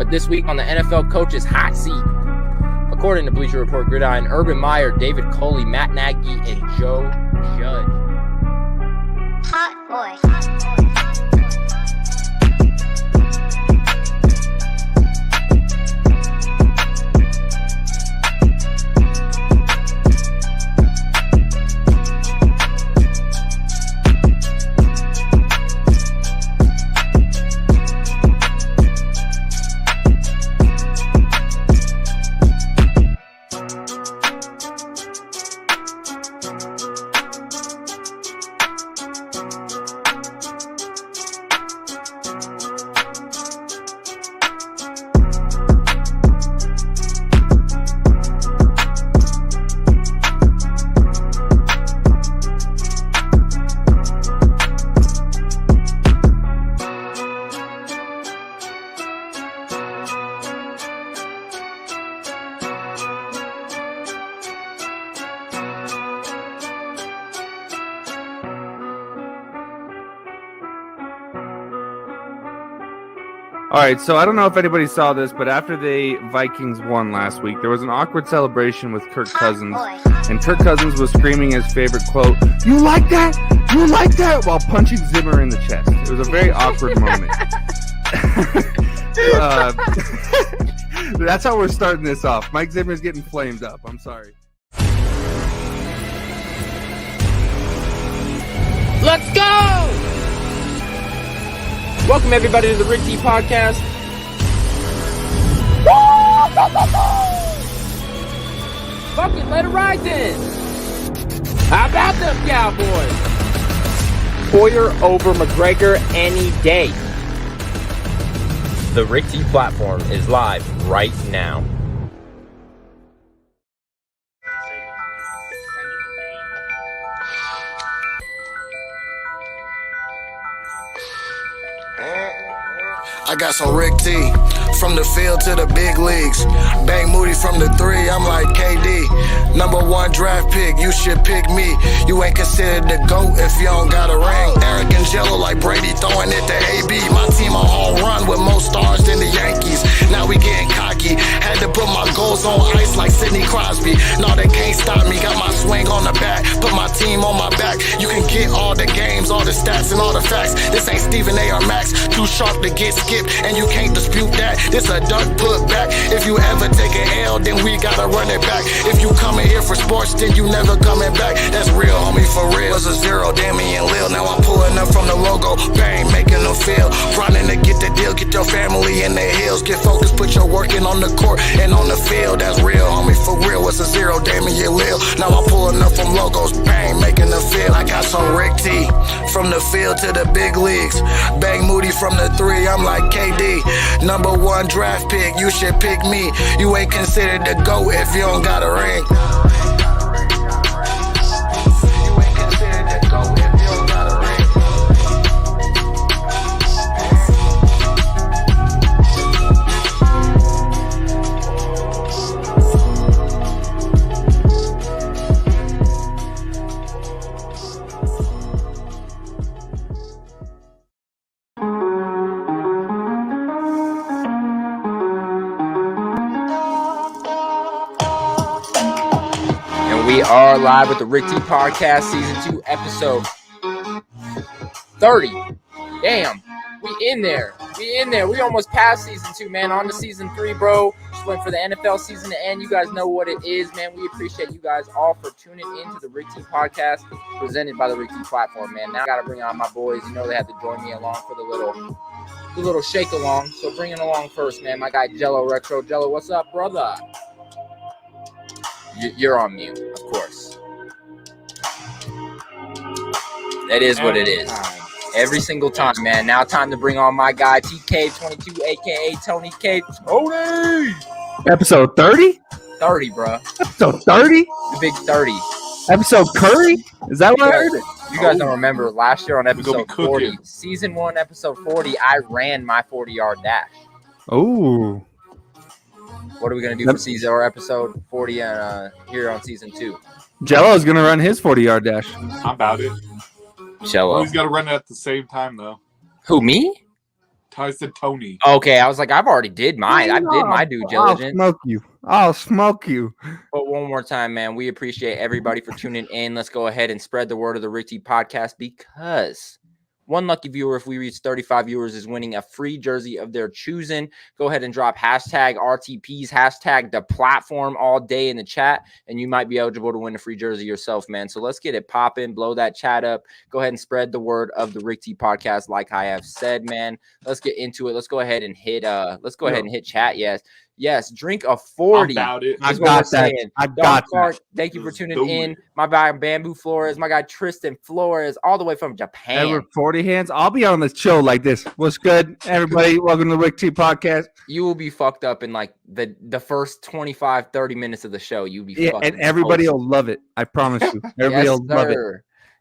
But this week on the NFL Coaches Hot Seat, according to Bleacher Report, Gridiron, Urban Meyer, David Coley, Matt Nagy, and Joe Judge. Hot boy. All right, so I don't know if anybody saw this, but after the Vikings won last week, there was an awkward celebration with Kirk Cousins, and Kirk Cousins was screaming his favorite quote, "You like that? You like that?" while punching Zimmer in the chest. It was a very awkward moment. That's how we're starting this off. Mike Zimmer's getting flamed up. I'm sorry. Let's go! Welcome, everybody, to the Rick D Podcast. Fuck it, let it ride then. How about them Cowboys? Poyer over McGregor any day. The Rick D platform is live right now. I got some Rick T, from the field to the big leagues. Bang Moody from the 3, I'm like KD. Number 1 draft pick, you should pick me. You ain't considered the GOAT if you don't got a ring. Eric and Jello like Brady throwing it to AB. My team on home run with more stars than the Yankees. Now we getting cocky. Had to put my goals on ice like Sidney Crosby. No, they can't stop me. Got my swing on the bat. Put my team on my back. You can get all the games, all the stats, and all the facts. This ain't Stephen A. or Max. Too sharp to get skipped, and you can't dispute that. This a duck put back. If you ever take an L, then we gotta run it back. If you coming here for sports, then you never coming back. That's real, homie, for real. It's a 0, Damian Lil. Now I'm pulling up from the logo. Bang, making them feel. Running to get the deal, get your family in their heels. Get focused, put your work in on the court and on the field. That's real, homie, for real. It's a 0, Damian Lil. Now I'm pulling up from logos. Bang, making them feel. I got some Rick T, from the field to the big leagues. Bang Moody from the 3, I'm like KD. Number 1 draft pick, you should pick me. You ain't considered the GOAT if you don't got a ring. You ain't considered the GOAT if you don't got a ring. We are live with the Rick T Podcast, Season 2, Episode 30. Damn, we in there. We almost passed Season 2, man. On to Season 3, bro. Just waiting for the NFL season to end. You guys know what it is, man. We appreciate you guys all for tuning into the Rick T Podcast, presented by the Rick T Platform, man. Now I got to bring on my boys. You know they had to join me along for the little shake along. So bring it along first, man. My guy Jello Retro. Jello, what's up, brother? You're on mute, of course. That is what it is. Every single time, man. Now time to bring on my guy, TK22, a.k.a. Tony K. Tony! Episode 30? 30, bro. Episode 30? The big 30. Episode Curry? Is that what I heard? You guys don't remember, last year on episode 40, Season 1, episode 40, I ran my 40-yard dash. Oh. What are we going to do for season or episode 40 here on Season 2? Jello's going to run his 40-yard dash. How about it? Jello. He's got to run it at the same time, though. Who, me? I said Tony. Okay, I was like, I've already did mine. I did my due diligence. I'll smoke you. But one more time, man, we appreciate everybody for tuning in. Let's go ahead and spread the word of the Rick T podcast, because one lucky viewer, if we reach 35 viewers, is winning a free jersey of their choosing. Go ahead and drop hashtag RTPs, hashtag the platform all day in the chat, and you might be eligible to win a free jersey yourself, man. So let's get it popping, blow that chat up. Go ahead and spread the word of the Rick T podcast, like I have said, man. Let's get into it. Let's go ahead and hit chat. Yes, drink a 40. About it. I got that. I got Clark, thank you for tuning in. My guy Bamboo Flores, my guy Tristan Flores, all the way from Japan. Edward 40 hands. I'll be on the show like this. What's good, everybody? Welcome to the Rick T podcast. You will be fucked up in like the first 25, 30 minutes of the show. You'll be fucking and everybody will love it. I promise you. Everybody will love it.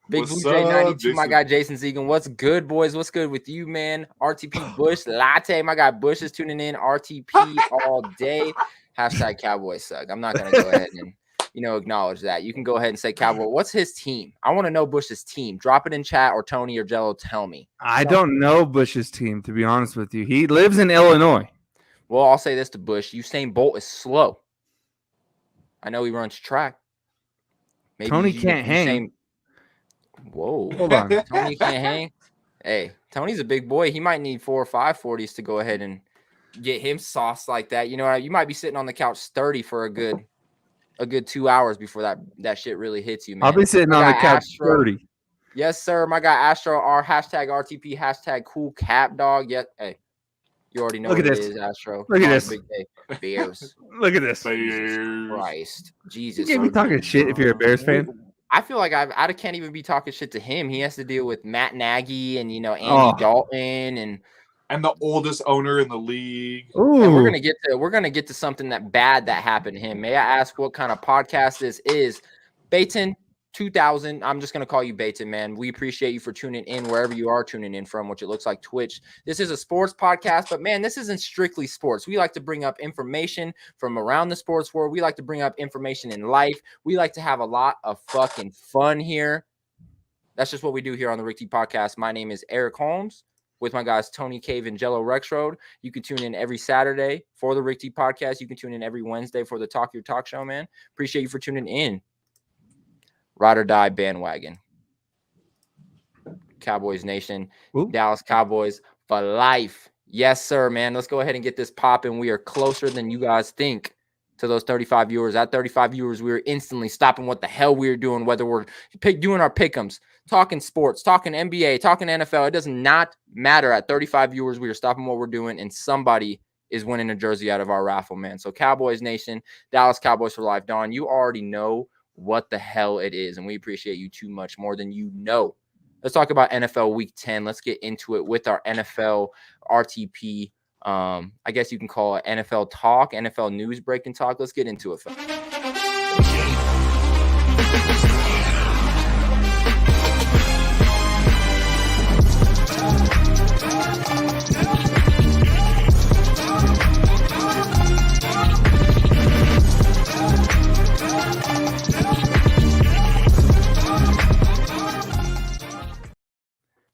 Big Blue J92, my guy Jason Zegan. What's good, boys? What's good with you, man? RTP Bush Latte. My guy Bush is tuning in. RTP all day. Hashtag Cowboys suck. I'm not going to go ahead and, acknowledge that. You can go ahead and say Cowboy. What's his team? I want to know Bush's team. Drop it in chat, or Tony or Jello tell me. I don't know Bush's team, to be honest with you. He lives in Illinois. Well, I'll say this to Bush. Usain Bolt is slow. I know he runs track. Maybe Tony can't hang. Whoa. Hold on. Tony can't hang. Hey, Tony's a big boy. He might need 4 or 5 40s to go ahead and get him sauced like that. You might be sitting on the couch sturdy for a good 2 hours before that shit really hits you, man. I'll be sitting on the couch 30. Yes, sir. My guy Astro R hashtag RTP hashtag cool cap dog. Yeah, hey. You already know what it is, Astro. Look at this. Big day. Bears. Look at this. Jesus Christ. Jesus. You can't be talking shit if you're a Bears fan. I feel like I can't even be talking shit to him. He has to deal with Matt Nagy and Andy Dalton and the oldest owner in the league. Ooh. And we're gonna get to something that happened to him. May I ask what kind of podcast this is? Baton 2000. I'm just gonna call you Baton, man. We appreciate you for tuning in wherever you are tuning in from, which it looks like Twitch. This is a sports podcast, but man, this isn't strictly sports. We like to bring up information from around the sports world. We like to bring up information in life. We like to have a lot of fucking fun here. That's just what we do here on the Rick T podcast. My name is Eric Holmes with my guys Tony Cave and Jello Rexroad. You can tune in every Saturday for the Rick T podcast. You can tune in every Wednesday for the Talk Your Talk show, man. Appreciate you for tuning in. Ride or die bandwagon. Cowboys Nation. Ooh. Dallas Cowboys for life. Yes, sir, man. Let's go ahead and get this popping. We are closer than you guys think to those 35 viewers. At 35 viewers, we are instantly stopping what the hell we're doing, whether we're doing our pick'ems, talking sports, talking NBA, talking NFL. It does not matter. At 35 viewers, we are stopping what we're doing, and somebody is winning a jersey out of our raffle, man. So Cowboys Nation, Dallas Cowboys for life. Don, you already know what the hell it is, and we appreciate you too much, more than you know. Let's talk about NFL Week 10. Let's get into it with our NFL RTP. I guess you can call it NFL Talk, NFL News Break and Talk. Let's get into it, folks.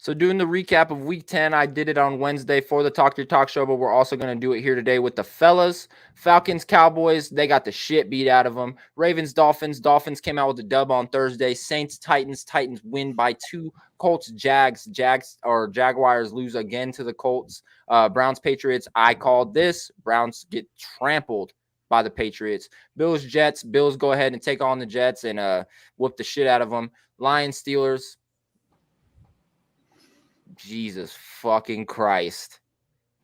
So doing the recap of Week 10, I did it on Wednesday for the Talk Your Talk show, but we're also going to do it here today with the fellas. Falcons, Cowboys, they got the shit beat out of them. Ravens, Dolphins. Dolphins came out with a dub on Thursday. Saints, Titans. Titans win by 2. Colts, Jaguars lose again to the Colts. Browns, Patriots, I called this. Browns get trampled by the Patriots. Bills, Jets. Bills go ahead and take on the Jets and whoop the shit out of them. Lions, Steelers. Jesus fucking Christ.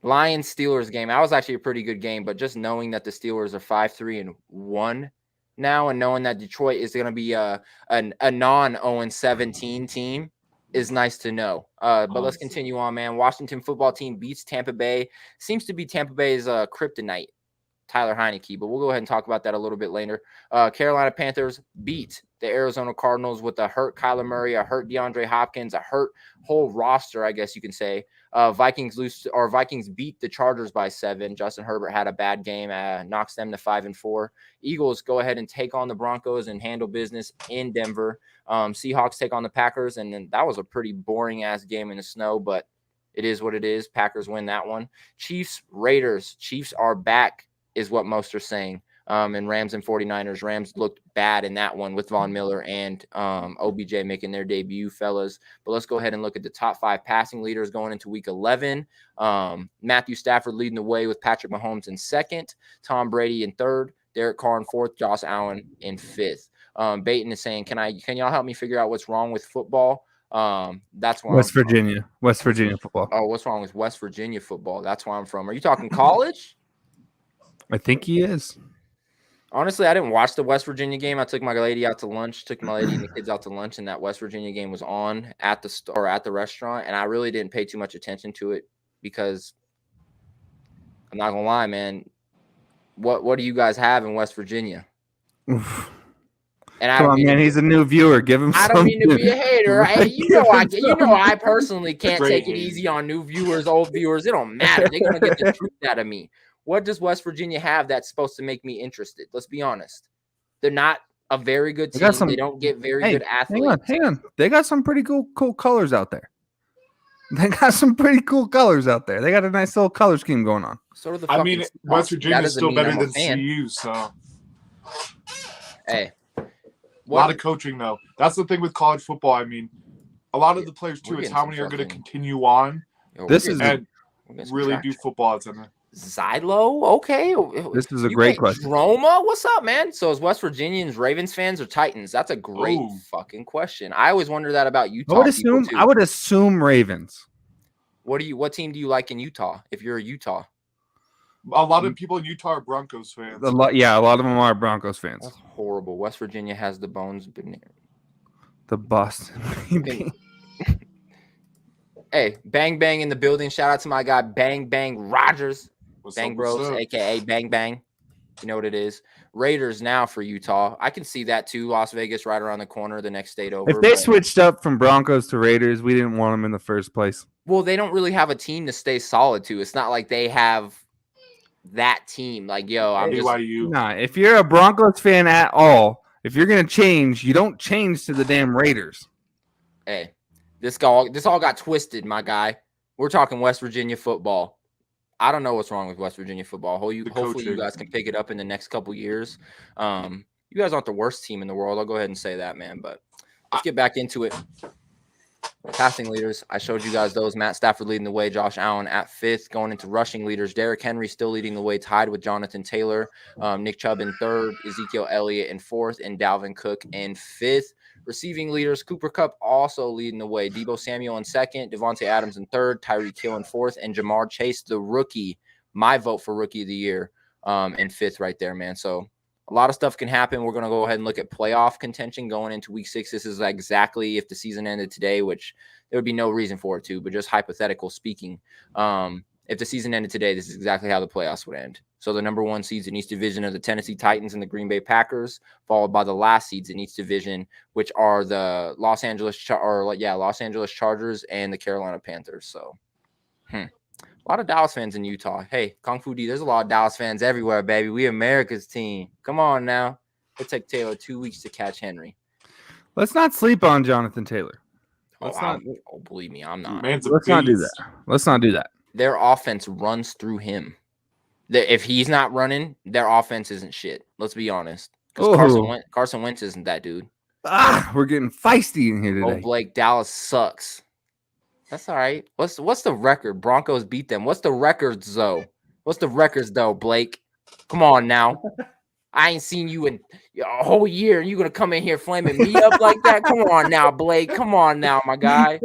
Lions Steelers game. That was actually a pretty good game, but just knowing that the Steelers are 5-3-1 now, and knowing that Detroit is going to be a non-0-17 team is nice to know. But let's continue on, man. Washington football team beats Tampa Bay. Seems to be Tampa Bay's kryptonite, Tyler Heineke, but we'll go ahead and talk about that a little bit later. Carolina Panthers beat the Arizona Cardinals with a hurt Kyler Murray, a hurt DeAndre Hopkins, a hurt whole roster, I guess you can say. Vikings beat the Chargers by 7. Justin Herbert had a bad game, knocks them to 5-4. Eagles go ahead and take on the Broncos and handle business in Denver. Seahawks take on the Packers, and then that was a pretty boring ass game in the snow, but It is what it is. Packers win that one. Chiefs, Raiders. Chiefs are back is what most are saying. And Rams and 49ers. Rams looked bad in that one with Von Miller and OBJ making their debut, fellas. But let's go ahead and look at the top 5 passing leaders going into week 11. Matthew Stafford leading the way with Patrick Mahomes in 2nd. Tom Brady in 3rd. Derek Carr in 4th. Josh Allen in 5th. Baton is saying, can y'all help me figure out what's wrong with football? That's why West Virginia football. Oh, what's wrong with West Virginia football? That's where I'm from. Are you talking college? I think he is. Honestly, I didn't watch the West Virginia game. I took my lady out to lunch, took my lady and the kids out to lunch, and that West Virginia game was on at the store at the restaurant, and I really didn't pay too much attention to it because I'm not gonna lie, man. What do you guys have in West Virginia? Oof. And I Come on, man. He's a new viewer. Give him. I don't mean to be a hater. Right? I personally can't Great take it hate. easy on new viewers, old viewers. It don't matter. They're gonna get the truth out of me. What does West Virginia have that's supposed to make me interested? Let's be honest. They're not a very good team. They don't get very good athletes. Hang on. They got some pretty cool colors out there. They got some pretty cool colors out there. They got a nice little color scheme going on. Sort of the I mean, West Virginia is still better than fan. CU, so. Hey. A lot of coaching, though. That's the thing with college football. I mean, a lot of the players, too, it's how many are going to continue on and really do football at center. Xylo? Okay. This is a great question. Roma? What's up, man? So is West Virginians Ravens fans or Titans? That's a great fucking question. I always wonder that about Utah. I would assume Ravens. What team do you like in Utah if you're a Utah? A lot of people in Utah are Broncos fans. A lot of them are Broncos fans. That's horrible. West Virginia has the bones. The Boston. Hey, Bang Bang in the building. Shout out to my guy Bang Bang Rogers. Bang Bros, a.k.a. Bang Bang. You know what it is. Raiders now for Utah. I can see that too. Las Vegas right around the corner, the next state over. If they switched up from Broncos to Raiders, we didn't want them in the first place. Well, they don't really have a team to stay solid to. It's not like they have that team. Like, I'm BYU. Nah, if you're a Broncos fan at all, if you're going to change, you don't change to the damn Raiders. Hey, this all got twisted, my guy. We're talking West Virginia football. I don't know what's wrong with West Virginia football. Hopefully you guys can pick it up in the next couple years. You guys aren't the worst team in the world. I'll go ahead and say that, man. But let's get back into it. Passing leaders, I showed you guys those. Matt Stafford leading the way. Josh Allen at 5th. Going into rushing leaders, Derrick Henry still leading the way, tied with Jonathan Taylor. Nick Chubb in 3rd. Ezekiel Elliott in 4th. And Dalvin Cook in 5th. Receiving leaders, Cooper Kupp also leading the way. Deebo Samuel in 2nd. Devontae Adams in 3rd. Tyreek Hill in 4th. And Jamar Chase, the rookie, my vote for rookie of the year, in 5th right there, man. So a lot of stuff can happen. We're going to go ahead and look at playoff contention going into week 6. This is exactly if the season ended today, which there would be no reason for it to, but just hypothetical speaking. If the season ended today, this is exactly how the playoffs would end. So the number 1 seeds in each division are the Tennessee Titans and the Green Bay Packers, followed by the last seeds in each division, which are the Los Angeles Chargers and the Carolina Panthers. So, a lot of Dallas fans in Utah. Hey, Kung Fu D, there's a lot of Dallas fans everywhere, baby. We America's team. Come on now. It'll take Taylor 2 weeks to catch Henry. Let's not sleep on Jonathan Taylor. Believe me, I'm not. Let's not do that. Let's not do that. Their offense runs through him. If he's not running, their offense isn't shit. Let's be honest. Because Carson Wentz isn't that dude. We're getting feisty in here today. Oh, Blake, Dallas sucks. That's all right. What's the record? Broncos beat them. What's the records, though? Blake? Come on now. I ain't seen you in a whole year, and you're going to come in here flaming me up like that? Come on now, Blake. Come on now, my guy.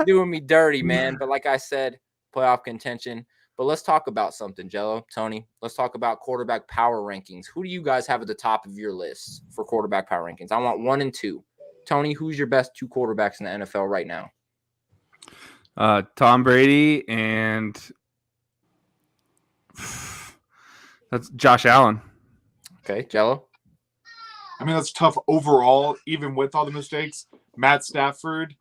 Doing me dirty, man. But like I said, playoff contention. But let's talk about something, Jello, Tony. Let's talk about quarterback power rankings. Who do you guys have at the top of your list for quarterback power rankings? I want 1 and 2. Tony, who's your best 2 quarterbacks in the NFL right now? Tom Brady and that's Josh Allen. Okay, Jello. I mean, that's tough overall, even with all the mistakes. Matt Stafford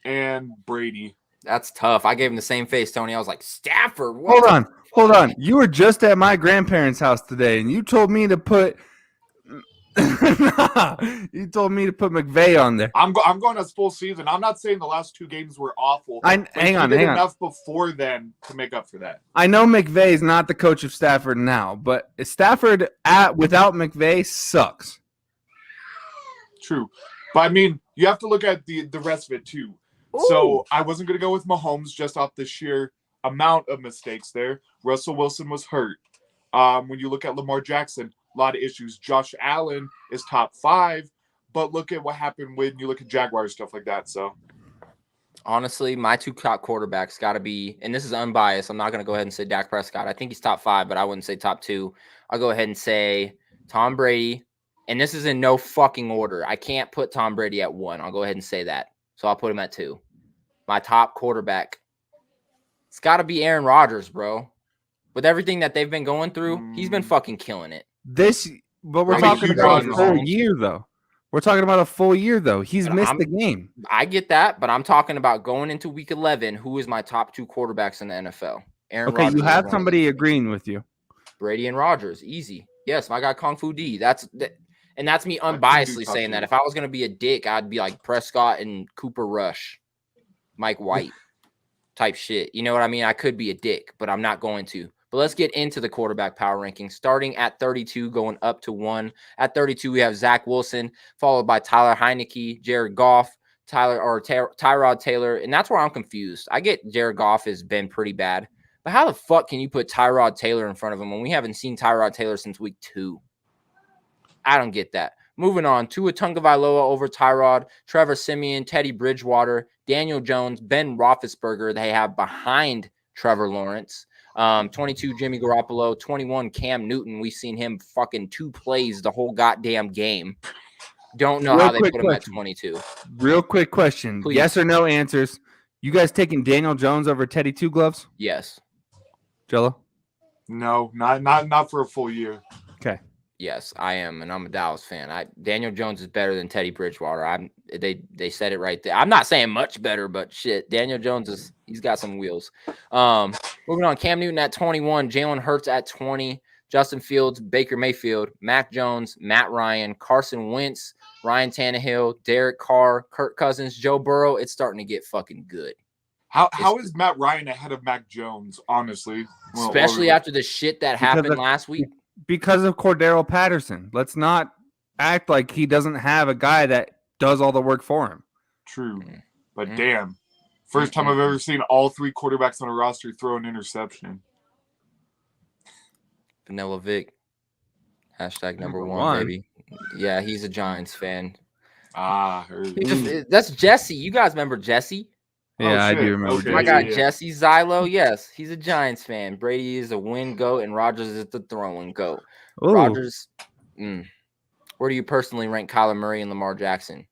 and Brady. That's tough. I gave him the same face, Tony. I was like, Stafford. What? Hold on. You were just at my grandparents' house today, and you told me to put Nah, you told me to put McVay on there. I'm going as full season. I'm not saying the last 2 games were awful. Hang on. Enough before then to make up for that. I know McVay is not the coach of Stafford now, but Stafford without McVay sucks. True. But I mean, you have to look at the rest of it too. Ooh. So I wasn't going to go with Mahomes just off the sheer amount of mistakes there. Russell Wilson was hurt. When you look at Lamar Jackson, a lot of issues. Josh Allen is top 5, but look at what happened when you look at Jaguars, stuff like that. So honestly, my 2 top quarterbacks got to be, and this is unbiased, I'm not going to go ahead and say Dak Prescott. I think he's top 5, but I wouldn't say top 2. I'll go ahead and say Tom Brady. And this is in no fucking order. I can't put Tom Brady at 1. I'll go ahead and say that. So I'll put him at 2. My top quarterback. It's got to be Aaron Rodgers, bro. With everything that they've been going through, he's been fucking killing it. But we're talking about a full year, though. We're talking about a full year, though. He's missed the game. I get that, but I'm talking about going into week 11, who is my top 2 quarterbacks in the NFL? Aaron Rodgers. You have somebody agreeing with you. Brady and Rodgers. Easy. Yes, my guy Kung Fu D. And that's me unbiasedly saying that. If I was going to be a dick, I'd be like Prescott and Cooper Rush, Mike White type shit. You know what I mean? I could be a dick, but I'm not going to. But let's get into the quarterback power rankings. Starting at 32, going up to 1. At 32, we have Zach Wilson, followed by Tyler Heineke, Jared Goff, Tyrod Taylor. And that's where I'm confused. I get Jared Goff has been pretty bad. But how the fuck can you put Tyrod Taylor in front of him when we haven't seen Tyrod Taylor since week 2? I don't get that. Moving on, Tua Tagovailoa over Tyrod, Trevor Siemian, Teddy Bridgewater, Daniel Jones, Ben Roethlisberger they have behind Trevor Lawrence. 22, Jimmy Garoppolo. 21, Cam Newton. We've seen him fucking 2 plays the whole goddamn game. Don't know how they put him at 22. Real quick question. Please. Yes or no answers. You guys taking Daniel Jones over Teddy Two Gloves? Yes. Jello? No, not for a full year. Okay. Yes, I am, and I'm a Dallas fan. Daniel Jones is better than Teddy Bridgewater. They said it right there. I'm not saying much better, but shit, Daniel Jones he's got some wheels. Moving on, Cam Newton at 21, Jalen Hurts at 20, Justin Fields, Baker Mayfield, Mac Jones, Matt Ryan, Carson Wentz, Ryan Tannehill, Derek Carr, Kirk Cousins, Joe Burrow. It's starting to get fucking good. How is Matt Ryan ahead of Mac Jones? Honestly, especially after the shit that happened last week. Because of Cordero Patterson. Let's not act like he doesn't have a guy that does all the work for him. True. But damn. First time I've ever seen all 3 quarterbacks on a roster throw an interception. Vanilla Vic. Hashtag number one, baby. Yeah, he's a Giants fan. That's Jesse. You guys remember Jesse? Yeah, I do remember. Okay, my guy Jesse Zylo. Yes, he's a Giants fan. Brady is a win goat, and Rodgers is the throwing goat. Ooh. Rodgers. Where do you personally rank Kyler Murray and Lamar Jackson?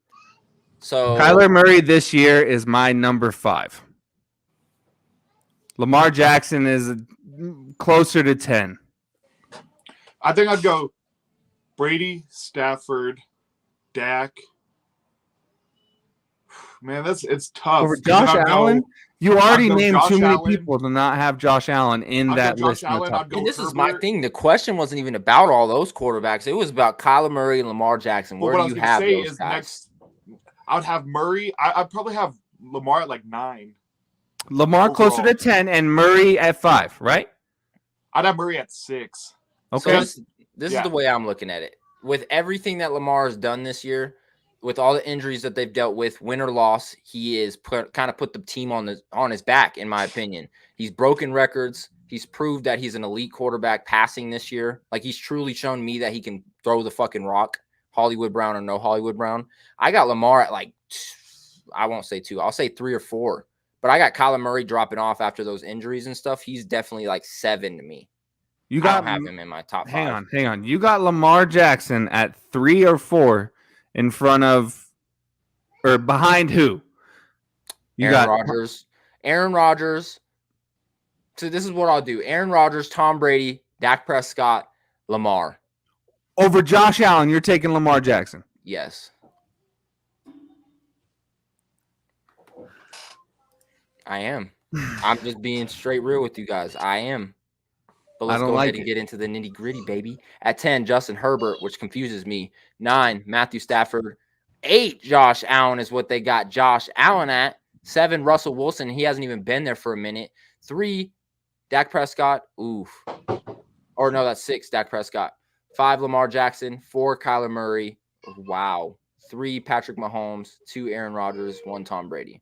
So Kyler Murray this year is my number 5. Lamar Jackson is closer to 10. I think I'd go Brady, Stafford, Dak. Man, it's tough. Over Josh Allen? You already named too many people to not have Josh Allen in that list. And this is my thing. The question wasn't even about all those quarterbacks. It was about Kyler Murray and Lamar Jackson. Where do you have those guys? I would have Murray. I'd probably have Lamar at like 9. Lamar closer to 10 and Murray at 5, right? I'd have Murray at 6. Okay. So this is the way I'm looking at it. With everything that Lamar has done this year, with all the injuries that they've dealt with, win or loss, he is kind of put the team on his back, in my opinion. He's broken records. He's proved that he's an elite quarterback passing this year. Like, he's truly shown me that he can throw the fucking rock, Hollywood Brown or no Hollywood Brown. I got Lamar at like, I won't say 2. I'll say 3 or 4. But I got Kyler Murray dropping off after those injuries and stuff. He's definitely like 7 to me. I don't have him in my top 5. Hang on. You got Lamar Jackson at 3 or 4 in front of or behind who? Aaron Rodgers. So this is what I'll do. Aaron Rodgers, Tom Brady, Dak Prescott, Lamar. Over Josh Allen, you're taking Lamar Jackson. Yes. I am. I'm just being straight real with you guys. I am. But I let's don't go like ahead and it. get into the nitty gritty, baby. At 10, Justin Herbert, which confuses me. 9, Matthew Stafford. 8, Josh Allen is what they got Josh Allen at. 7, Russell Wilson. He hasn't even been there for a minute. 3, Dak Prescott. Oof. Or no, that's 6, Dak Prescott. 5, Lamar Jackson. 4, Kyler Murray. Wow. 3, Patrick Mahomes. 2, Aaron Rodgers. 1, Tom Brady.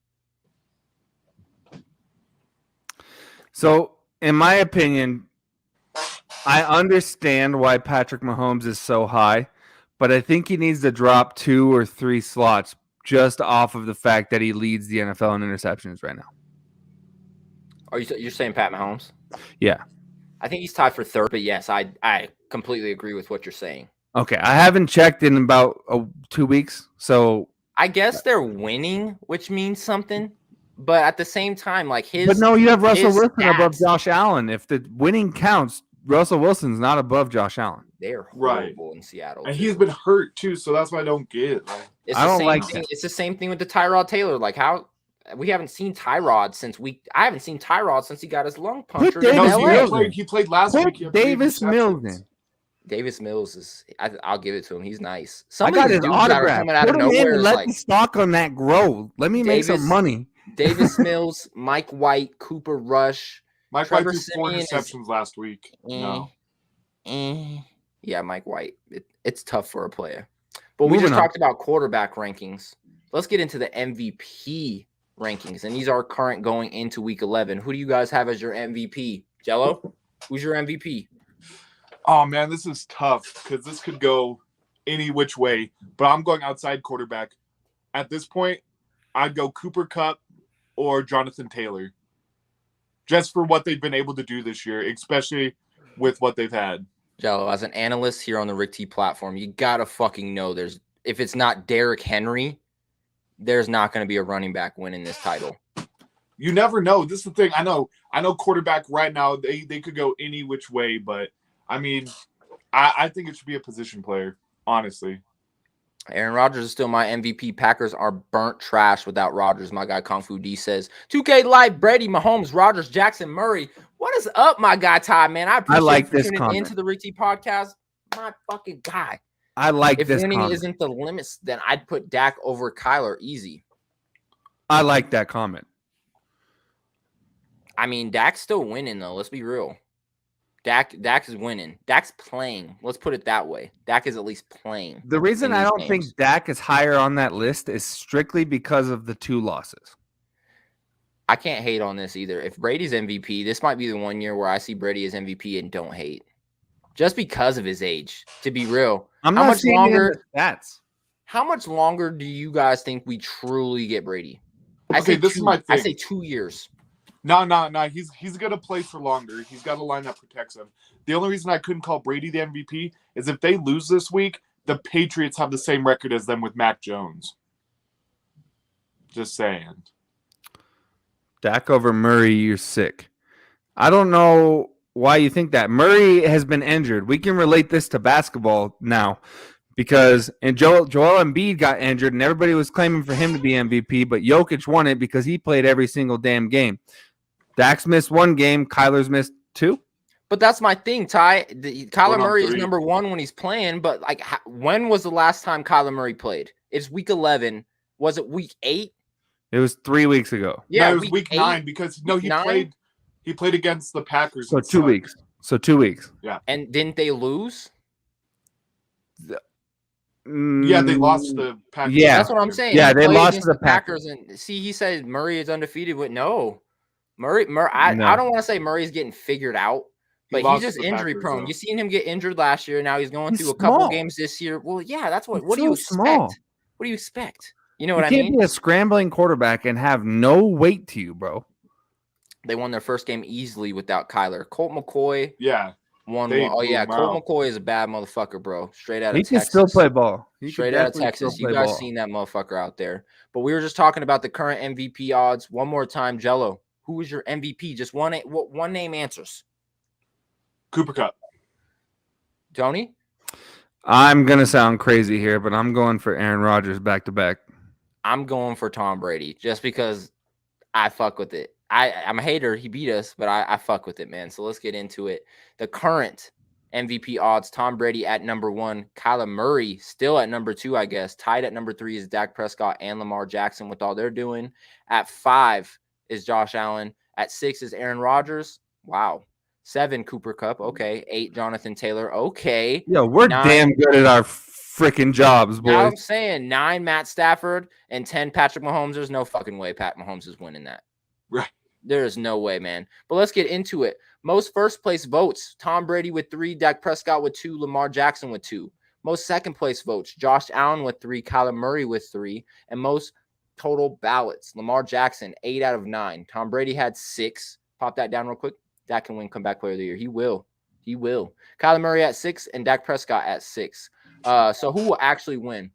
So, in my opinion, I understand why Patrick Mahomes is so high, but I think he needs to drop 2 or 3 slots just off of the fact that he leads the NFL in interceptions right now. You're saying Pat Mahomes? Yeah. I think he's tied for 3rd, but yes, I completely agree with what you're saying. Okay. I haven't checked in about 2 weeks, so I guess they're winning, which means something. But at the same time, like But no, you have Russell his Wilson above stats, Josh Allen. If the winning counts, Russell Wilson's not above Josh Allen. they're Right. horrible in Seattle. And too. he's been hurt too, so that's why I don't get it. Like, It's I the don't same like thing. that. It's the same thing with the Tyrod Taylor. Like how we haven't seen Tyrod since I haven't seen Tyrod since he got his lung punctured in Davis no, LA. Mills he played last week. He Put had 3 Davis Mills interceptions. in. Davis Mills is. I'll give it to him. He's nice. I Some of got these his dudes that are autograph. coming out Put of him in nowhere and is let like the stock on that grow. Let me make some Davis- money. Davis Mills, Mike White, Cooper Rush. Mike Trevor White threw 4 Siemian is- interceptions last week. No. Yeah, Mike White. It's tough for a player. But we Moving just on. talked about quarterback rankings. Let's get into the MVP rankings. And these are current going into week 11. Who do you guys have as your MVP? Jello, who's your MVP? Oh man, this is tough because this could go any which way. But I'm going outside quarterback. At this point, I'd go Cooper Kupp or Jonathan Taylor. Just for what they've been able to do this year, especially with what they've had. Jello, as an analyst here on the Rick T platform, you gotta fucking know if it's not Derrick Henry, there's not going to be a running back winning this title. You never know. This is the thing. I know quarterback right now, they could go any which way, but I mean, I think it should be a position player, honestly. Aaron Rodgers is still my MVP. Packers are burnt trash without Rodgers. My guy Kung Fu D says 2K Live, Brady, Mahomes, Rodgers, Jackson, Murray. What is up, my guy Ty, man? I appreciate like you for this tuning comment. into the Rick T podcast. My fucking guy. I like If this winning comment. isn't the limits, then I'd put Dak over Kyler easy. I like that comment. I mean, Dak's still winning, though. Let's be real. Dak is winning. Dak's playing. Let's put it that way. Dak is at least playing. The reason in I these don't games. think Dak is higher on that list is strictly because of the 2 losses. I can't hate on this either. If Brady's MVP, this might be the one year where I see Brady as MVP and don't hate. Just because of his age, to be real. I'm How not much seeing longer- it in the stats. How much longer do you guys think we truly get Brady? Okay, this is my I thing. say 2 years. No. He's gonna play for longer. He's got a line that protects him. The only reason I couldn't call Brady the MVP is if they lose this week, the Patriots have the same record as them with Mac Jones. Just saying. Dak over Murray, you're sick. I don't know why you think that. Murray has been injured. We can relate this to basketball now because Joel Embiid got injured and everybody was claiming for him to be MVP, but Jokic won it because he played every single damn game. Dak's missed 1 game. Kyler's missed 2. But that's my thing, Ty. Kyler Going on Murray is 3. number 1 when he's playing, but like, when was the last time Kyler Murray played? It's week 11. Was it week 8? It was 3 weeks ago. Yeah, no, it was week 8. 9 because Week he 9? played against the Packers. So and 2 sucked. weeks. So 2 weeks. And didn't they lose? Yeah, they lost to the Packers. Yeah. That's what I'm saying. Yeah, He they played lost against to the Packers. And see, he said Murray is undefeated. But no, Murray. I don't want to say Murray's getting figured out, He but he's lost just to the injury Packers, prone. though. You seen him get injured last year. Now he's going He's through a couple small. games this year. Well, yeah, that's what. He's What do you so expect? small. What do you expect? You know You what I can't mean? be a scrambling quarterback and have no weight to you, bro. They won their first game easily without Kyler. Colt McCoy Yeah. won They one. Oh blew yeah, him Colt out. McCoy is a bad motherfucker, bro. Straight out of He can Texas. still play ball. He can Straight out of definitely Texas. still You play guys ball. seen that motherfucker out there. But we were just talking about the current MVP odds. One more time, Jello. Who is your MVP? Just one name answers. Cooper Kupp. Tony? I'm gonna sound crazy here, but I'm going for Aaron Rodgers back to back. I'm going for Tom Brady just because I fuck with it. I'm a hater. He beat us, but I fuck with it, man. So let's get into it. The current MVP odds: Tom Brady at number 1, Kyler Murray still at number 2, I guess. Tied at number 3 is Dak Prescott and Lamar Jackson with all they're doing. At 5 is Josh Allen. At 6 is Aaron Rodgers. Wow. 7, Cooper Kupp. Okay. 8, Jonathan Taylor. Okay. Yo, we're 9, damn good at our freaking jobs, boys. I'm saying 9, Matt Stafford, and 10, Patrick Mahomes. There's no fucking way Pat Mahomes is winning that. Right. There is no way, man. But let's get into it. Most first place votes: Tom Brady with 3, Dak Prescott with 2, Lamar Jackson with 2. Most second place votes: Josh Allen with 3, Kyler Murray with 3. And most total ballots: Lamar Jackson, 8 out of 9. Tom Brady had 6. Pop that down real quick. Dak can win comeback player of the year. He will. Kyler Murray at 6 and Dak Prescott at 6. So who will actually win?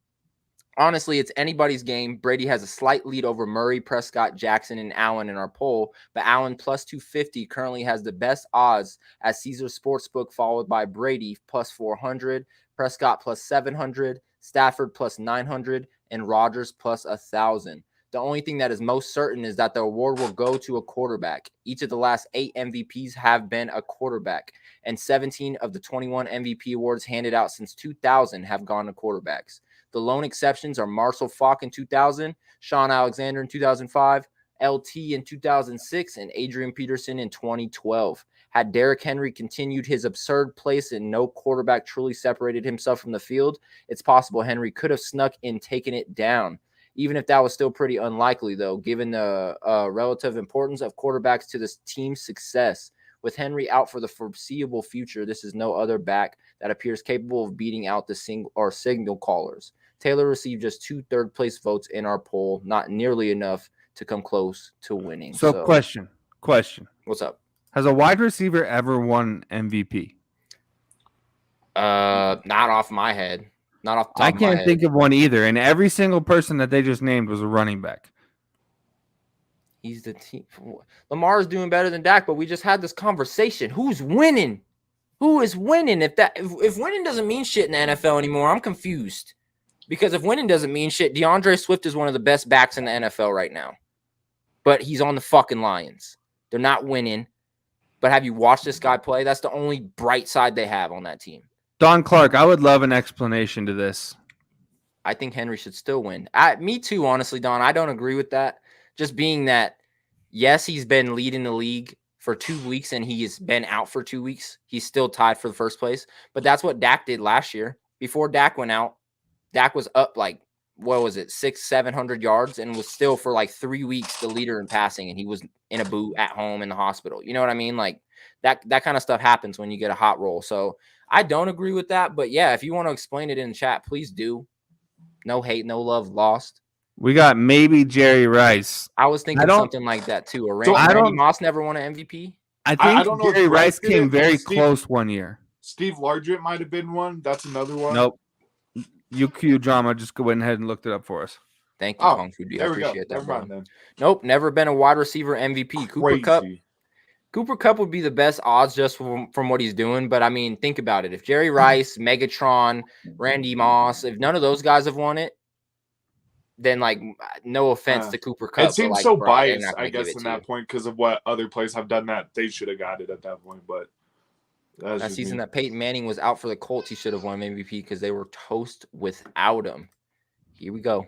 Honestly, it's anybody's game. Brady has a slight lead over Murray, Prescott, Jackson, and Allen in our poll, but Allen plus 250 currently has the best odds at Caesars Sportsbook, followed by Brady plus 400, Prescott plus 700, Stafford plus 900, and Rodgers plus 1,000. The only thing that is most certain is that the award will go to a quarterback. Each of the last 8 MVPs have been a quarterback, and 17 of the 21 MVP awards handed out since 2000 have gone to quarterbacks. The lone exceptions are Marshall Faulk in 2000, Sean Alexander in 2005, LT in 2006, and Adrian Peterson in 2012. Had Derrick Henry continued his absurd pace and no quarterback truly separated himself from the field, it's possible Henry could have snuck in, taken it down. Even if that was still pretty unlikely, though, given the relative importance of quarterbacks to this team's success. With Henry out for the foreseeable future, this is no other back that appears capable of beating out the signal callers. Taylor received just 2 third-place votes in our poll, not nearly enough to come close to winning. So question. What's up? Has a wide receiver ever won MVP? Not off my head. Not off the top I of my head. can't think of one either. And every single person that they just named was a running back. He's the team. Lamar's doing better than Dak, but we just had this conversation. Who's winning? Who is winning? If winning doesn't mean shit in the NFL anymore, I'm confused. Because if winning doesn't mean shit, DeAndre Swift is one of the best backs in the NFL right now. But he's on the fucking Lions. They're not winning. But have you watched this guy play? That's the only bright side they have on that team. Don Clark, I would love an explanation to this. I think Henry should still win. Me too, honestly, Don. I don't agree with that. Just being that, yes, he's been leading the league for 2 weeks and he has been out for 2 weeks. He's still tied for the first place. But that's what Dak did last year. Before Dak went out, Dak was up like, what was it, 600-700 yards and was still for like 3 weeks the leader in passing, and he was in a boot at home in the hospital. You know what I mean? Like that kind of stuff happens when you get a hot roll. So I don't agree with that. But yeah, if you want to explain it in the chat, please do. No hate, no love lost. We got maybe Jerry Rice. I was thinking something like that too. Randy Moss never won an MVP. I think Jerry Rice came very close one year. Steve Largent might have been one. That's another one. Nope. UQ drama. Just go ahead and looked it up for us. Thank you, Kung Fu D. I appreciate that. Never mind then. Nope, never been a wide receiver MVP. Cooper Kupp would be the best odds just from what he's doing. But I mean, think about it. If Jerry Rice, Megatron, Randy Moss, if none of those guys have won it, then like, no offense to Cooper Kupp. It seems so biased, I guess, in that point because of what other players have done that they should have got it at that point. But that season that Peyton Manning was out for the Colts, he should have won MVP because they were toast without him. Here we go.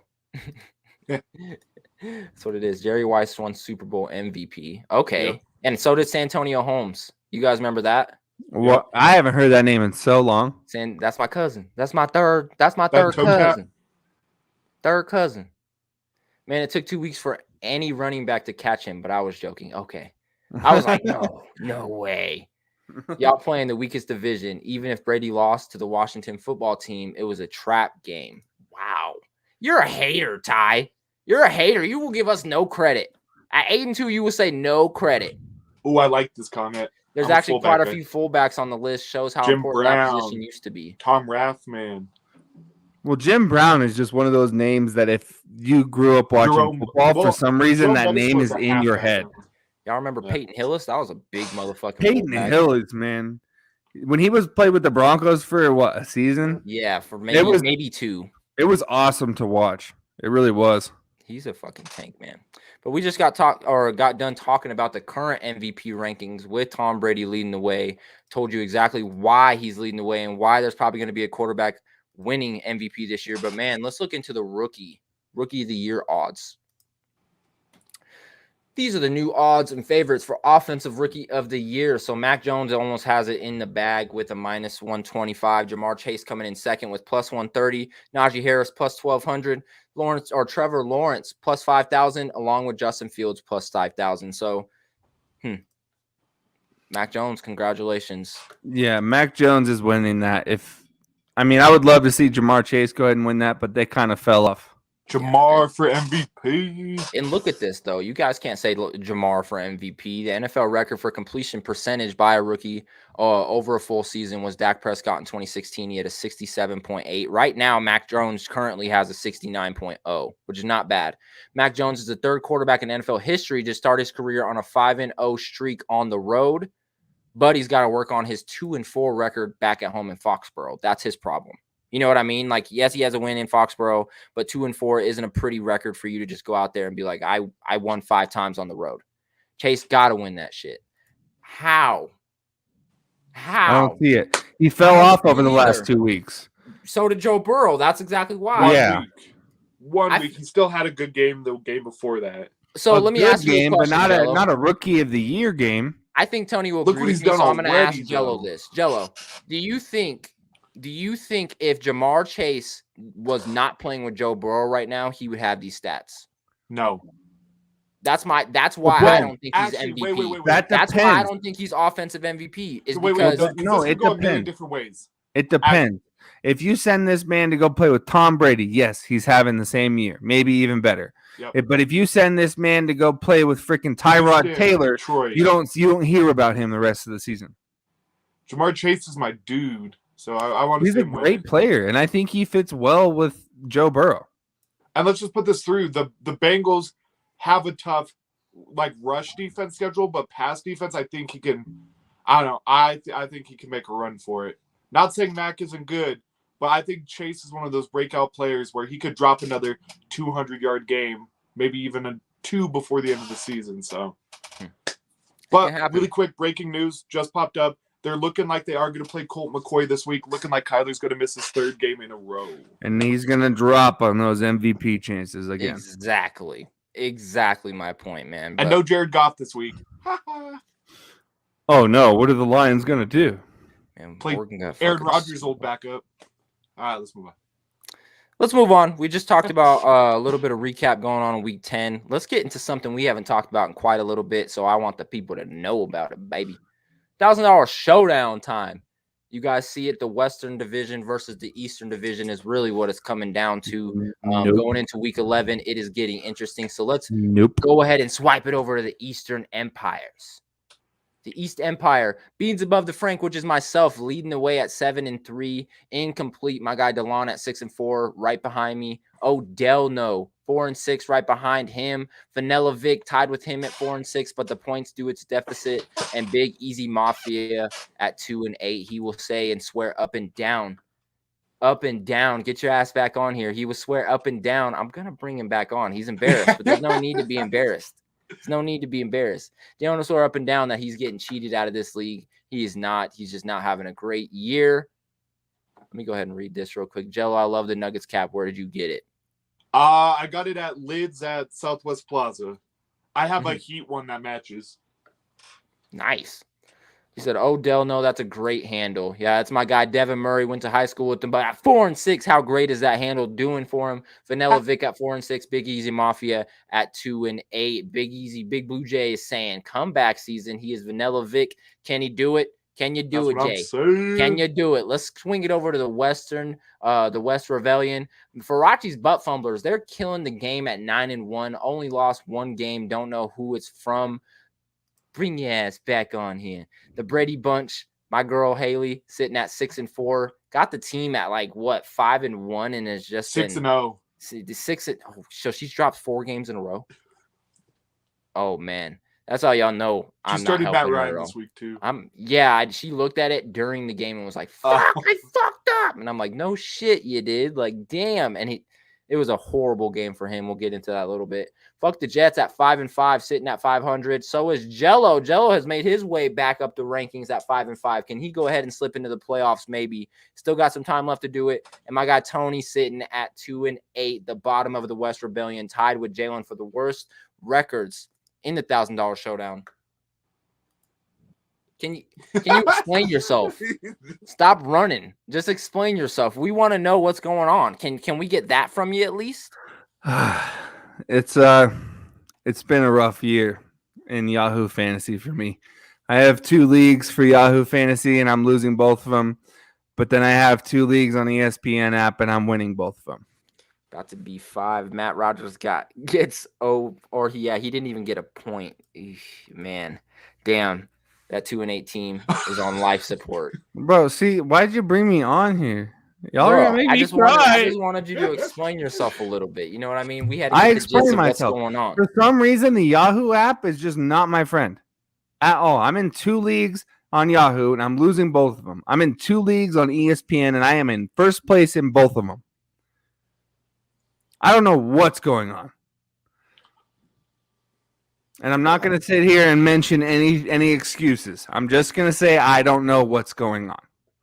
That's what it is. Jerry Rice won Super Bowl MVP. Okay. Yep. And so did Santonio Holmes. You guys remember that? Well, I haven't heard that name in so long. That's my cousin. That's my third cousin. Third cousin. Man, it took 2 weeks for any running back to catch him, but I was joking. Okay. I was like, no way. Y'all playing the weakest division. Even if Brady lost to the Washington football team, it was a trap game. Wow. You're a hater, Ty. You're a hater. You will give us no credit. At 8-2, you will say no credit. Oh, I like this comment. There's actually quite a few fullbacks on the list. Shows how important that position used to be. Tom Rathman. Well, Jim Brown is just one of those names that if you grew up watching football, for some reason that name is in your head. Y'all remember Peyton Hillis? That was a big motherfucker. Peyton Hillis, man. When he was played with the Broncos for what, a season? Yeah, for maybe 2. It was awesome to watch. It really was. He's a fucking tank, man. But we just got done talking about the current MVP rankings with Tom Brady leading the way. Told you exactly why he's leading the way and why there's probably going to be a quarterback winning MVP this year. But man, let's look into the rookie of the year odds. These are the new odds and favorites for offensive rookie of the year. So Mac Jones almost has it in the bag with a minus 125. Jamar Chase coming in second with plus 130. Najee Harris plus 1,200. Trevor Lawrence plus 5,000, along with Justin Fields plus 5,000. So, Mac Jones, congratulations. Yeah, Mac Jones is winning that. I would love to see Jamar Chase go ahead and win that, but they kind of fell off. Jamar for MVP. And look at this, though. You guys can't say Jamar for MVP. The NFL record for completion percentage by a rookie over a full season was Dak Prescott in 2016. He had a 67.8. Right now, Mac Jones currently has a 69.0, which is not bad. Mac Jones is the third quarterback in NFL history to start his career on a 5-0 streak on the road, but he's got to work on his 2-4 record back at home in Foxborough. That's his problem. You know what I mean? Like, yes, he has a win in Foxborough, but 2-4 isn't a pretty record for you to just go out there and be like, I won 5 times on the road. Chase got to win that shit. How? I don't see it. He fell off over the last 2 weeks. So did Joe Burrow. That's exactly why. One week. He still had a good game the game before that. So let me ask you a question, but not a rookie of the year game. I think Tony will look agree what he's with me, done so I'm going to already, ask Jello this. Jello, do you think if Jamar Chase was not playing with Joe Burrow right now, he would have these stats? No. That's why I don't think he's MVP. Wait. That's why I don't think he's offensive MVP. Is because it depends. Different ways. It depends. If you send this man to go play with Tom Brady, yes, he's having the same year, maybe even better. Yep. But if you send this man to go play with freaking Tyrod Taylor, Detroit, you don't hear about him the rest of the season. Jamar Chase is my dude, so I want to. He's a great player, and I think he fits well with Joe Burrow. And let's just put this through: the Bengals have a tough, rush defense schedule, but pass defense, I think he can. I don't know. I think he can make a run for it. Not saying Mac isn't good, but I think Chase is one of those breakout players where he could drop another 200-yard game, maybe even a 2 before the end of the season. So, but really quick breaking news just popped up. They're looking like they are going to play Colt McCoy this week, looking like Kyler's going to miss his 3rd game in a row. And he's going to drop on those MVP chances again. Exactly my point, man. And no Jared Goff this week. Oh, no. What are the Lions going to do? Man, play Aaron Rodgers' old backup. All right, let's move on. We just talked about a little bit of recap going on in week 10. Let's get into something we haven't talked about in quite a little bit, so I want the people to know about it, baby. $1,000 showdown time. You guys see it. The Western Division versus the Eastern Division is really what it's coming down to. Going into week 11, it is getting interesting. So let's go ahead and swipe it over to the Eastern Empires. The East Empire, Beans Above the Frank, which is myself, leading the way at 7-3. Incomplete, my guy DeLon at 6-4, right behind me. Odell, 4-6, right behind him. Vanilla Vic tied with him at 4-6, but the points do its deficit. And Big Easy Mafia at 2-8. He will say and swear up and down. Up and down. Get your ass back on here. He will swear up and down. I'm going to bring him back on. He's embarrassed, but there's no need to be embarrassed. There's no need to be embarrassed. Daniel swear up and down that he's getting cheated out of this league. He is not. He's just not having a great year. Let me go ahead and read this real quick. Jello, I love the Nuggets cap. Where did you get it? I got it at Lids at Southwest Plaza. I have a Heat one that matches. Nice. He said, Odell, that's a great handle. Yeah, that's my guy. Devin Murray went to high school with him, but at 4-6, how great is that handle doing for him? Vanilla Vic at 4-6, Big Easy Mafia at 2-8. Big Easy, Big Blue Jay is saying comeback season. He is Vanilla Vic. Can he do it? Can you do it, Jay? Can you do it? Let's swing it over to the West Rebellion. Farachi's butt fumblers, they're killing the game at 9-1. Only lost 1 game. Don't know who it's from. Bring your ass back on here. The Brady Bunch, my girl Haley, sitting at 6-4. Got the team at 5-1, and is just 6-0. So she's dropped 4 games in a row. Oh man, that's all y'all know. She started Matt Ryan this week too. She looked at it during the game and was like, "Fuck, I fucked up," and I'm like, "No shit, you did." Like, damn, and It was a horrible game for him. We'll get into that a little bit. Fuck the Jets at 5-5, sitting at 500. So is Jello. Jello has made his way back up the rankings at 5-5. Can he go ahead and slip into the playoffs? Maybe. Still got some time left to do it. And my guy Tony sitting at 2-8, the bottom of the West Rebellion, tied with Jalen for the worst records in the $1,000 showdown. Can you explain yourself? Stop running. Just explain yourself. We want to know what's going on. Can we get that from you at least? It's been a rough year in Yahoo Fantasy for me. I have 2 leagues for Yahoo Fantasy, and I'm losing both of them. But then I have 2 leagues on the ESPN app, and I'm winning both of them. About to be 5. Matt Rogers he didn't even get a point. Eesh, man, damn. That 2-8 team is on life support. Bro, see, why'd you bring me on here? Y'all are gonna make me cry. I just wanted you to explain yourself a little bit. You know what I mean? We had to I get the gist of explained what's myself. going on. For some reason, the Yahoo app is just not my friend at all. I'm in 2 leagues on Yahoo, and I'm losing both of them. I'm in 2 leagues on ESPN, and I am in first place in both of them. I don't know what's going on. And I'm not going to sit here and mention any excuses. I'm just going to say I don't know what's going on.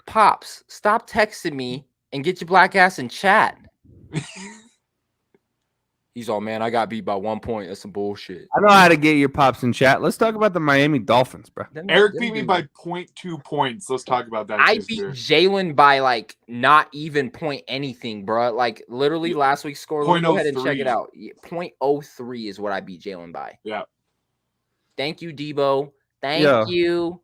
Pops, stop texting me and get your black ass in chat. He's all, man, I got beat by 1 point. That's some bullshit. I know how to get your pops in chat. Let's talk about the Miami Dolphins, bro. Eric beat me by 0.2 points. Let's talk about that. I beat Jalen by like not even point anything, bro. Like literally last week's score. Go ahead and check it out. 0.03 is what I beat Jalen by. Yeah. Thank you, Debo. Thank you.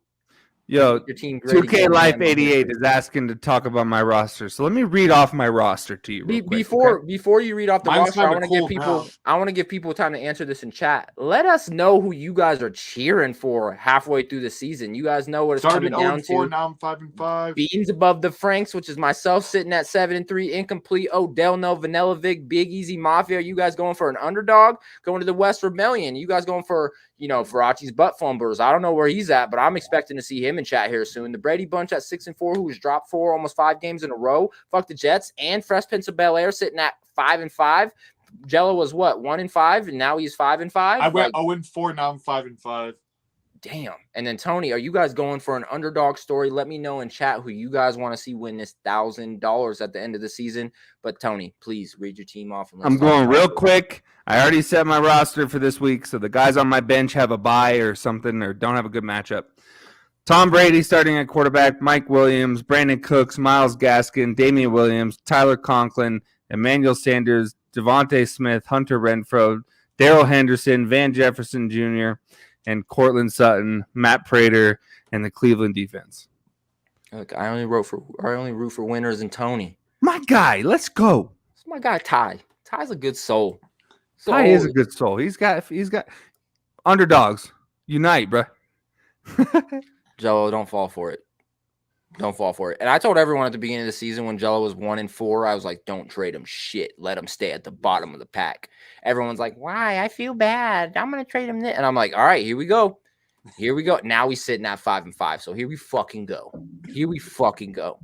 Yo, your team 2K Life 88 is asking to talk about my roster. So let me read off my roster to you. Before you read off the roster, I want to give people time to answer this in chat. Let us know who you guys are cheering for halfway through the season. You guys know what it's coming down to. Now I'm 5-5. Beans above the Franks, which is myself sitting at 7-3. Incomplete. Odell, no Vanilla Vic, Big Easy Mafia. You guys going for an underdog? Going to the West Rebellion. You guys going for Farachi's butt fumblers. I don't know where he's at, but I'm expecting to see him in chat here soon. The Brady Bunch at 6-4, who's dropped 4 almost 5 games in a row. Fuck the Jets and Fresh Prince of Bel Air sitting at 5-5. Jello was what, 1-5, and now he's 5-5. I went 0-4. Now I'm 5-5. Damn. And then Tony, are you guys going for an underdog story? Let me know in chat who you guys want to see win this $1,000 at the end of the season. But Tony, please read your team off. I'm going real quick. I already set my roster for this week, so the guys on my bench have a bye or something or don't have a good matchup. Tom Brady starting at quarterback, Mike Williams, Brandon Cooks, Myles Gaskin, Damian Williams, Tyler Conklin, Emmanuel Sanders, Devontae Smith, Hunter Renfrow, Darrell Henderson, Van Jefferson Jr., and Cortland Sutton, Matt Prater, and the Cleveland defense. Look, I only root for winners and Tony. My guy, let's go. It's my guy Ty. Ty's a good soul. Ty is a good soul. He's got underdogs. Unite, bro. Jello, don't fall for it. Don't fall for it. And I told everyone at the beginning of the season when Jello was 1-4, I was like, don't trade him shit. Let him stay at the bottom of the pack. Everyone's like, why? I feel bad. I'm going to trade him this. And I'm like, all right, here we go. Here we go. Now he's sitting at 5-5. So here we fucking go. Here we fucking go.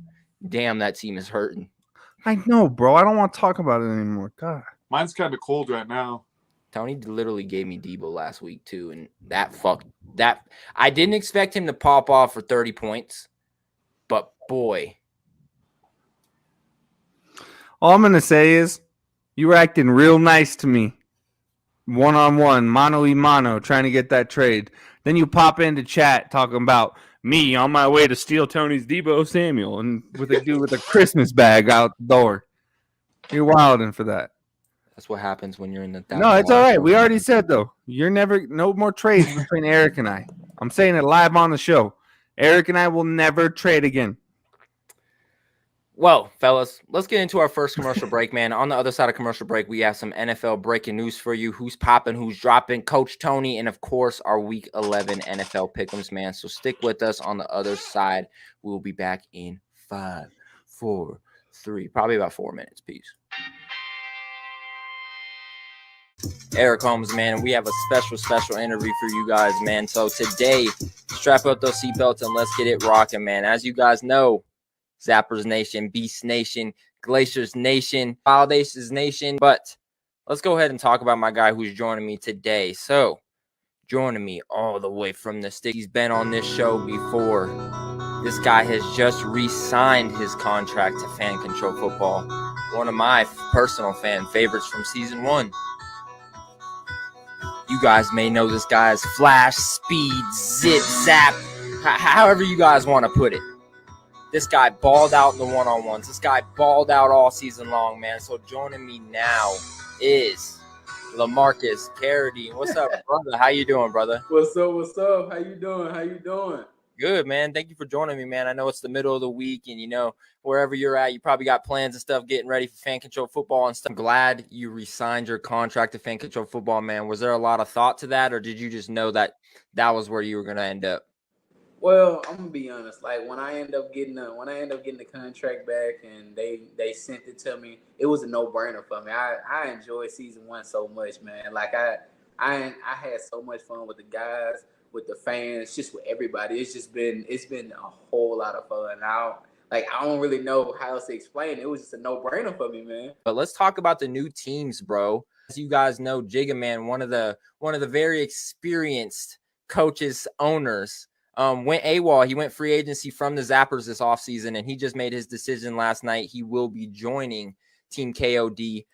Damn, that team is hurting. I know, bro. I don't want to talk about it anymore. God. Mine's kind of cold right now. Tony literally gave me Debo last week, too. And that I didn't expect him to pop off for 30 points. But boy. All I'm going to say is you were acting real nice to me. One-on-one, mano-y-mano, trying to get that trade. Then you pop into chat talking about me on my way to steal Tony's Debo Samuel and with a dude with a Christmas bag out the door. You're wilding for that. That's what happens when you're in the... No, it's all right. We already said, though, no more trades between Eric and I. I'm saying it live on the show. Eric and I will never trade again. Well, fellas, let's get into our first commercial break, man. On the other side of commercial break, we have some NFL breaking news for you. Who's popping, who's dropping, Coach Tony, and, of course, our Week 11 NFL Pickms, man. So stick with us on the other side. We'll be back in 5, 4, 3, probably about 4 minutes. Peace. Eric Holmes, man, and we have a special interview for you guys, man. So today, strap up those seatbelts and let's get it rocking, man. As you guys know, Zappers Nation, Beast Nation, Glaciers Nation, Valdaces Nation. But let's go ahead and talk about my guy who's joining me today. So, joining me all the way from the state. He's been on this show before. This guy has just re-signed his contract to Fan Control Football. One of my personal fan favorites from season 1. You guys may know this guy as Flash, Speed, Zip, Zap, however you guys want to put it. This guy balled out in the one-on-ones. This guy balled out all season long, man. So joining me now is LaMarcus Carradine. What's up, brother? How you doing, brother? What's up? How you doing? Good, man. Thank you for joining me, man. I know it's the middle of the week, and, wherever you're at, you probably got plans and stuff getting ready for Fan Control Football and stuff. I'm glad you re-signed your contract to Fan Control Football, man. Was there a lot of thought to that, or did you just know that that was where you were going to end up? Well, I'm gonna be honest. Like when I end up getting the contract back and they sent it to me, it was a no-brainer for me. I enjoyed season 1 so much, man. Like I had so much fun with the guys, with the fans, just with everybody. It's been a whole lot of fun. I don't really know how else to explain it. It was just a no-brainer for me, man. But let's talk about the new teams, bro. As you guys know, Jigga Man, one of the very experienced coaches, owners, went AWOL. He went free agency from the Zappers this offseason, and he just made his decision last night. He will be joining Team KOD.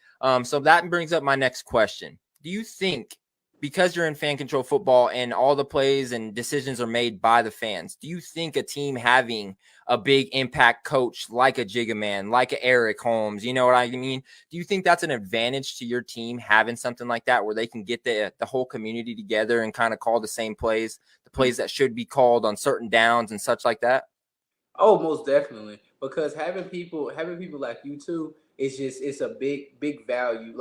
So that brings up my next question. Do you think, because you're in Fan Control Football and all the plays and decisions are made by the fans, do you think a team having a big impact coach like a Jigga Man, like a Eric Holmes, you know what I mean? Do you think that's an advantage to your team, having something like that where they can get the whole community together and kind of call the same plays, the plays that should be called on certain downs and such like that? Oh, most definitely. Because having people like you two, it's a big value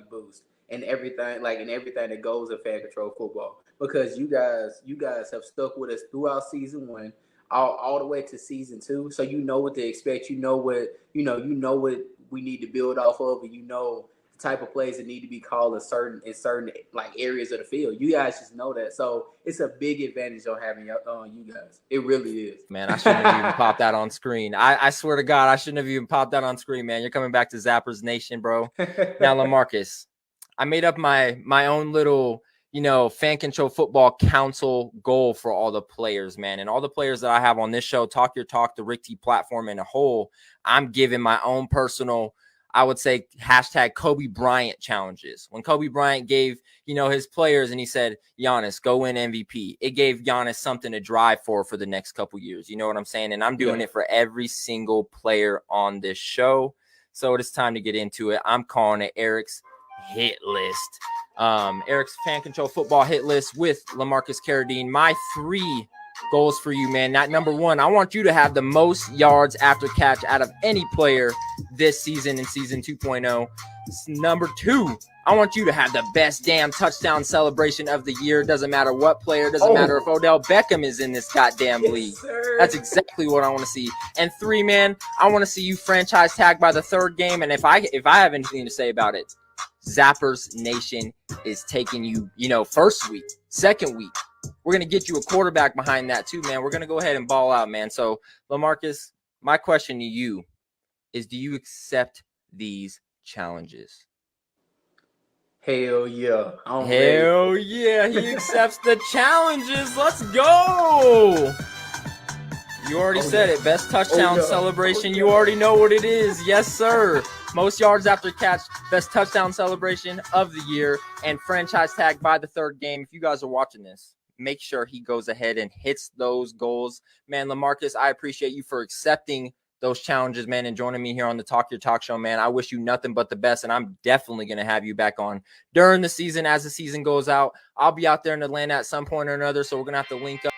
boost and everything that goes in Fan Control Football. Because you guys have stuck with us throughout season 1, all the way to season 2. So you know what to expect. You know what we need to build off of, and you know the type of plays that need to be called in certain like areas of the field. You guys just know that. So it's a big advantage on having you guys. It really is. Man, I shouldn't have even popped that on screen. I swear to God, I shouldn't have even popped that on screen, man. You're coming back to Zappers Nation, bro. Now, LaMarcus, I made up my own little, Fan Control Football Council goal for all the players, man. And all the players that I have on this show, Talk Your Talk, the Rick T platform in a whole, I'm giving my own personal, I would say, hashtag Kobe Bryant challenges. When Kobe Bryant gave, his players and he said, Giannis, go win MVP. It gave Giannis something to drive for the next couple years. You know what I'm saying? And I'm doing it for every single player on this show. So it is time to get into it. I'm calling it Eric's hit list. Eric's Fan Control Football hit list with LaMarcus Carradine. My 3 goals for you, man. Not number 1, I want you to have the most yards after catch out of any player this season in season 2.0. Number 2, I want you to have the best damn touchdown celebration of the year. Doesn't matter what player, doesn't matter if Odell Beckham is in this goddamn league. Sir. That's exactly what I want to see. And 3, man, I want to see you franchise tag by the 3rd game. And if I have anything to say about it, Zappers Nation is taking you, first week, 2nd week. We're going to get you a quarterback behind that too, man. We're going to go ahead and ball out, man. So, LaMarcus, my question to you is, do you accept these challenges? Hell yeah. Hell yeah. He accepts the challenges. Let's go. You already said it. Best touchdown celebration. You already know what it is. Yes, sir. Most yards after catch, best touchdown celebration of the year, and franchise tag by the 3rd game. If you guys are watching this, make sure he goes ahead and hits those goals. Man, LaMarcus, I appreciate you for accepting those challenges, man, and joining me here on the Talk Your Talk show, man. I wish you nothing but the best, and I'm definitely going to have you back on during the season as the season goes out. I'll be out there in Atlanta at some point or another, so we're going to have to link up.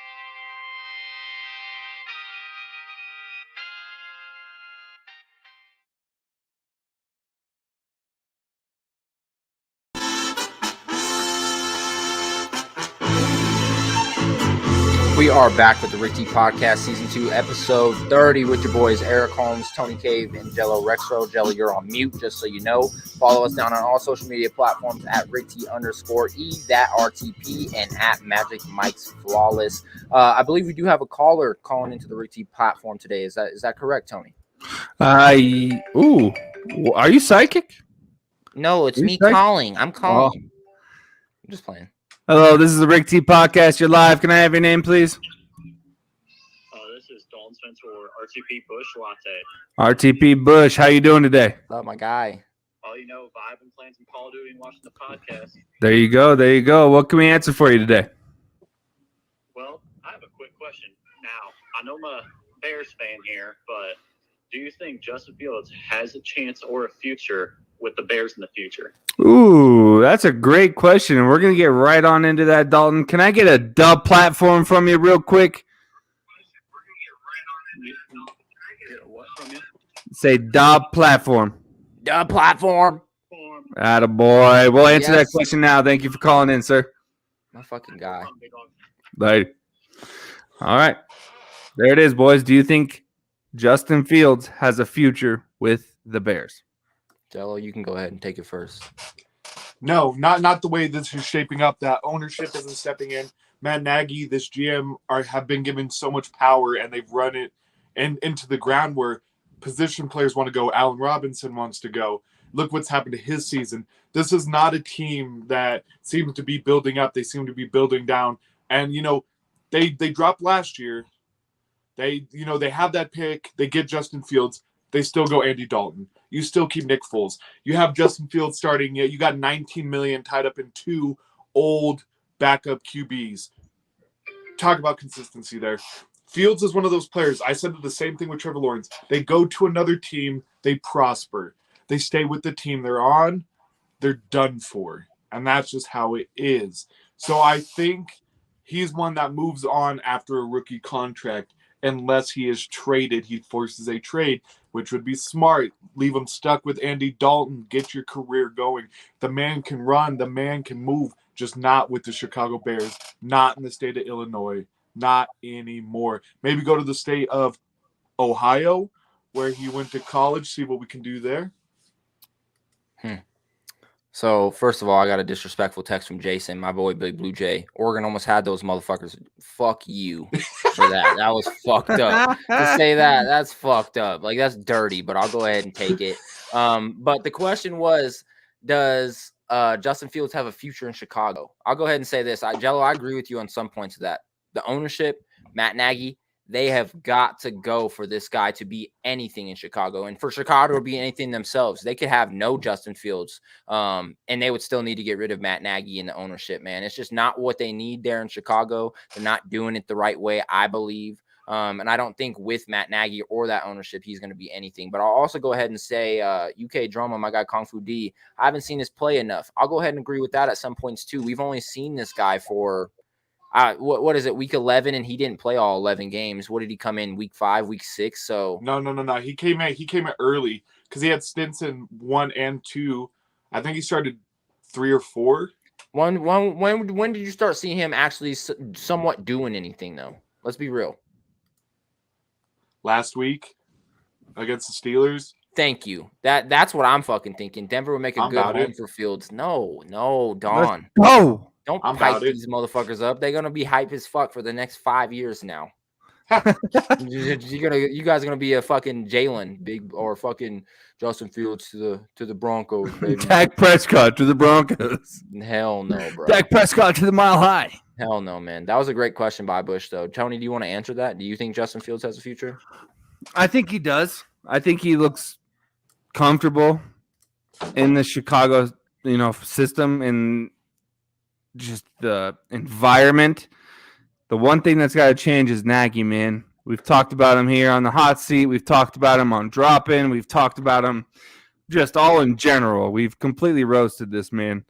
We are back with the Rick T Podcast, Season 2, Episode 30 with your boys Eric Holmes, Tony Cave, and Jello Rexro. Jello, you're on mute, just so you know. Follow us down on all social media platforms at RickT_E, that RTP, and at Magic Mike's Flawless. I believe we do have a caller calling into the Rick T platform today. Is that correct, Tony? Are you psychic? No, it's You me psych- calling. I'm calling. Oh. I'm just playing. Hello, this is the Rick T Podcast. You're live. Can I have your name, please? This is Dalton Spencer or RTP Bush Latte. RTP Bush. How you doing today? Love my guy. Vibing, playing some Call of Duty and watching the podcast. There you go. There you go. What can we answer for you today? Well, I have a quick question. Now, I know I'm a Bears fan here, but do you think Justin Fields has a chance or a future with the Bears in the future? Ooh, that's a great question. And we're going to get right on into that, Dalton. Can I get a dub platform from you real quick? What from you? Say dub platform. The platform. Attaboy. We'll answer that Yes. question now. Thank you for calling in, sir. My fucking guy. Later. All right. There it is, boys. Do you think Justin Fields has a future with the Bears? Jello, you can go ahead and take it first. No, not the way this is shaping up. That ownership isn't stepping in. Matt Nagy, this GM, have been given so much power, and they've run it into the ground where position players want to go. Allen Robinson wants to go. Look what's happened to his season. This is not a team that seems to be building up. They seem to be building down. And, they dropped last year. They have that pick. They get Justin Fields. They still go Andy Dalton. You still keep Nick Foles. You have Justin Fields starting. You got $19 million tied up in two old backup QBs. Talk about consistency there. Fields is one of those players. I said the same thing with Trevor Lawrence. They go to another team. They prosper. They stay with the team they're on. They're done for. And that's just how it is. So I think he's one that moves on after a rookie contract. Unless he is traded, he forces a trade, which would be smart. Leave him stuck with Andy Dalton. Get your career going. The man can run. The man can move. Just not with the Chicago Bears. Not in the state of Illinois. Not anymore. Maybe go to the state of Ohio, where he went to college. See what we can do there. So, first of all, I got a disrespectful text from Jason, my boy Big Blue Jay. Oregon almost had those motherfuckers. Fuck you for that. That was fucked up. To say that, that's fucked up. Like, that's dirty, but I'll go ahead and take it. But the question was, does Justin Fields have a future in Chicago? I'll go ahead and say this. Jello, I agree with you on some points of that. The ownership, Matt Nagy, they have got to go for this guy to be anything in Chicago. And for Chicago to be anything themselves, they could have no Justin Fields, and they would still need to get rid of Matt Nagy and the ownership, man. It's just not what they need there in Chicago. They're not doing it the right way, I believe. And I don't think with Matt Nagy or that ownership, he's going to be anything. But I'll also go ahead and say UK Drama, my guy Kung Fu D, I haven't seen his play enough. I'll go ahead and agree with that at some points too. We've only seen this guy for what is it, week 11, and he didn't play all 11 games. What did he come in, week 5, week 6? So No. He came in early because he had stints in 1 and 2. I think he started 3 or 4. When did you start seeing him actually somewhat doing anything, though? Let's be real. Last week against the Steelers. Thank you. That's what I'm fucking thinking. Denver would make a good home for Fields. No, Don. Go. Don't hype these motherfuckers up. They're gonna be hype as fuck for the next 5 years now. You guys are gonna be a fucking Jalen big or fucking Justin Fields to the Broncos, baby. Dak Prescott to the Broncos. Hell no, bro. Dak Prescott to the Mile High. Hell no, man. That was a great question by Bush, though. Tony, do you want to answer that? Do you think Justin Fields has a future? I think he does. I think he looks comfortable in the Chicago, system and just the environment. The one thing that's got to change is Nagy, man. We've talked about him here on the hot seat. We've talked about him on Droppin. We've talked about him just all in general. We've completely roasted this man.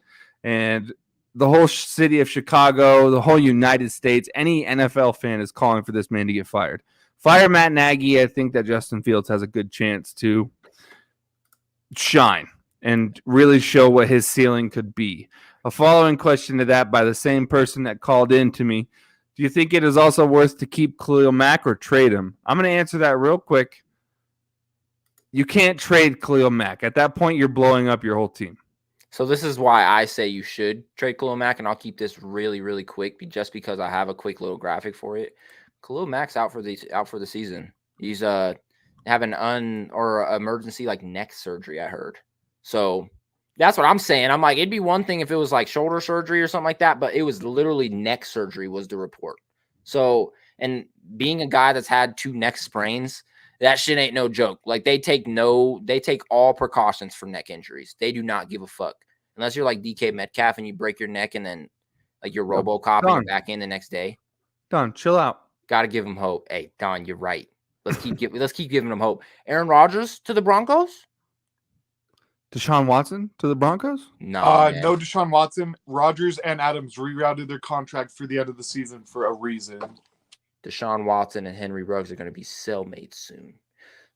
And the whole city of Chicago, the whole United States, any NFL fan is calling for this man to get fired. Fire Matt Nagy. I think that Justin Fields has a good chance to shine and really show what his ceiling could be. A following question to that by the same person that called in to me. Do you think it is also worth to keep Khalil Mack or trade him? I'm going to answer that real quick. You can't trade Khalil Mack. At that point, you're blowing up your whole team. So this is why I say you should trade Khalil Mack, and I'll keep this really, really quick just because I have a quick little graphic for it. Khalil Mack's out for the season. He's having emergency like neck surgery, I heard. So that's what I'm saying. I'm like, it'd be one thing if it was like shoulder surgery or something like that, but it was literally neck surgery was the report. So, and being a guy that's had 2 neck sprains, that shit ain't no joke. Like they take all precautions for neck injuries. They do not give a fuck. Unless you're like DK Metcalf and you break your neck and then like you're RoboCop and you're back in the next day. Don, chill out. Got to give him hope. Hey, Don, you're right. Let's keep giving him hope. Aaron Rodgers to the Broncos? Deshaun Watson to the Broncos? No, no Deshaun Watson. Rodgers and Adams rerouted their contract for the end of the season for a reason. Deshaun Watson and Henry Ruggs are going to be cellmates soon.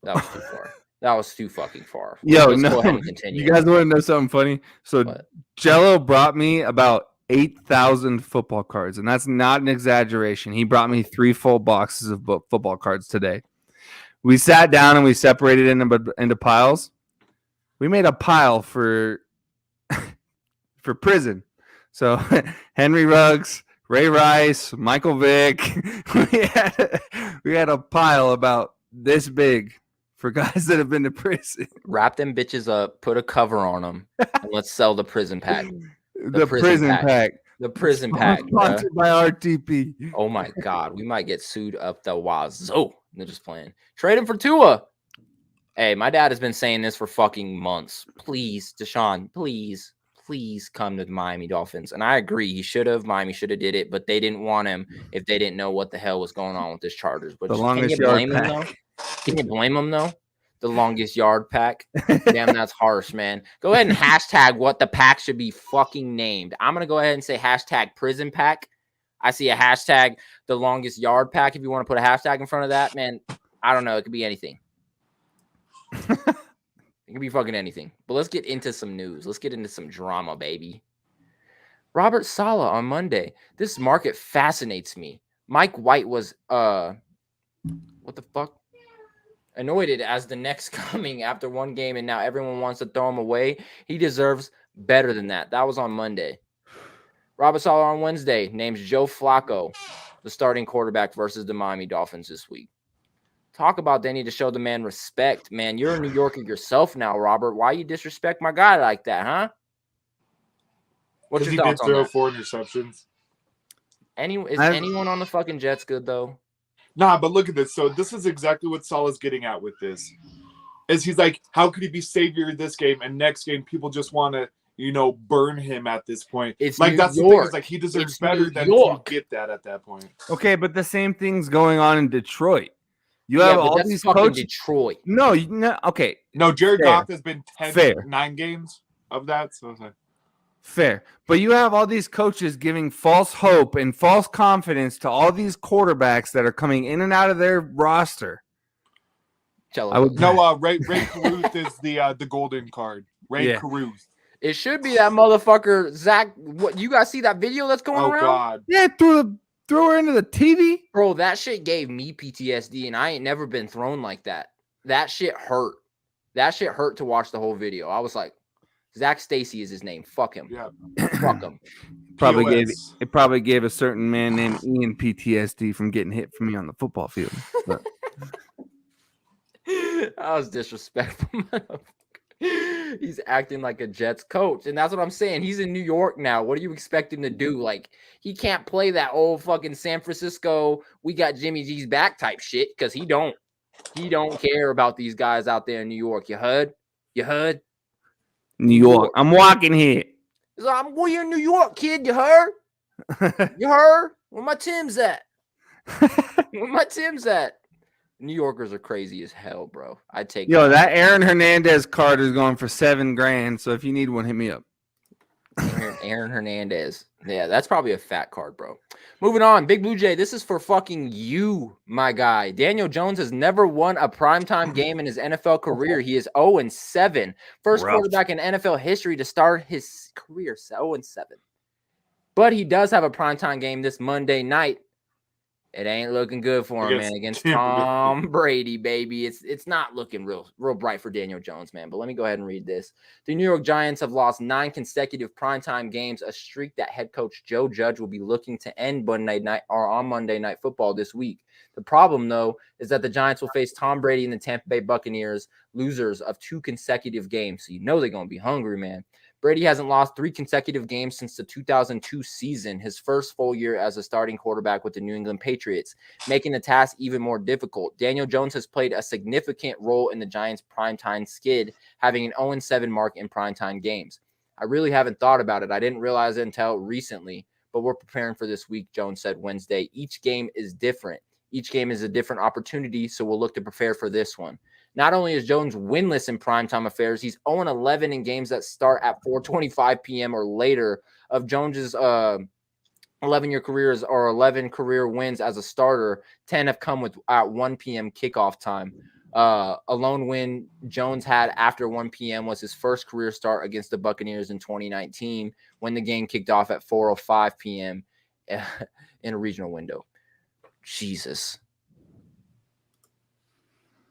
That was too far. That was too fucking far. Let's go ahead and continue. You guys want to know something funny? So Jello brought me about 8,000 football cards, and that's not an exaggeration. He brought me 3 full boxes of football cards today. We sat down and we separated into piles. We made a pile for prison. So Henry Ruggs, Ray Rice, Michael Vick. we had a pile about this big for guys that have been to prison. Wrap them bitches up, put a cover on them, and let's sell the prison pack. The prison pack. The prison pack. Sponsored by RTP. Oh my God. We might get sued up the wazoo. They're just playing. Trade him for Tua. Hey, my dad has been saying this for fucking months. Please, Deshaun, please come to the Miami Dolphins. And I agree. He should have. Miami should have did it, but they didn't want him if they didn't know what the hell was going on with this Chargers. But can you blame him, though? Can you blame him, though? The longest yard pack. Damn, that's harsh, man. Go ahead and hashtag what the pack should be fucking named. I'm going to go ahead and say hashtag prison pack. I see a hashtag the longest yard pack. If you want to put a hashtag in front of that, man, I don't know. It could be anything. It could be fucking anything. But let's get into some news. Let's get into some drama, baby. Robert Saleh on Monday. This market fascinates me. Mike White was, what the fuck? Anointed as the next coming after one game, and now everyone wants to throw him away. He deserves better than that. That was on Monday. Robert Saleh on Wednesday names Joe Flacco the starting quarterback versus the Miami Dolphins this week. Talk about they need to show the man respect. Man, you're a New Yorker yourself now, Robert. Why you disrespect my guy like that, huh? What's your thoughts on that? He did throw 4 interceptions. Is anyone on the fucking Jets good, though? Nah, but look at this. So this is exactly what Saleh's getting at with this. Is he's like, how could he be savior this game and next game people just want to, burn him at this point? It's like New that's York. The thing. Is like he deserves better than to get that at that point. Okay, but the same thing's going on in Detroit. You have all these coaches. Detroit. No, okay. No, Jared Goff has been 9 games of that. So it's like fair. But you have all these coaches giving false hope and false confidence to all these quarterbacks that are coming in and out of their roster. Ray Caruth is the golden card. Ray Caruth. It should be that motherfucker, Zach. What you guys see that video that's going around? Oh God. Yeah, threw her into the TV. Bro, that shit gave me PTSD, and I ain't never been thrown like that. That shit hurt. That shit hurt to watch the whole video. I was like, Zach Stacy is his name. Fuck him. Yeah. Fuck him. Probably gave a certain man named Ian PTSD from getting hit from me on the football field. But. That was disrespectful. He's acting like a Jets coach, and that's what I'm saying. He's in New York now. What do you expect him to do? Like, he can't play that old fucking San Francisco, we got Jimmy G's back type shit, because he don't care about these guys out there in New York. You heard? New York. I'm walking here. He's like, I'm going in New York, kid. You heard? You heard? Where my Tim's at? New Yorkers are crazy as hell, bro. I take that Aaron Hernandez card is going for $7,000. So if you need one, hit me up. Aaron Hernandez. Yeah, that's probably a fat card, bro. Moving on. Big Blue Jay. This is for fucking you, my guy. Daniel Jones has never won a primetime game in his NFL career. He is 0-7. First quarterback in NFL history to start his career 0-7. But he does have a primetime game this Monday night It ain't looking good for him, man. Against Tampa Tom Brady, baby. It's not looking real bright for Daniel Jones, man. But let me go ahead and read this. The New York Giants have lost 9 consecutive primetime games, a streak that head coach Joe Judge will be looking to end Monday night or on Monday Night Football this week. The problem, though, is that the Giants will face Tom Brady and the Tampa Bay Buccaneers, losers of 2 consecutive games. So you know they're going to be hungry, man. Brady hasn't lost 3 consecutive games since the 2002 season, his first full year as a starting quarterback with the New England Patriots, making the task even more difficult. Daniel Jones has played a significant role in the Giants' primetime skid, having an 0-7 mark in primetime games. I really haven't thought about it. I didn't realize it until recently, but we're preparing for this week, Jones said Wednesday. Each game is different. Each game is a different opportunity, so we'll look to prepare for this one. Not only is Jones winless in primetime affairs, he's 0-11 in games that start at 4:25 p.m. or later. Of Jones's 11-year careers or 11 career wins as a starter, 10 have come at 1 p.m. kickoff time. A lone win Jones had after 1 p.m. was his first career start against the Buccaneers in 2019 when the game kicked off at 4:05 p.m. in a regional window. Jesus.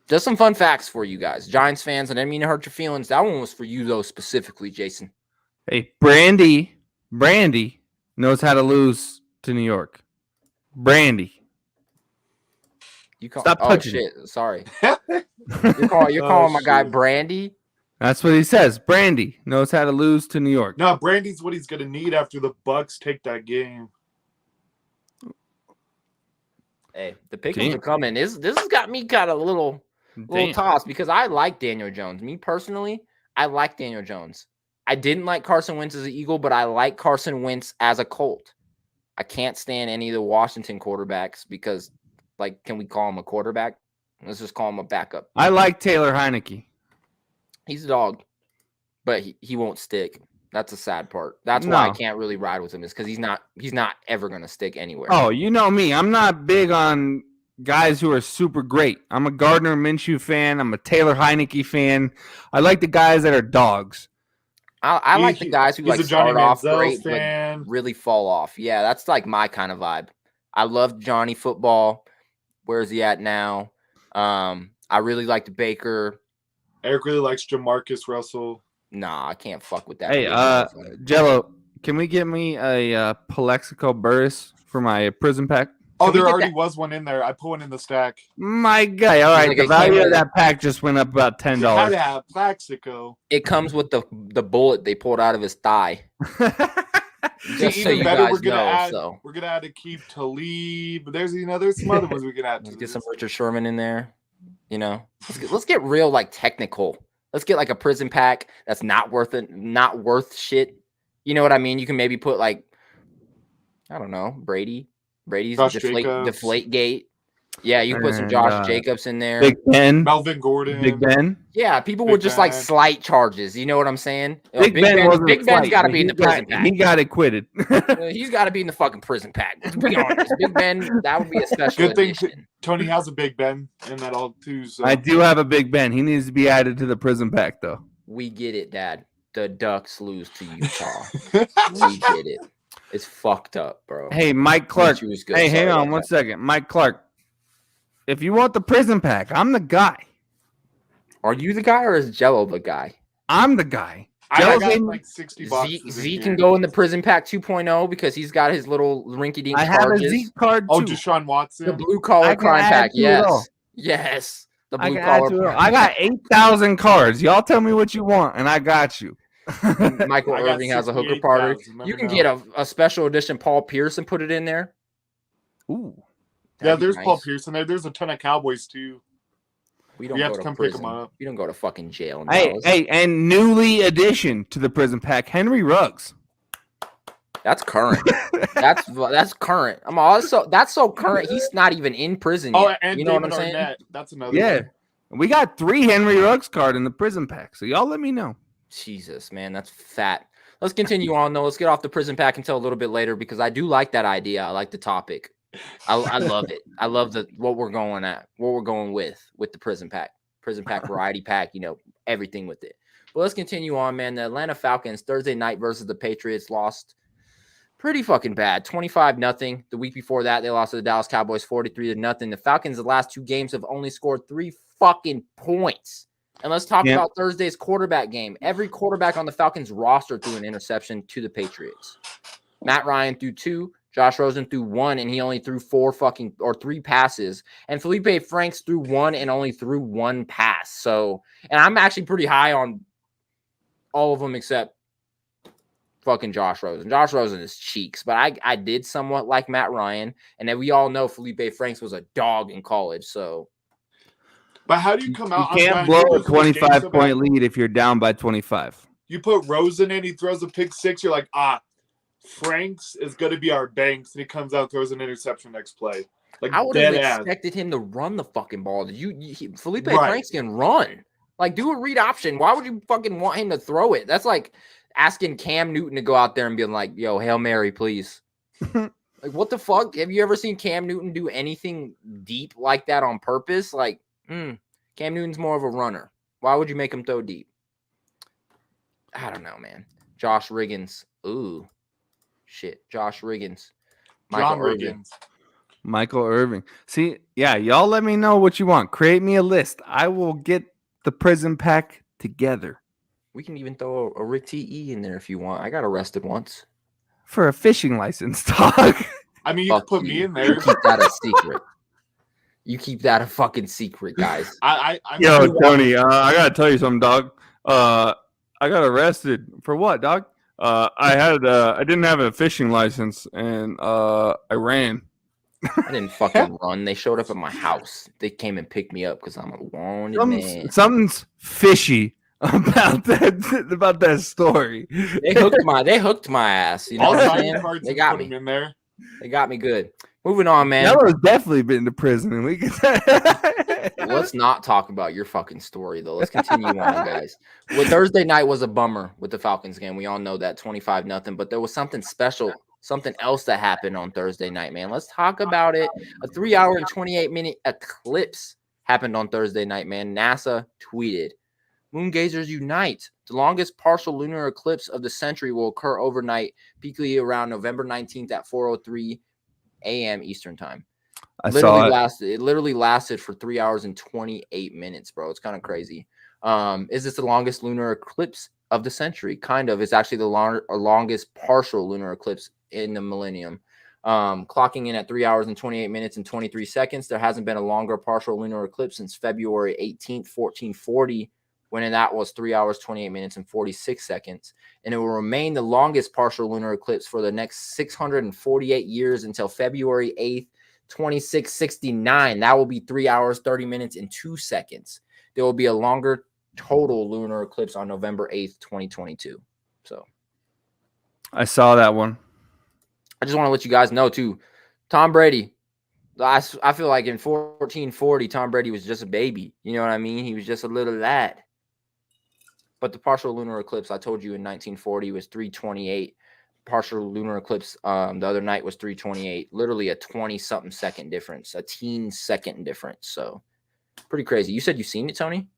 Just some fun facts for you guys. Giants fans, I didn't mean to hurt your feelings. That one was for you, though, specifically, Jason. Hey, Brandy knows how to lose to New York. Brandy. Stop touching. Shit. Sorry. You're calling my guy Brandy? That's what he says. Brandy knows how to lose to New York. No, Brandy's what he's going to need after the Bucks take that game. Hey, the Pickms are coming. This has got me kind of a little tossed because I like Daniel Jones. Me personally, I like Daniel Jones. I didn't like Carson Wentz as an Eagle, but I like Carson Wentz as a Colt. I can't stand any of the Washington quarterbacks because, like, can we call him a quarterback? Let's just call him a backup. I like Taylor Heineke. He's a dog, but he won't stick. That's a sad part. That's why I can't really ride with him is because he's not ever going to stick anywhere. Oh, you know me. I'm not big on guys who are super great. I'm a Gardner Minshew fan. I'm a Taylor Heineke fan. I like the guys that are dogs. I like the guys who like start off great fan. but really fall off. Yeah, that's like my kind of vibe. I love Johnny Football. Where's he at now? I really liked Baker. Eric really likes Jamarcus Russell. Nah, I can't fuck with that. Hey, Jello, can we get me a Plexico Burris for my prison pack? Oh, there already was one in there. I put one in the stack. My guy. All right, the value of that pack just went up about $10. How to have Plexico. It comes with the bullet they pulled out of his thigh. Just so you guys we're gonna add a keep to leave. But there's some other ones we can add. Let's get some Richard Sherman in there. You know, let's get real like technical. Let's get like a prison pack that's not worth shit. You know what I mean? You can maybe put like, I don't know, Brady's deflate gate. Yeah, you can put some Josh Jacobs in there. Big Ben. Melvin Gordon. Big Ben. Yeah, people were just like slight charges. You know what I'm saying? Big Ben's got to be in the prison pack. He got acquitted. He's got to be in the fucking prison pack. Let's be honest. Big Ben, that would be a special Good thing edition. Tony has a Big Ben in that all too. So. I do have a Big Ben. He needs to be added to the prison pack, though. We get it, Dad. The Ducks lose to Utah. We get it. It's fucked up, bro. Hey, Mike Clark. Hey, hang on 1 second. Mike Clark. If you want the prison pack, I'm the guy. Are you the guy or is Jello the guy? I'm the guy. I got like $60. Zeke can go in the prison pack 2.0 because he's got his little rinky-dink charges. I have a Zeke card too. Oh, Deshaun Watson. The blue collar crime pack. Yes. The blue collar. I got 8,000 cards. Y'all tell me what you want, and I got you. Michael Irving has a hooker party. You can get a special edition Paul Pierce and put it in there. Ooh. Yeah, there's nice. Paul Pierce in there. There's a ton of Cowboys too. We have to come pick them up. You don't go to fucking jail. Hey, and newly addition to the prison pack, Henry Ruggs. That's current. that's current. I'm also that's so current. He's not even in prison yet. And you know David what I'm Arnett. saying? That's another. Yeah, one. We got 3 Henry Ruggs card in the prison pack. So y'all let me know. Jesus, man, that's fat. Let's continue on though. Let's get off the prison pack until a little bit later because I do like that idea. I like the topic. I love it. I love what we're going with the prison pack variety pack, everything with it. But let's continue on, man. The Atlanta Falcons Thursday night versus the Patriots lost Pretty fucking bad. 25-0. The week before that, they lost to the Dallas Cowboys 43-0. The Falcons, the last 2 games, have only scored 3 fucking points. And let's talk about Thursday's quarterback game. Every quarterback on the Falcons roster threw an interception to the Patriots. Matt Ryan threw 2. Josh Rosen threw 1, and he only threw 3 passes. And Felipe Franks threw 1 and only threw 1 pass. So, and I'm actually pretty high on all of them except fucking Josh Rosen. Josh Rosen is cheeks, but I did somewhat like Matt Ryan, and then we all know Felipe Franks was a dog in college. So, but how do you come out? You can't blow a 25-point lead if you're down by 25. You put Rosen in, he throws a pick 6. You're like, Franks is going to be our Banks, and he comes out and throws an interception next play. Like, I would have expected him to run the fucking ball. Felipe Franks can run. Like, do a read option. Why would you fucking want him to throw it? That's like asking Cam Newton to go out there and be like, yo, Hail Mary, please. Like, what the fuck? Have you ever seen Cam Newton do anything deep like that on purpose? Like, Cam Newton's more of a runner. Why would you make him throw deep? I don't know, man. Josh Riggins. Ooh. Shit. Josh Riggins. Michael Irvin. See, yeah, y'all let me know what you want. Create me a list. I will get the prison pack together. We can even throw a Rick T.E. in there if you want. I got arrested once. For a fishing license, dog. I mean, you can put me in there. You keep that a secret. You keep that a fucking secret, guys. Yo, Tony, I got to tell you something, dog. I got arrested. For what, dog? I didn't have a fishing license, and I ran. I didn't fucking run. They showed up at my house. They came and picked me up because I'm a wanted man. Something's fishy about that story. They hooked my ass. You know what I'm saying? They got me in there. They got me good. Moving on, man. Jello's definitely been to prison, and we can. Let's not talk about your fucking story, though. Let's continue on, guys. Well, Thursday night was a bummer with the Falcons game. We all know that 25-0, but there was something special, something else that happened on Thursday night, man. Let's talk about it. A 3-hour and 28-minute eclipse happened on Thursday night, man. NASA tweeted, "Moon gazers unite. The longest partial lunar eclipse of the century will occur overnight, peakly around November 19th at 4:03 a.m. Eastern time." It literally lasted for 3 hours and 28 minutes, bro. It's kind of crazy. Is this the longest lunar eclipse of the century? Kind of. It's actually the longest partial lunar eclipse in the millennium. Clocking in at 3 hours and 28 minutes and 23 seconds. There hasn't been a longer partial lunar eclipse since February 18th, 1440, when that was 3 hours, 28 minutes and 46 seconds. And it will remain the longest partial lunar eclipse for the next 648 years until February 8th, 2669. That will be 3 hours, 30 minutes, and 2 seconds. There will be a longer total lunar eclipse on November 8th, 2022. So I saw that one. I just want to let you guys know, too, Tom Brady, I feel like in 1440, Tom Brady was just a baby. You know what I mean? He was just a little lad. But the partial lunar eclipse, I told you in 1940 was 328. Partial lunar eclipse the other night was 328. Literally a 20-something second difference, a teen second difference. So pretty crazy. You said you've seen it, Tony?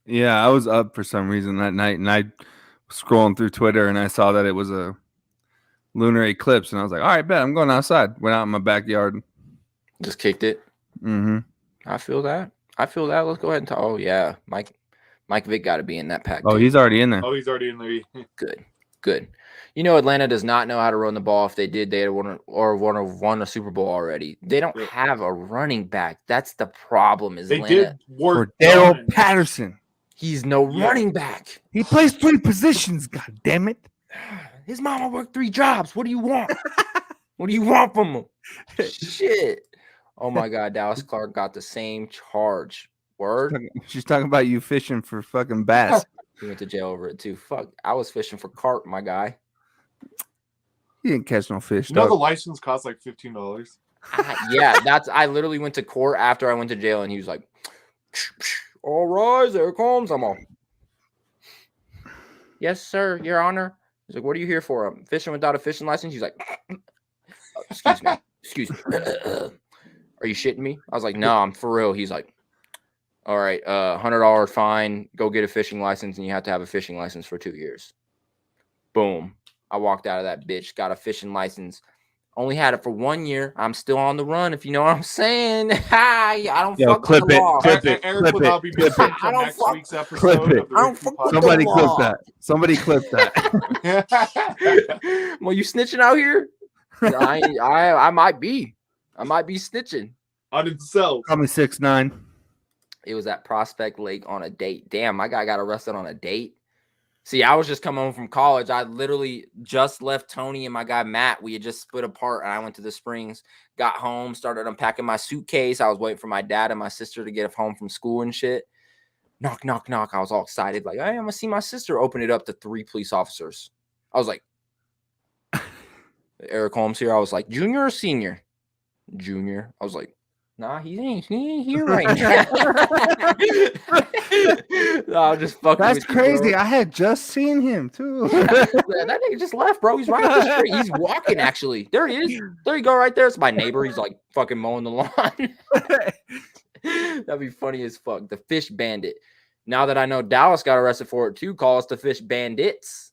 Yeah, I was up for some reason that night, and I was scrolling through Twitter, and I saw that it was a lunar eclipse, and I was like, all right, bet, I'm going outside. Went out in my backyard. Just kicked it? Mm-hmm. I feel that. Let's go ahead and talk. Oh, yeah. Mike Vick got to be in that pack. Oh, he's already in there. Oh, he's already in there. Good. You know, Atlanta does not know how to run the ball. If they did, they would have won a Super Bowl already. They don't have a running back. That's the problem. Is they Atlanta. Did work Daryl Patterson. He's no running back. He plays 3 positions. God damn it! His mama worked 3 jobs. What do you want? What do you want from him? Shit. Oh my God, Dallas Clark got the same charge. Word. She's talking about you fishing for fucking bass. He went to jail over it too. Fuck, I was fishing for carp, my guy. You didn't catch no fish. You know the license costs like $15. Yeah, I literally went to court after I went to jail, and he was like, "All rise, there it comes." I'm all, "Yes, sir, Your Honor." He's like, "What are you here for? I'm fishing without a fishing license." He's like, "Excuse me. Are you shitting me?" I was like, "No, I'm for real." He's like, "All right, $100 fine. Go get a fishing license, and you have to have a fishing license for 2 years." Boom. I walked out of that bitch, got a fishing license. Only had it for 1 year. I'm still on the run, if you know what I'm saying. I don't fuck with the law. Eric will not be missing I from don't next fuck- week's episode of the I don't Rick fuck with the Somebody clip law. that. Somebody clip that. Well, you snitching out here? I might be. I might be snitching. On himself. Call me 6'9". It was at Prospect Lake on a date. Damn, my guy got arrested on a date. See, I was just coming home from college. I literally just left Tony and my guy Matt. We had just split apart, and I went to the Springs, got home, started unpacking my suitcase. I was waiting for my dad and my sister to get home from school and shit. Knock, knock, knock. I was all excited. Like, hey, I'm going to see my sister. Open it up to 3 police officers. I was like, Eric Holmes here. I was like, junior or senior? Junior. I was like, nah, he ain't here right now. No, I'm just fucking That's with you, crazy. bro. I had just seen him too. That nigga just left, bro. He's right up the street. He's walking, actually. There he is. There you go, right there. It's my neighbor. He's like fucking mowing the lawn. That'd be funny as fuck. The fish bandit. Now that I know Dallas got arrested for it too, call us the fish bandits.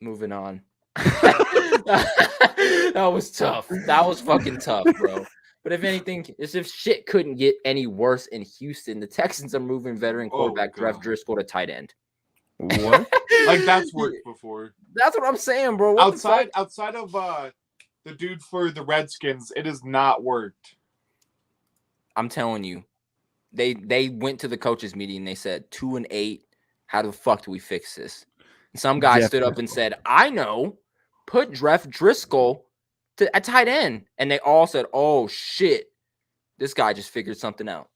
Moving on. That was tough. That was fucking tough, bro. But if anything, as if shit couldn't get any worse in Houston, the Texans are moving veteran quarterback Jeff Driscoll to tight end. What? Like, that's worked before. That's what I'm saying, bro. What outside of the dude for the Redskins, it has not worked. I'm telling you, they went to the coaches meeting and they said 2-8. How the fuck do we fix this? And some guy stood up and said, I know. Put Jeff Driscoll to a tight end. And they all said, oh, shit. This guy just figured something out.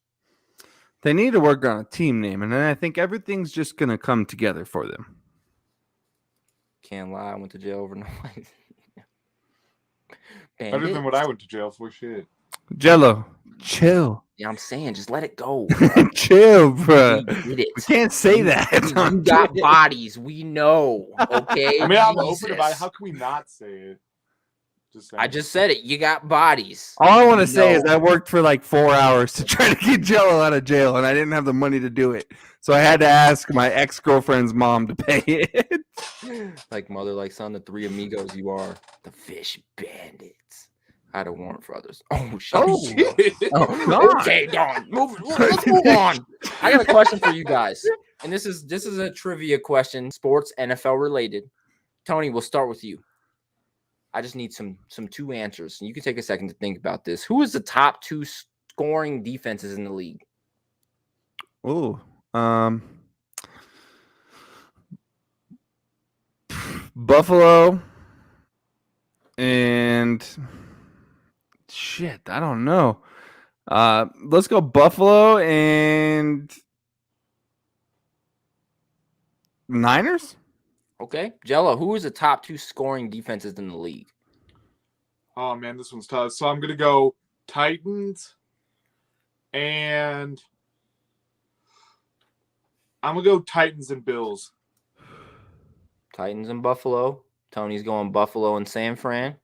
They need to work on a team name, and then I think everything's just going to come together for them. Can't lie. I went to jail overnight. Better than what I went to jail for. Shit. Jello, chill. Yeah, I'm saying, just let it go. Chill, bro. We did it. We can't say that. You got bodies. We know. Okay. I mean, I'm Jesus. open about it. How can we not say it? I just said it. You got bodies. All I want to say is I worked for like 4 hours to try to get Jello out of jail, and I didn't have the money to do it. So I had to ask my ex-girlfriend's mom to pay it. Like mother, like son, the 3 amigos you are. The fish bandits. I had a warrant for others. Oh, shit. Okay, Don. Let's move on. I got a question for you guys. And this is a trivia question, sports, NFL related. Tony, we'll start with you. I just need some 2 answers. You can take a second to think about this. Who is the top 2 scoring defenses in the league? Ooh. Buffalo and shit, I don't know. Let's go Buffalo and Niners. Okay. Jello, who is the top 2 scoring defenses in the league? Oh, man, this one's tough. So I'm going to go Titans and I'm going to go Titans and Bills. Titans and Buffalo. Tony's going Buffalo and San Fran.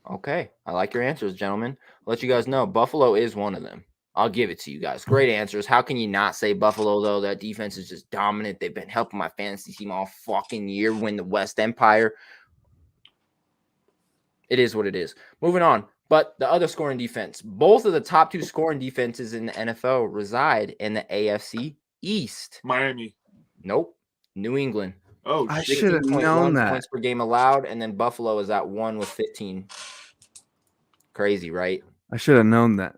Okay. I like your answers, gentlemen. I'll let you guys know Buffalo is one of them. I'll give it to you guys. Great answers. How can you not say Buffalo, though? That defense is just dominant. They've been helping my fantasy team all fucking year win the West Empire. It is what it is. Moving on. But the other scoring defense, both of the top 2 scoring defenses in the NFL reside in the AFC East. Miami. Nope. New England. Oh, I shit. should have known that. Points per game allowed, and then Buffalo is at 1 with 15. Crazy, right? I should have known that.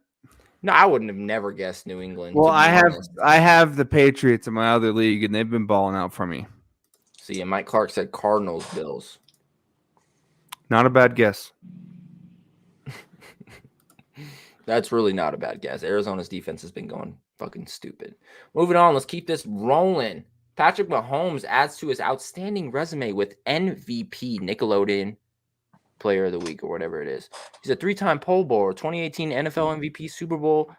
No, I wouldn't have never guessed New England. Well, to be honest. I have the Patriots in my other league, and they've been balling out for me. See, and Mike Clark said Cardinals, Bills. Not a bad guess. That's really not a bad guess. Arizona's defense has been going fucking stupid. Moving on, let's keep this rolling. Patrick Mahomes adds to his outstanding resume with MVP, Nickelodeon Player of the Week or whatever it is. He's a 3-time Pro Bowler, 2018 NFL MVP, Super Bowl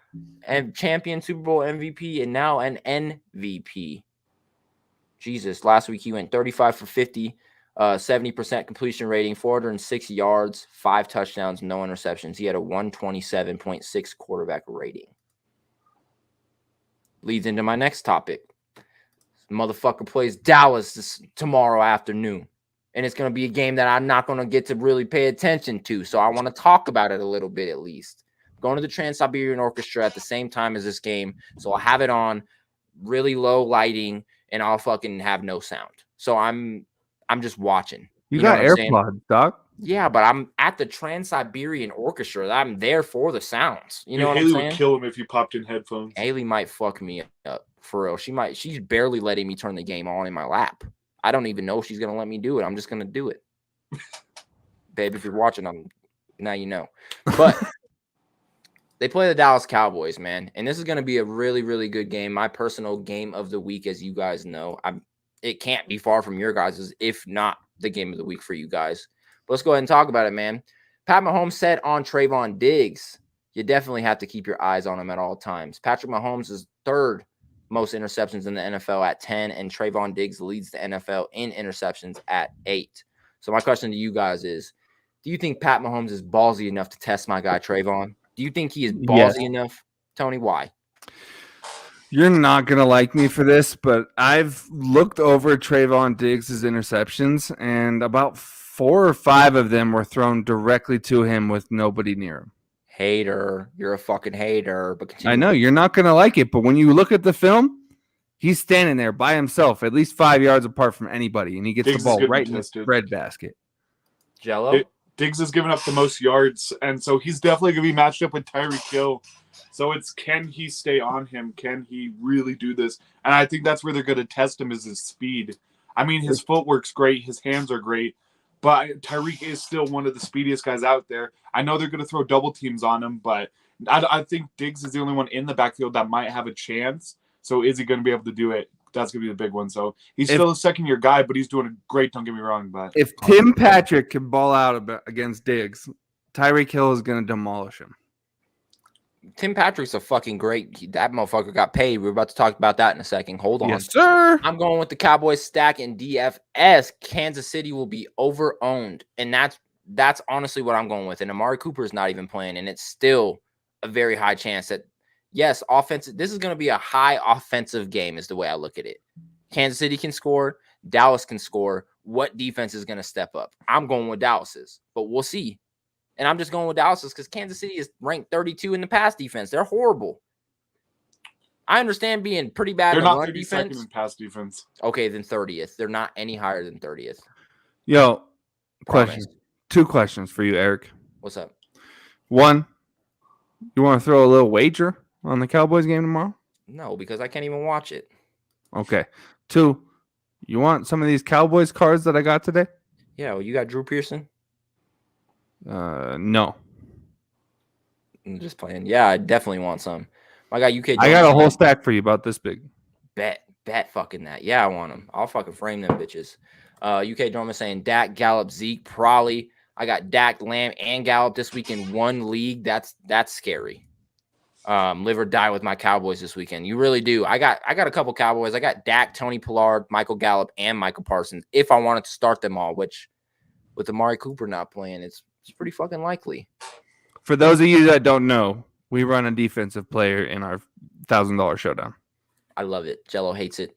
and champion, Super Bowl MVP, and now an MVP. Jesus, last week he went 35 for 50, 70% completion rating, 406 yards, 5 touchdowns, no interceptions. He had a 127.6 quarterback rating. Leads into my next topic. Motherfucker plays Dallas tomorrow afternoon. And it's going to be a game that I'm not going to get to really pay attention to. So I want to talk about it a little bit at least. Going to the Trans-Siberian Orchestra at the same time as this game. So I'll have it on really low lighting and I'll fucking have no sound. So I'm just watching. You know got what I'm saying? AirPods, dog. Yeah, but I'm at the Trans-Siberian Orchestra. I'm there for the sounds. You know what Haley I'm saying? would kill him if you popped in headphones. Haley might fuck me up for real. She's barely letting me turn the game on in my lap. I don't even know if she's gonna let me do it. I'm just gonna do it. Babe, if you're watching, now you know. But they play the Dallas Cowboys, man. And this is gonna be a really, really good game. My personal game of the week, as you guys know. It can't be far from your guys's, if not the game of the week for you guys. But let's go ahead and talk about it, man. Pat Mahomes said on Trayvon Diggs, you definitely have to keep your eyes on him at all times. Patrick Mahomes is third most interceptions in the NFL at 10, and Trayvon Diggs leads the NFL in interceptions at 8. So my question to you guys is, do you think Pat Mahomes is ballsy enough to test my guy Trayvon? Do you think he is ballsy enough? Tony, why? You're not going to like me for this, but I've looked over Trayvon Diggs' interceptions, and about 4 or 5 of them were thrown directly to him with nobody near him. Hater. You're a fucking hater. But continue. I know you're not going to like it, but when you look at the film, he's standing there by himself, at least 5 yards apart from anybody, and he gets Diggs the ball right in the bread basket. Jello? Diggs has given up the most yards, and so he's definitely going to be matched up with Tyreek Hill. So it's, can he stay on him? Can he really do this? And I think that's where they're going to test him, is his speed. I mean, his footwork's great. His hands are great. But Tyreek is still one of the speediest guys out there. I know they're going to throw double teams on him, but I think Diggs is the only one in the backfield that might have a chance. So is he going to be able to do it? That's going to be the big one. So he's still a second-year guy, but he's doing great, don't get me wrong. But if Tim Patrick can ball out against Diggs, Tyreek Hill is going to demolish him. Tim Patrick's a fucking great. That motherfucker got paid. We're about to talk about that in a second. Hold on. Yes, sir. I'm going with the Cowboys stack in DFS. Kansas City will be over-owned. And that's honestly what I'm going with. And Amari Cooper is not even playing. And it's still a very high chance that, yes, offensive. This is going to be a high offensive game is the way I look at it. Kansas City can score. Dallas can score. What defense is going to step up? I'm going with Dallas's, but we'll see. And I'm just going with Dallas because Kansas City is ranked 32 in the pass defense. They're horrible. I understand being pretty bad in the run defense. In pass defense. Okay, then 30th. They're not any higher than 30th. Yo, Promise. question. 2 questions for you, Eric. What's up? 1, you want to throw a little wager on the Cowboys game tomorrow? No, because I can't even watch it. Okay. 2, you want some of these Cowboys cards that I got today? Yeah, well, you got Drew Pearson? No. I'm just playing. Yeah, I definitely want some. I got UK. I got a whole stack for you about this big. Bet fucking that. Yeah, I want them. I'll fucking frame them bitches. UK Dorman saying Dak, Gallup, Zeke, probably. I got Dak, Lamb, and Gallup this week in one league. That's scary. Live or die with my Cowboys this weekend. You really do. I got a couple Cowboys. I got Dak, Tony Pollard, Michael Gallup, and Michael Parsons. If I wanted to start them all, which with Amari Cooper not playing, it's pretty fucking likely. For those of you that don't know, we run a defensive player in our $1,000 showdown. I love it. Jello hates it.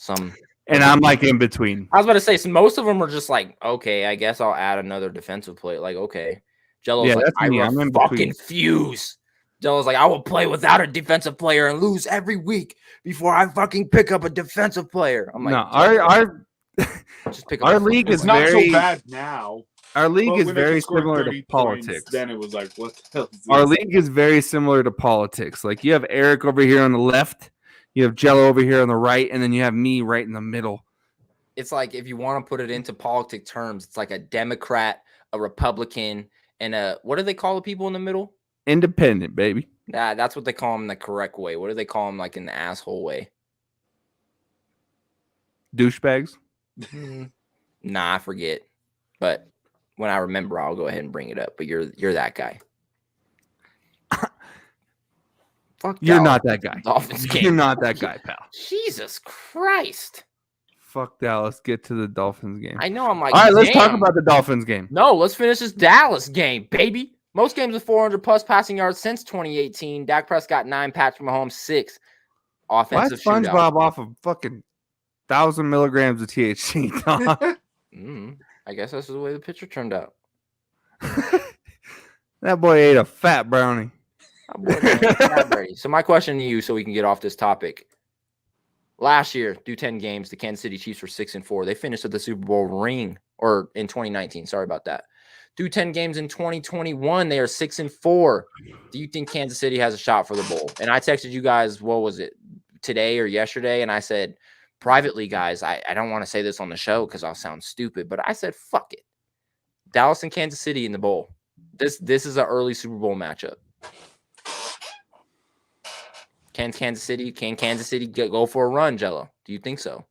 And I'm like in between. I was about to say, so most of them are just like, okay, I guess I'll add another defensive player. Like, okay. Jello's like, I fucking fuse. Jello's like, I will play without a defensive player and lose every week before I fucking pick up a defensive player. I'm like, no, just pick up our league is not very so bad now. Our league is very similar to politics. Points, then it was like, what the hell is this? Our league is very similar to politics. Like you have Eric over here on the left, you have Jello over here on the right, and then you have me right in the middle. It's like if you want to put it into politic terms, it's like a Democrat, a Republican, and a what do they call the people in the middle? Independent, baby. Nah, that's what they call them the correct way. What do they call them like in the asshole way? Douchebags? Nah, I forget. But when I remember, I'll go ahead and bring it up. But you're that guy. Fuck, you're not that guy. Dolphins game. You're not that guy, pal. Jesus Christ. Fuck Dallas. Get to the Dolphins game. I know. I'm like, all right, let's talk about the Dolphins game. No, let's finish this Dallas game, baby. Most games with 400 plus passing yards since 2018. Dak Prescott 9, Patrick Mahomes 6. Offensive Why is SpongeBob shootout. off of fucking 1,000 milligrams of THC. Dog. I guess that's the way the picture turned out. That boy ate a fat brownie. So my question to you, so we can get off this topic. Last year, through 10 games, the Kansas City Chiefs were 6-4. They finished at the Super Bowl ring, or in 2019. Sorry about that. Through 10 games in 2021, they are 6-4. Do you think Kansas City has a shot for the bowl? And I texted you guys, what was it, today or yesterday? And I said, privately, guys, I don't want to say this on the show because I'll sound stupid, but I said, fuck it. Dallas and Kansas City in the bowl. This is an early Super Bowl matchup. Can Kansas City go for a run, Jello? Do you think so?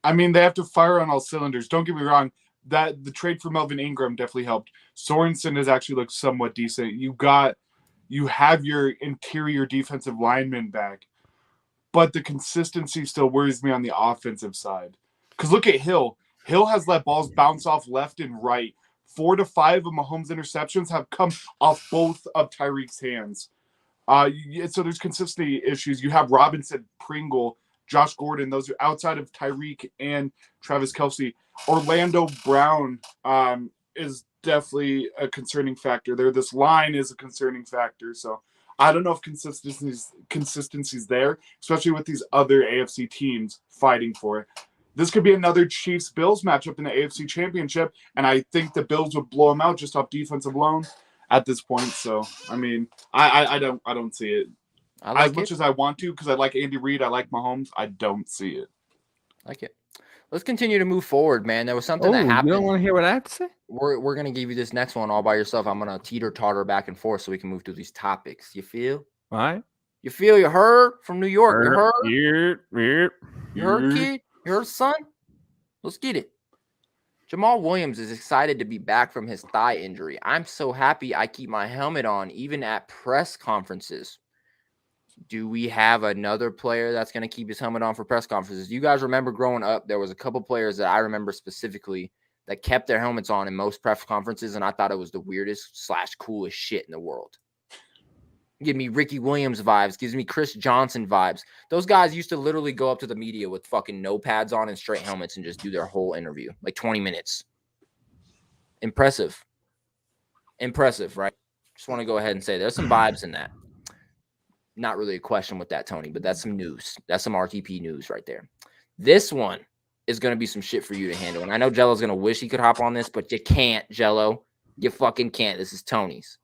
I mean, they have to fire on all cylinders. Don't get me wrong. That the trade for Melvin Ingram definitely helped. Sorensen has actually looked somewhat decent. You have your interior defensive lineman back, but the consistency still worries me on the offensive side. Because look at Hill. Hill has let balls bounce off left and right. 4 to 5 of Mahomes' interceptions have come off both of Tyreek's hands. So there's consistency issues. You have Robinson, Pringle, Josh Gordon. Those are outside of Tyreek and Travis Kelce. Orlando Brown is definitely a concerning factor there. This line is a concerning factor. So I don't know if consistency's there, especially with these other AFC teams fighting for it. This could be another Chiefs-Bills matchup in the AFC Championship, and I think the Bills would blow them out just off defense alone at this point. So I mean, I don't see it as much as I want to, because I like Andy Reid, I like Mahomes. I don't see it. Like it. Let's continue to move forward, man. There was something that happened. You don't want to hear what I have to say? We're gonna give you this next one all by yourself. I'm gonna teeter-totter back and forth so we can move through these topics. You feel? All right. You feel? You heard from New York? You heard? You heard, kid? You heard, son? Let's get it. Jamal Williams is excited to be back from his thigh injury. I'm so happy I keep my helmet on even at press conferences. Do we have another player that's going to keep his helmet on for press conferences? You guys remember growing up, there was a couple players that I remember specifically that kept their helmets on in most press conferences, and I thought it was the weirdest / coolest shit in the world. Give me Ricky Williams vibes, gives me Chris Johnson vibes. Those guys used to literally go up to the media with fucking notepads on and straight helmets and just do their whole interview, like 20 minutes. Impressive, right? Just want to go ahead and say there's some vibes in that. Not really a question with that, Tony, but that's some news. That's some RTP news right there. This one is going to be some shit for you to handle. And I know Jello's going to wish he could hop on this, but you can't, Jello. You fucking can't. This is Tony's.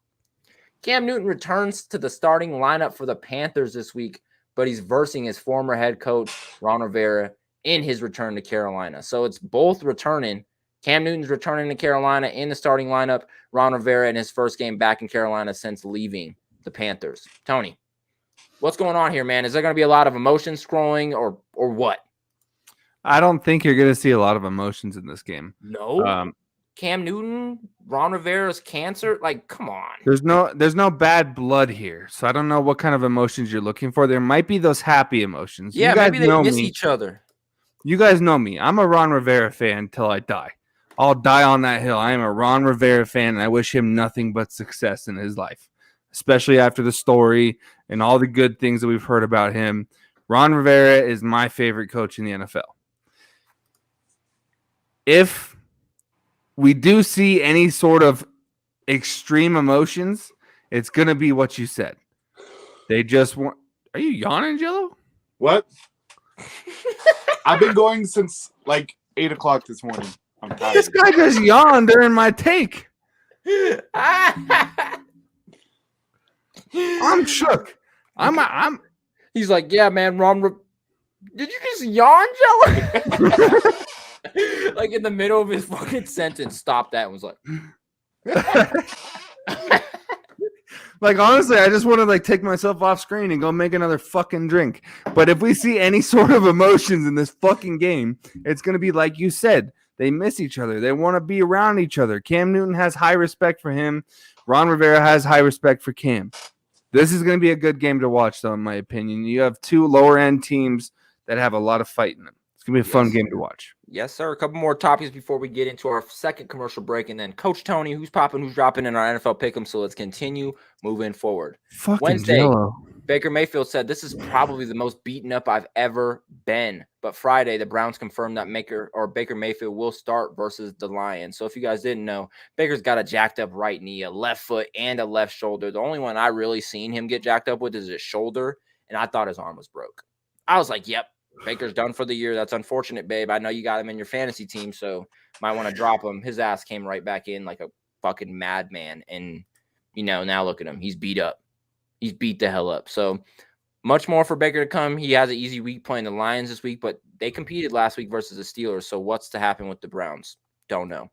Cam Newton returns to the starting lineup for the Panthers this week, but he's versing his former head coach, Ron Rivera, in his return to Carolina. So it's both returning. Cam Newton's returning to Carolina in the starting lineup. Ron Rivera in his first game back in Carolina since leaving the Panthers. Tony, what's going on here, man? Is there going to be a lot of emotion scrolling or what? I don't think you're going to see a lot of emotions in this game. No. Cam Newton, Ron Rivera's cancer. Like, come on. There's no bad blood here. So I don't know what kind of emotions you're looking for. There might be those happy emotions. Yeah, you guys maybe they miss each other. You guys know me. I'm a Ron Rivera fan till I die. I'll die on that hill. I am a Ron Rivera fan, and I wish him nothing but success in his life, especially after the story and all the good things that we've heard about him. Ron Rivera is my favorite coach in the NFL. If we do see any sort of extreme emotions, it's going to be what you said. They just want... Are you yawning, Jello? What? I've been going since like 8 o'clock this morning. I'm tired. This guy just yawned during my take. I'm shook. I'm. He's like, yeah, man, did you just yawn, Jello? Like in the middle of his fucking sentence, stopped that and was like, like, honestly, I just want to like take myself off screen and go make another fucking drink. But if we see any sort of emotions in this fucking game, it's going to be like you said. They miss each other. They want to be around each other. Cam Newton has high respect for him. Ron Rivera has high respect for Cam. This is going to be a good game to watch, though, in my opinion. You have two lower-end teams that have a lot of fight in them. It's going to be a fun game to watch. Yes, sir. A couple more topics before we get into our second commercial break, and then Coach Tony, who's popping, who's dropping in our NFL Pickm. So let's continue moving forward. Fucking Jello. Baker Mayfield said, "This is probably the most beaten up I've ever been." But Friday, the Browns confirmed that Baker Mayfield will start versus the Lions. So if you guys didn't know, Baker's got a jacked up right knee, a left foot, and a left shoulder. The only one I really seen him get jacked up with is his shoulder, and I thought his arm was broke. I was like, "Yep, Baker's done for the year. That's unfortunate, babe. I know you got him in your fantasy team, so might want to drop him." His ass came right back in like a fucking madman, and now look at him. He's beat up. He's beat the hell up. So much more for Baker to come. He has an easy week playing the Lions this week, but they competed last week versus the Steelers. So what's to happen with the Browns? Don't know.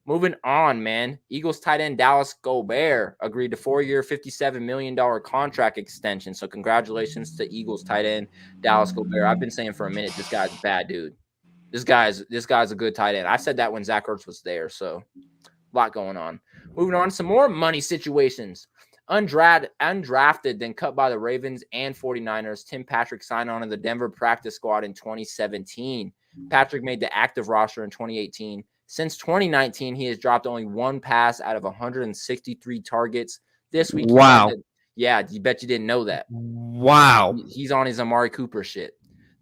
Moving on, man. Eagles tight end Dallas Goedert agreed to 4-year, $57 million contract extension. So congratulations to Eagles tight end Dallas Goedert. I've been saying for a minute, this guy's a bad dude. This guy's a good tight end. I said that when Zach Ertz was there. So a lot going on. Moving on, some more money situations. Undrafted, then cut by the Ravens and 49ers. Tim Patrick signed on to the Denver practice squad in 2017. Patrick made the active roster in 2018. Since 2019, he has dropped only one pass out of 163 targets. This week, wow. Yeah, you bet you didn't know that. Wow. He's on his Amari Cooper shit.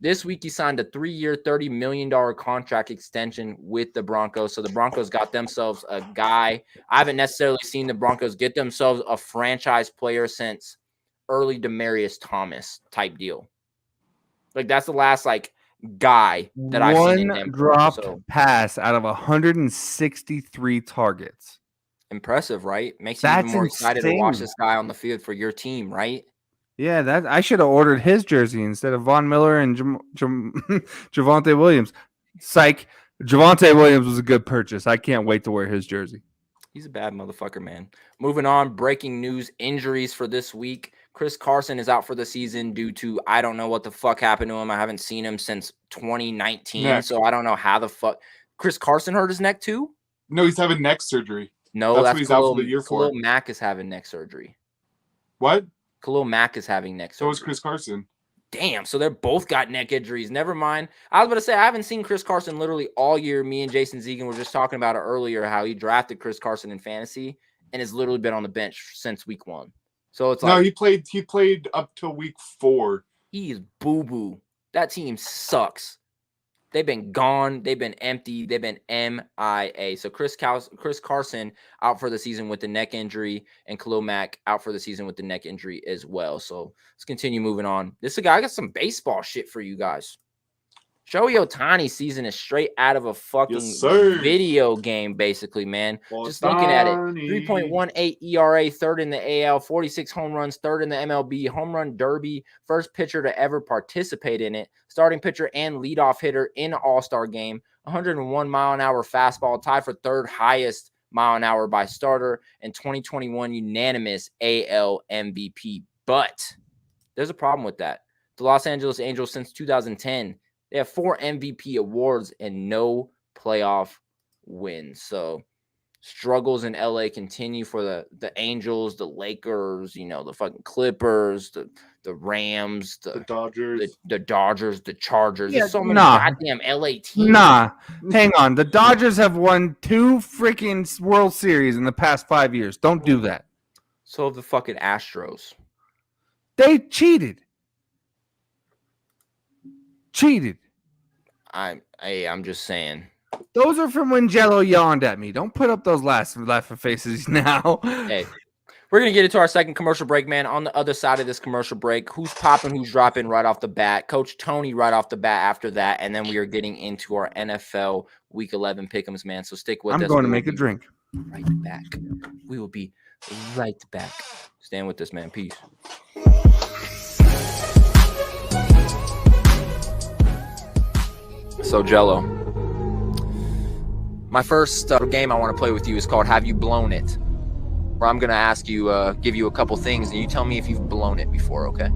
This week, he signed a 3-year, $30 million contract extension with the Broncos. So the Broncos got themselves a guy. I haven't necessarily seen the Broncos get themselves a franchise player since early Demaryius Thomas type deal. Like, that's the last, guy that I've seen in Denver. One dropped pass out of 163 targets. Impressive, right? Makes you even more excited to watch this guy on the field for your team, right? Yeah, that I should have ordered his jersey instead of Von Miller and Javonte Williams. Psych. Javonte Williams was a good purchase. I can't wait to wear his jersey. He's a bad motherfucker, man. Moving on, breaking news, injuries for this week. Chris Carson is out for the season due to, I don't know what the fuck happened to him. I haven't seen him since 2019, so I don't know how the fuck. Chris Carson hurt his neck too? No, he's having neck surgery. No, that's what he's out for the year for. Khalil Mack is having neck surgery. What? Khalil Mack is having neck surgery. So is Chris Carson. Damn, so they're both got neck injuries. Never mind. I was about to say, I haven't seen Chris Carson literally all year. Me and Jason Zegan were just talking about it earlier, how he drafted Chris Carson in fantasy and has literally been on the bench since week 1. So it's no, he played up till week 4. He is boo-boo. That team sucks. They've been gone. They've been empty. They've been MIA. So Chris Carson out for the season with the neck injury, and Khalil Mack out for the season with the neck injury as well. So let's continue moving on. This is a guy. I got some baseball shit for you guys. Shohei Ohtani's season is straight out of a fucking video game, basically, man. Just looking at it. 3.18 ERA, third in the AL, 46 home runs, third in the MLB, home run derby, first pitcher to ever participate in it, starting pitcher and leadoff hitter in an all-star game, 101 mile-an-hour fastball, tied for third highest mile-an-hour by starter, and 2021 unanimous AL MVP. But there's a problem with that. The Los Angeles Angels since 2010, they have 4 MVP awards and no playoff wins. So struggles in LA continue for the Angels, the Lakers, the fucking Clippers, the Rams, the Dodgers, the Dodgers, the Chargers. There's so many goddamn LA teams. Hang on. The Dodgers have won 2 freaking World Series in the past 5 years. Don't do that. So have the fucking Astros. They cheated. I'm just saying. Those are from when Jello yawned at me. Don't put up those laughing faces now. Hey, we're going to get into our second commercial break, man. On the other side of this commercial break, who's popping, who's dropping right off the bat. Coach Tony right off the bat after that. And then we are getting into our NFL Week 11 pick'ems, man. So stick with us. I'm going to make a drink. Right back. We will be right back. Stand with us, man. Peace. So, Jello, my first game I want to play with you is called Have You Blown It? Where I'm going to ask you, give you a couple things, and you tell me if you've blown it before, okay?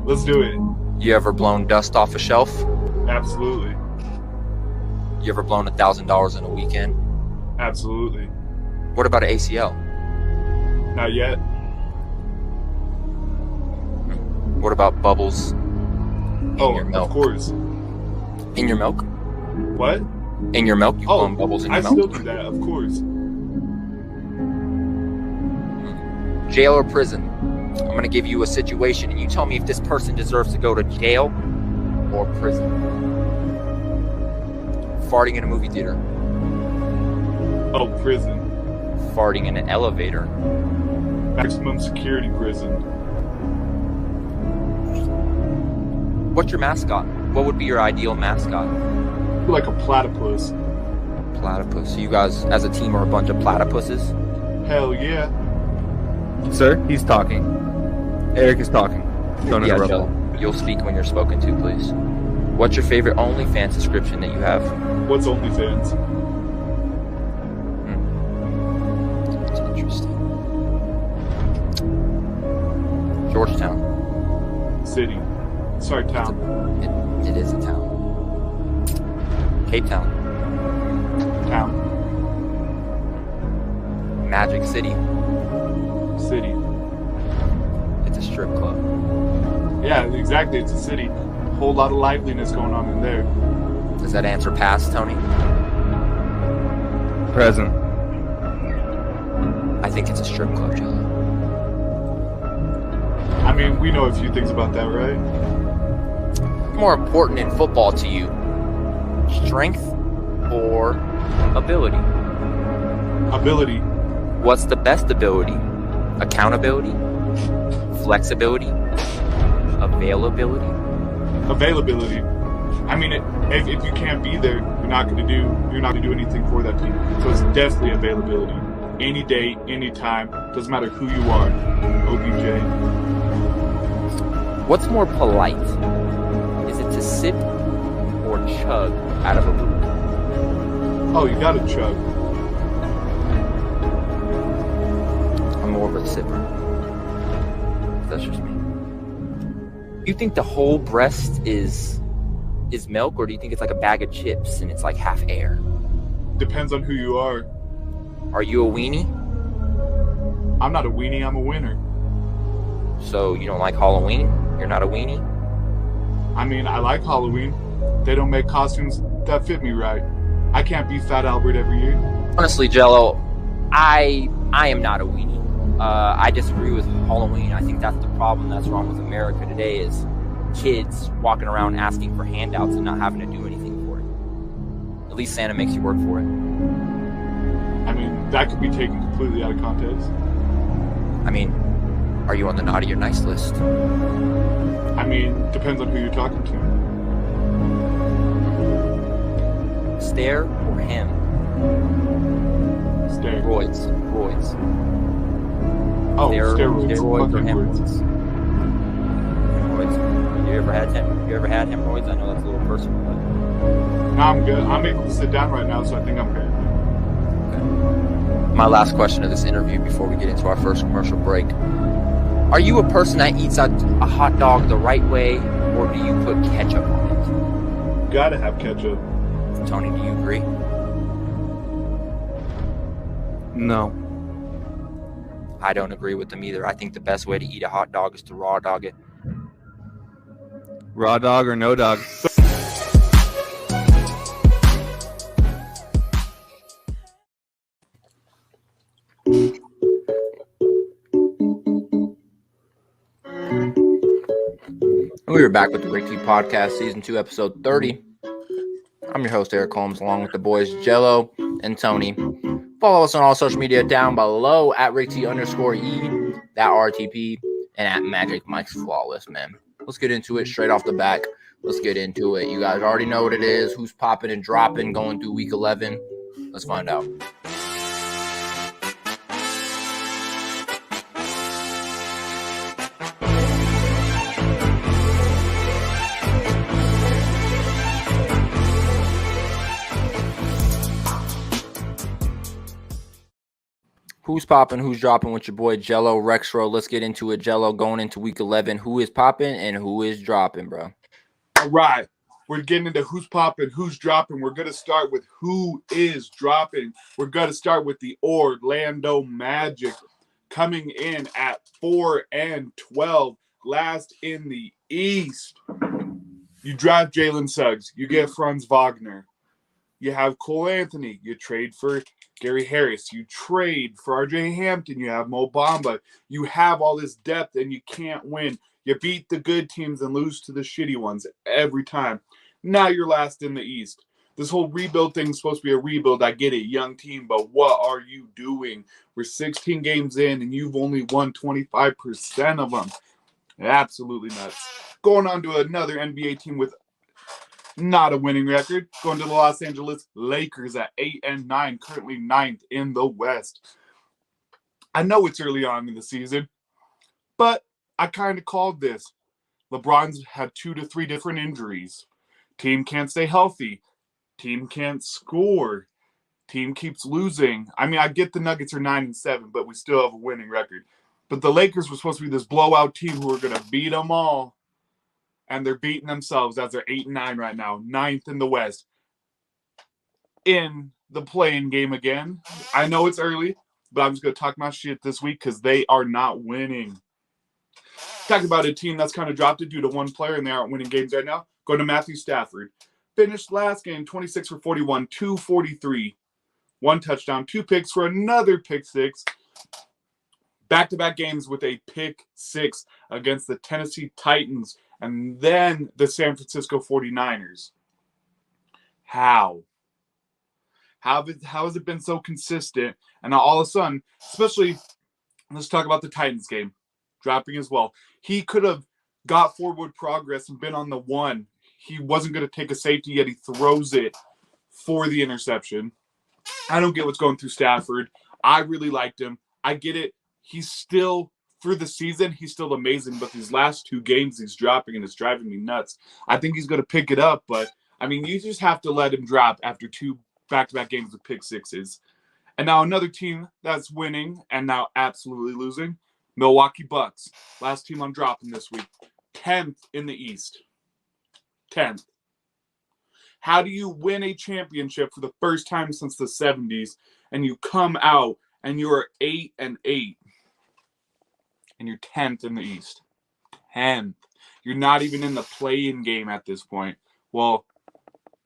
Let's do it. You ever blown dust off a shelf? Absolutely. You ever blown $1,000 in a weekend? Absolutely. What about an ACL? Not yet. What about bubbles in your milk? Of course. In your milk? What? In your milk? You've blown bubbles in your milk? I still do that, of course. Jail or prison? I'm going to give you a situation, and you tell me if this person deserves to go to jail or prison. Farting in a movie theater. Oh, prison. Farting in an elevator. Maximum security prison. What's your mascot? What would be your ideal mascot? Like a platypus. Platypus. So you guys, as a team, are a bunch of platypuses? Hell yeah. Sir, he's talking. Eric is talking. Don't Yeah, interrupt Jello. him. You'll speak when you're spoken to, please. What's your favorite OnlyFans subscription that you have? What's OnlyFans? That's interesting. Georgetown. City. Sorry, town. It is a town. Cape Town. Town. Magic City. City. It's a strip club. Yeah, exactly. It's a city. Whole lot of liveliness going on in there. Does that answer pass, Tony? Present. I think it's a strip club, Jello. I mean, we know a few things about that, right? More important in football to you? Strength or ability? Ability. What's the best ability? Accountability? Flexibility? Availability? Availability. I mean, if you can't be there, you're not gonna do anything for that team. So it's definitely availability. Any day, any time, doesn't matter who you are. OBJ. What's more polite? Is it to sip or chug out of a boot? Oh, you gotta chug. I'm more of a sipper. That's just me. You think the whole breast is milk, or do you think it's like a bag of chips and it's like half air? Depends on who you are. Are you a weenie? I'm not a weenie, I'm a winner. So you don't like Halloween? You're not a weenie? I mean, I like Halloween. They don't make costumes that fit me right. I can't be Fat Albert every year. Honestly, Jello, I am not a weenie. I disagree with Halloween. I think that's the problem that's wrong with America today is kids walking around asking for handouts and not having to do anything for it. At least Santa makes you work for it. I mean, that could be taken completely out of context. I mean, are you on the naughty or nice list? I mean, depends on who you're talking to. Stare or him? Stare. Roids. Oh, steroids. Steroids or Fucking words. hemorrhoids? You ever had hemorrhoids? I know that's a little personal, but No, I'm good. I'm able to sit down right now, so I think I'm good. my last question of this interview before we get into our first commercial break. Are you a person that eats a hot dog the right way, or do you put ketchup on it? Gotta have ketchup. Tony, do you agree? No. I don't agree with them either. I think the best way to eat a hot dog is to raw dog it. Raw dog or no dog? We are back with the Rick T Podcast, Season 2, Episode 30. I'm your host, Eric Holmes, along with the boys Jello and Tony. Follow us on all social media down below at RickT_E, that RTP, and at Magic Mike's Flawless, man. Let's get into it straight off the back. Let's get into it. You guys already know what it is. Who's popping and dropping going through Week 11? Let's find out. Who's popping? Who's dropping with your boy Jello Rexro? Let's get into it. Jello going into Week 11. Who is popping and who is dropping, bro? All right. We're getting into who's popping, who's dropping. We're going to start with who is dropping. We're going to start with the Orlando Magic coming in at 4-12, last in the East. You draft Jalen Suggs. You get Franz Wagner. You have Cole Anthony. You trade for Gary Harris. You trade for R.J. Hampton. You have Mo Bamba. You have all this depth, and you can't win. You beat the good teams and lose to the shitty ones every time. Now you're last in the East. This whole rebuild thing is supposed to be a rebuild. I get it, young team, but what are you doing? We're 16 games in, and you've only won 25% of them. Absolutely nuts. Going on to another NBA team with not a winning record. Going to the Los Angeles Lakers at 8-9, currently 9th in the West. I know it's early on in the season, but I kind of called this. LeBron's had 2 to 3 different injuries. Team can't stay healthy. Team can't score. Team keeps losing. I mean, I get the Nuggets are 9-7, but we still have a winning record. But the Lakers were supposed to be this blowout team who were going to beat them all. And they're beating themselves as they're 8-9 right now, 9th in the West. In the play-in game again. I know it's early, but I'm just going to talk my shit this week because they are not winning. Talking about a team that's kind of dropped it due to one player and they aren't winning games right now. Going to Matthew Stafford. Finished last game 26 for 41, 243. 1 touchdown, 2 picks for another pick 6. Back-to-back games with a pick 6 against the Tennessee Titans and then the San Francisco 49ers. How? How has it been so consistent? And now all of a sudden, especially, let's talk about the Titans game. Dropping as well. He could have got forward progress and been on the 1. He wasn't going to take a safety, yet he throws it for the interception. I don't get what's going through Stafford. I really liked him. I get it. He's still, for the season, he's still amazing. But these last 2 games, he's dropping, and it's driving me nuts. I think he's going to pick it up. But, I mean, you just have to let him drop after 2 back-to-back games with pick 6s. And now another team that's winning and now absolutely losing, Milwaukee Bucks. Last team I'm dropping this week. 10th in the East. 10th. How do you win a championship for the first time since the 70s and you come out and you're 8-8 and you're 10th in the East? 10th. You're not even in the play-in game at this point. Well,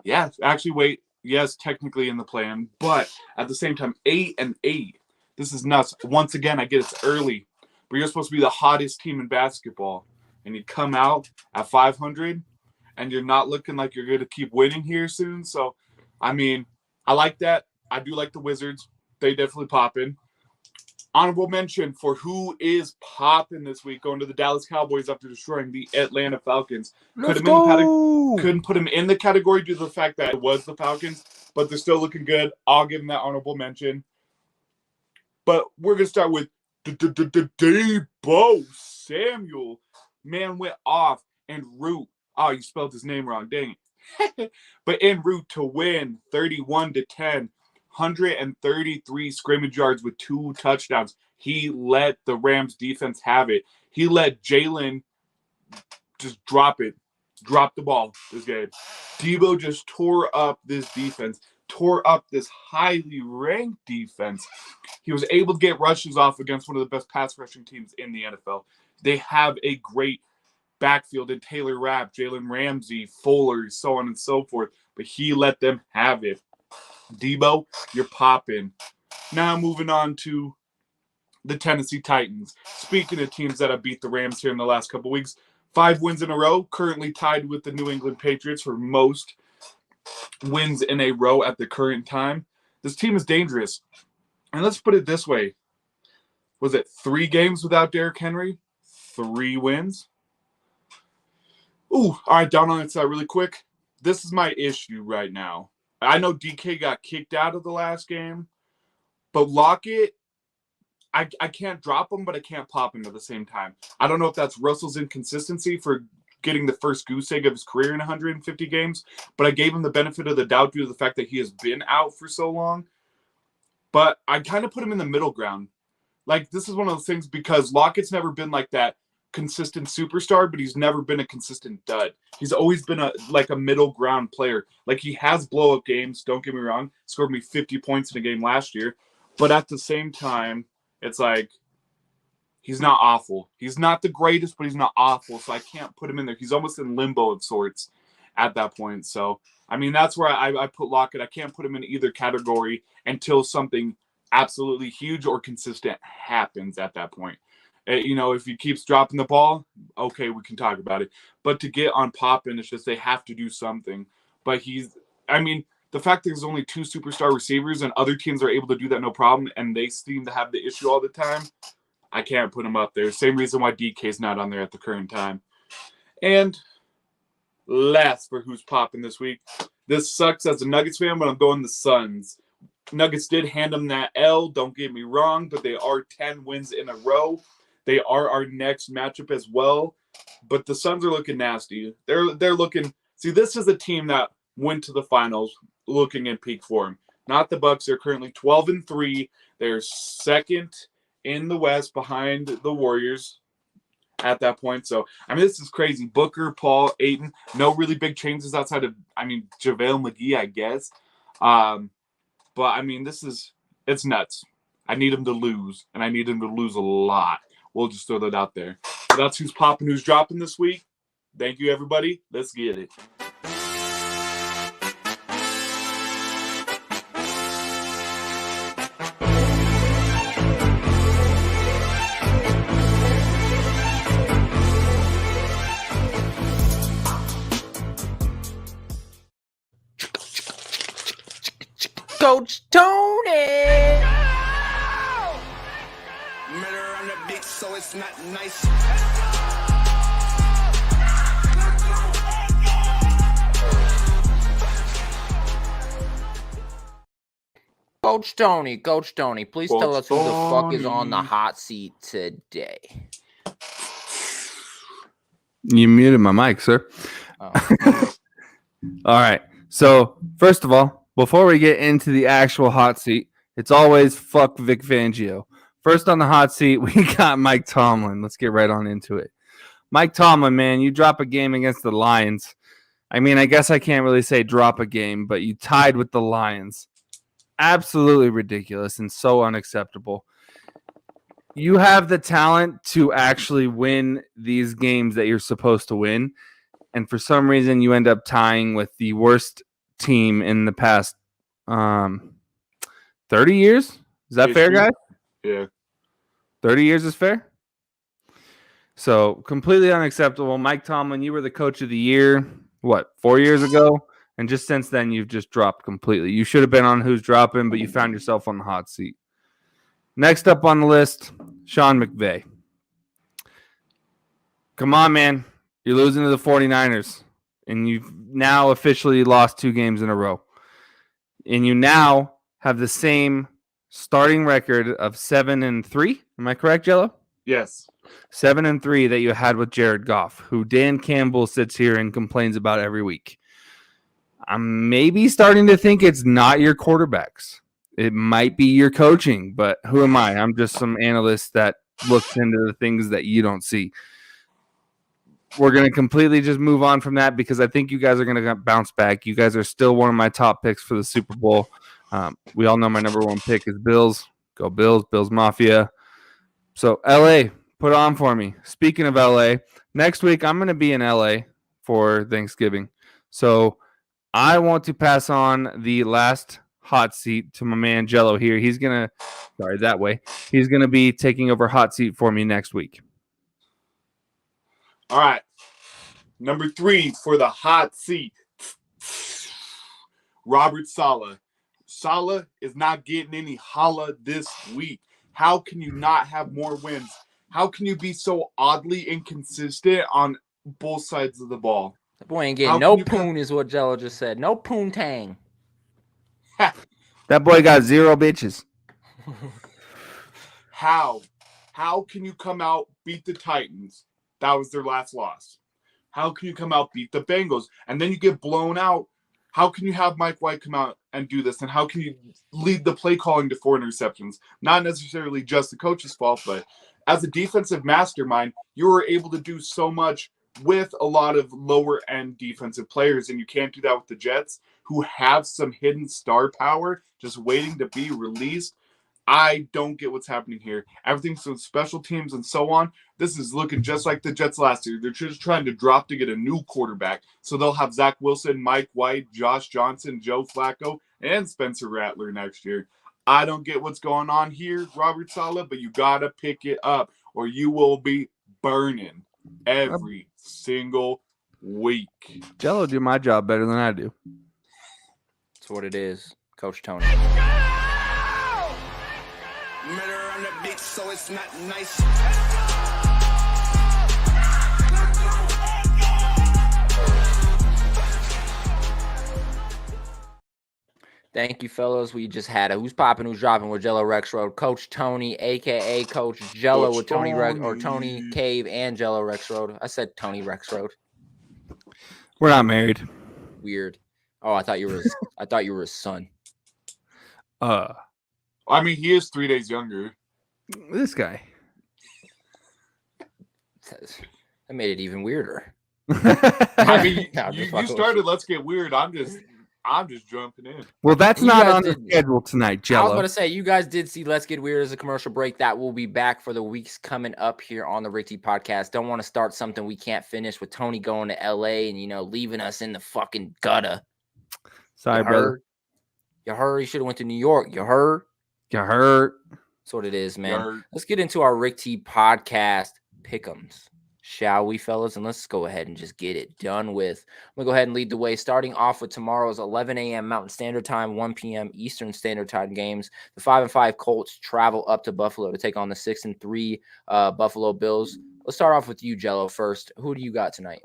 yeah, actually, wait. Yes, technically in the play-in, but at the same time, 8-8. This is nuts. Once again, I get it's early, but you're supposed to be the hottest team in basketball, and you come out at 500, and you're not looking like you're going to keep winning here soon. So, I mean, I like that. I do like the Wizards. They definitely popping. Honorable mention for who is popping this week, going to the Dallas Cowboys after destroying the Atlanta Falcons. Couldn't put him in the category due to the fact that it was the Falcons, but they're still looking good. I'll give them that honorable mention. But we're going to start with Debo Samuel. Man went off en route. Oh, you spelled his name wrong. Dang it. But en route to win 31-10. 133 scrimmage yards with 2 touchdowns. He let the Rams defense have it. He let Jalen just drop the ball this game. Debo just tore up this defense, tore up this highly ranked defense. He was able to get rushes off against one of the best pass rushing teams in the NFL. They have a great backfield in Taylor Rapp, Jalen Ramsey, Fuller, so on and so forth, but he let them have it. Debo, you're popping. Now moving on to the Tennessee Titans. Speaking of teams that have beat the Rams here in the last couple weeks, 5 wins in a row, currently tied with the New England Patriots for most wins in a row at the current time. This team is dangerous. And let's put it this way. Was it 3 games without Derrick Henry? 3 wins? Ooh, all right, down on its side really quick. This is my issue right now. I know DK got kicked out of the last game, but Lockett, I can't drop him, but I can't pop him at the same time. I don't know if that's Russell's inconsistency for getting the first goose egg of his career in 150 games, but I gave him the benefit of the doubt due to the fact that he has been out for so long. But I kind of put him in the middle ground. Like, this is one of those things because Lockett's never been like that consistent superstar, but he's never been a consistent dud. He's always been a middle ground player. Like, he has blow up games, don't get me wrong. Scored me 50 points in a game last year, but at the same time, it's like he's not awful. He's not the greatest, but he's not awful, so I can't put him in there. He's almost in limbo of sorts. at that point. So, I mean, that's where I put Lockett. I can't put him in either category until something absolutely huge or consistent happens at that point. If he keeps dropping the ball, okay, we can talk about it. But to get on Poppin, it's just they have to do something. But the fact that there's only 2 superstar receivers and other teams are able to do that no problem, and they seem to have the issue all the time, I can't put him up there. Same reason why DK's not on there at the current time. And last for who's popping this week. This sucks as a Nuggets fan, but I'm going the Suns. Nuggets did hand them that L, don't get me wrong, but they are 10 wins in a row. They are our next matchup as well, but the Suns are looking nasty. They're looking. See, this is a team that went to the finals looking in peak form. Not the Bucks. They're currently 12-3. They're second in the West behind the Warriors at that point. So, this is crazy. Booker, Paul, Ayton, no really big changes outside of, JaVale McGee, I guess. But, it's nuts. I need him to lose, and I need him to lose a lot. We'll just throw that out there. So that's who's popping, who's dropping this week. Thank you, everybody. Let's get it. Coach Tony! Murder on the beat, so it's not nice. Coach Tony, please Coach tell us who the fuck is Tony. on the hot seat today. You muted my mic, sir. Oh. All right. So, first of all, before we get into the actual hot seat, it's always fuck Vic Fangio. First on the hot seat, we got Mike Tomlin. Let's get right on into it. Mike Tomlin, man, you drop a game against the Lions. I guess I can't really say drop a game, but you tied with the Lions. Absolutely ridiculous and so unacceptable. You have the talent to actually win these games that you're supposed to win, and for some reason you end up tying with the worst team in the past 30 years. Is that fair, guys? Yeah. 30 years is fair? So, completely unacceptable. Mike Tomlin, you were the coach of the year, 4 years ago? And just since then, you've just dropped completely. You should have been on Who's Dropping, but you found yourself on the hot seat. Next up on the list, Sean McVay. Come on, man. You're losing to the 49ers. And you've now officially lost 2 games in a row. And you now have the same starting record of 7-3. Am I correct, Jello? Yes. 7-3 that you had with Jared Goff, who Dan Campbell sits here and complains about every week. I'm maybe starting to think it's not your quarterbacks. It might be your coaching, but who am I? I'm just some analyst that looks into the things that you don't see. We're going to completely just move on from that because I think you guys are going to bounce back. You guys are still one of my top picks for the Super Bowl. We all know my number 1 pick is Bills. Go Bills, Bills Mafia. So, LA, put on for me. Speaking of LA, next week I'm going to be in LA for Thanksgiving. So, I want to pass on the last hot seat to my man Jello here. He's going to be taking over hot seat for me next week. All right. Number 3 for the hot seat. Robert Saleh. Saleh is not getting any holla this week. How can you not have more wins? How can you be so oddly inconsistent on both sides of the ball? That boy ain't getting no poon is what Jello just said. No poontang. That boy got 0 bitches. How? How can you come out, beat the Titans? That was their last loss. How can you come out, beat the Bengals? And then you get blown out. How can you have Mike White come out and do this? And how can you lead the play calling to 4 interceptions? Not necessarily just the coach's fault, but as a defensive mastermind, you were able to do so much with a lot of lower-end defensive players, and you can't do that with the Jets, who have some hidden star power just waiting to be released. I don't get what's happening here. Everything's with special teams and so on. This is looking just like the Jets last year. They're just trying to drop to get a new quarterback. So they'll have Zach Wilson, Mike White, Josh Johnson, Joe Flacco, and Spencer Rattler next year. I don't get what's going on here, Robert Saleh, but you got to pick it up or you will be burning every single week. Jello do my job better than I do. That's what it is, Coach Tony. Murder on the beat, so it's not nice. Thank you, fellas. We just had a Who's Poppin', Who's Droppin' with Jello Rex Road. Coach Tony, a.k.a. Coach Jello Coach with Tony Rex, or Tony. Tony Cave and Jello Rex Road. I said Tony Rex Road. We're not married. Weird. Oh, I thought you were his son. I mean, he is 3 days younger. This guy. That made it even weirder. I mean, No, you just started Let's Get Weird. I'm just jumping in. Well, that's You not guys on the didn't. schedule tonight, I was Jello. going to say, you guys did see Let's Get Weird as a commercial break. That will be back for the weeks coming up here on the Rick T Podcast. Don't want to start something we can't finish with Tony going to L.A. and, leaving us in the fucking gutter. Sorry, You brother. heard? You heard? You should have went to New York. You heard? You hurt. That's what it is, man. Yard. Let's get into our Rick T Podcast pick'ems, shall we, fellas? And let's go ahead and just get it done with. I'm going to go ahead and lead the way, starting off with tomorrow's 11 a.m. Mountain Standard Time, 1 p.m. Eastern Standard Time games. The 5-5 Colts travel up to Buffalo to take on the 6-3 Buffalo Bills. Let's start off with you, Jello, first. Who do you got tonight?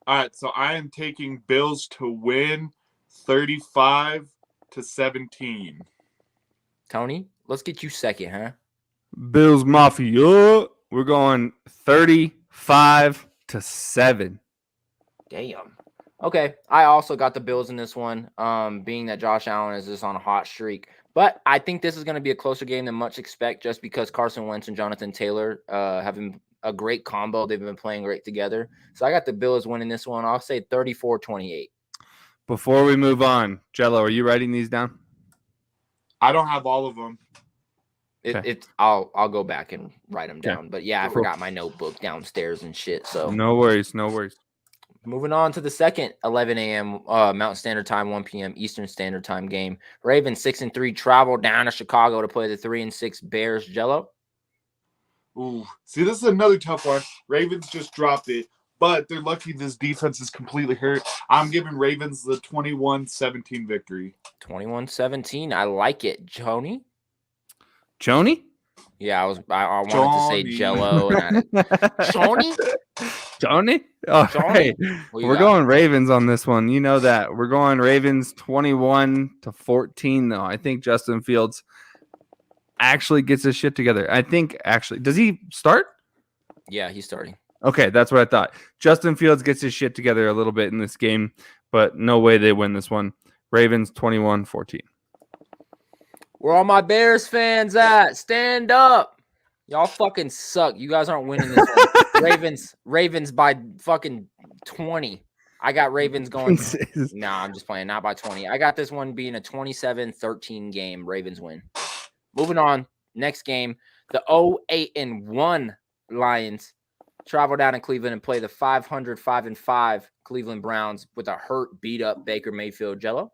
All right, so I am taking Bills to win 35-17. Tony, let's get you second, huh? Bills Mafia. We're going 35-7. Damn. Okay, I also got the Bills in this one, being that Josh Allen is just on a hot streak. But I think this is going to be a closer game than much expect just because Carson Wentz and Jonathan Taylor having a great combo. They've been playing great together. So I got the Bills winning this one. I'll say 34-28. Before we move on, Jello, are you writing these down? I don't have all of them. Okay. I'll go back and write them Okay. down. But yeah, I Cool. forgot my notebook downstairs and shit. So No worries. moving on to the second 11 a.m. Mountain Standard Time, 1 p.m. Eastern Standard Time game. Ravens 6-3 travel down to Chicago to play the 3-6 Bears. Jello. Ooh, see, this is another tough one. Ravens just dropped it, but they're lucky this defense is completely hurt. I'm giving Ravens the 21-17 victory. 21-17. I like it. Tony? Joni? Yeah, I wanted to say Johnny. Jello. And Tony? Joni? Oh, Johnny? hey, What you we're got? going Ravens on this one. You know that. We're going Ravens 21-14, though. I think Justin Fields actually gets his shit together. Does he start? Yeah, he's starting. Okay, that's what I thought. Justin Fields gets his shit together a little bit in this game, but no way they win this one. Ravens 21-14. Where all my Bears fans at? Stand up. Y'all fucking suck. You guys aren't winning this one. Ravens by fucking 20. I got Ravens going. Nah, I'm just playing. Not by 20. I got this one being a 27-13 game. Ravens win. Moving on. Next game. The 0-8-1 Lions travel down in Cleveland and play the 500-5-5 Cleveland Browns with a hurt, beat-up Baker Mayfield. Jello?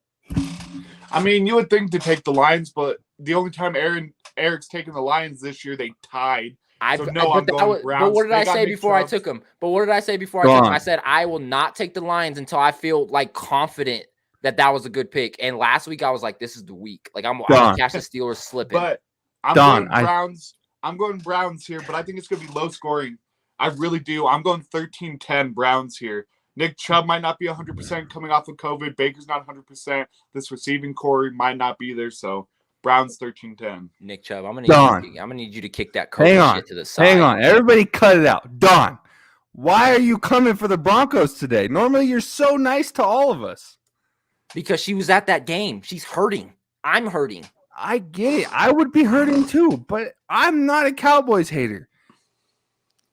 I mean, you would think to take the Lions, but the only time Eric's taken the Lions this year, they tied. So no, I'm going Browns. But what did They I got say Nick before I Chubb. took him? But what did I say before Go I took on. him? I said I will not take the Lions until I feel like confident that was a good pick. And last week I was like, this is the week. Like I'm gonna catch the Steelers slipping. But I'm Don, going Browns. I'm going Browns here, but I think it's going to be low scoring. I really do. I'm going 13-10 Browns here. Nick Chubb might not be 100% coming off of COVID. Baker's not 100%. This receiving core might not be there. So Browns 13-10. Nick Chubb, I'm Don. gonna need you to kick that Hang COVID on. shit to the side. Hang on. Everybody cut it out. Don, why are you coming for the Broncos today? Normally you're so nice to all of us. Because she was at that game. She's hurting. I'm hurting. I get it. I would be hurting too, but I'm not a Cowboys hater.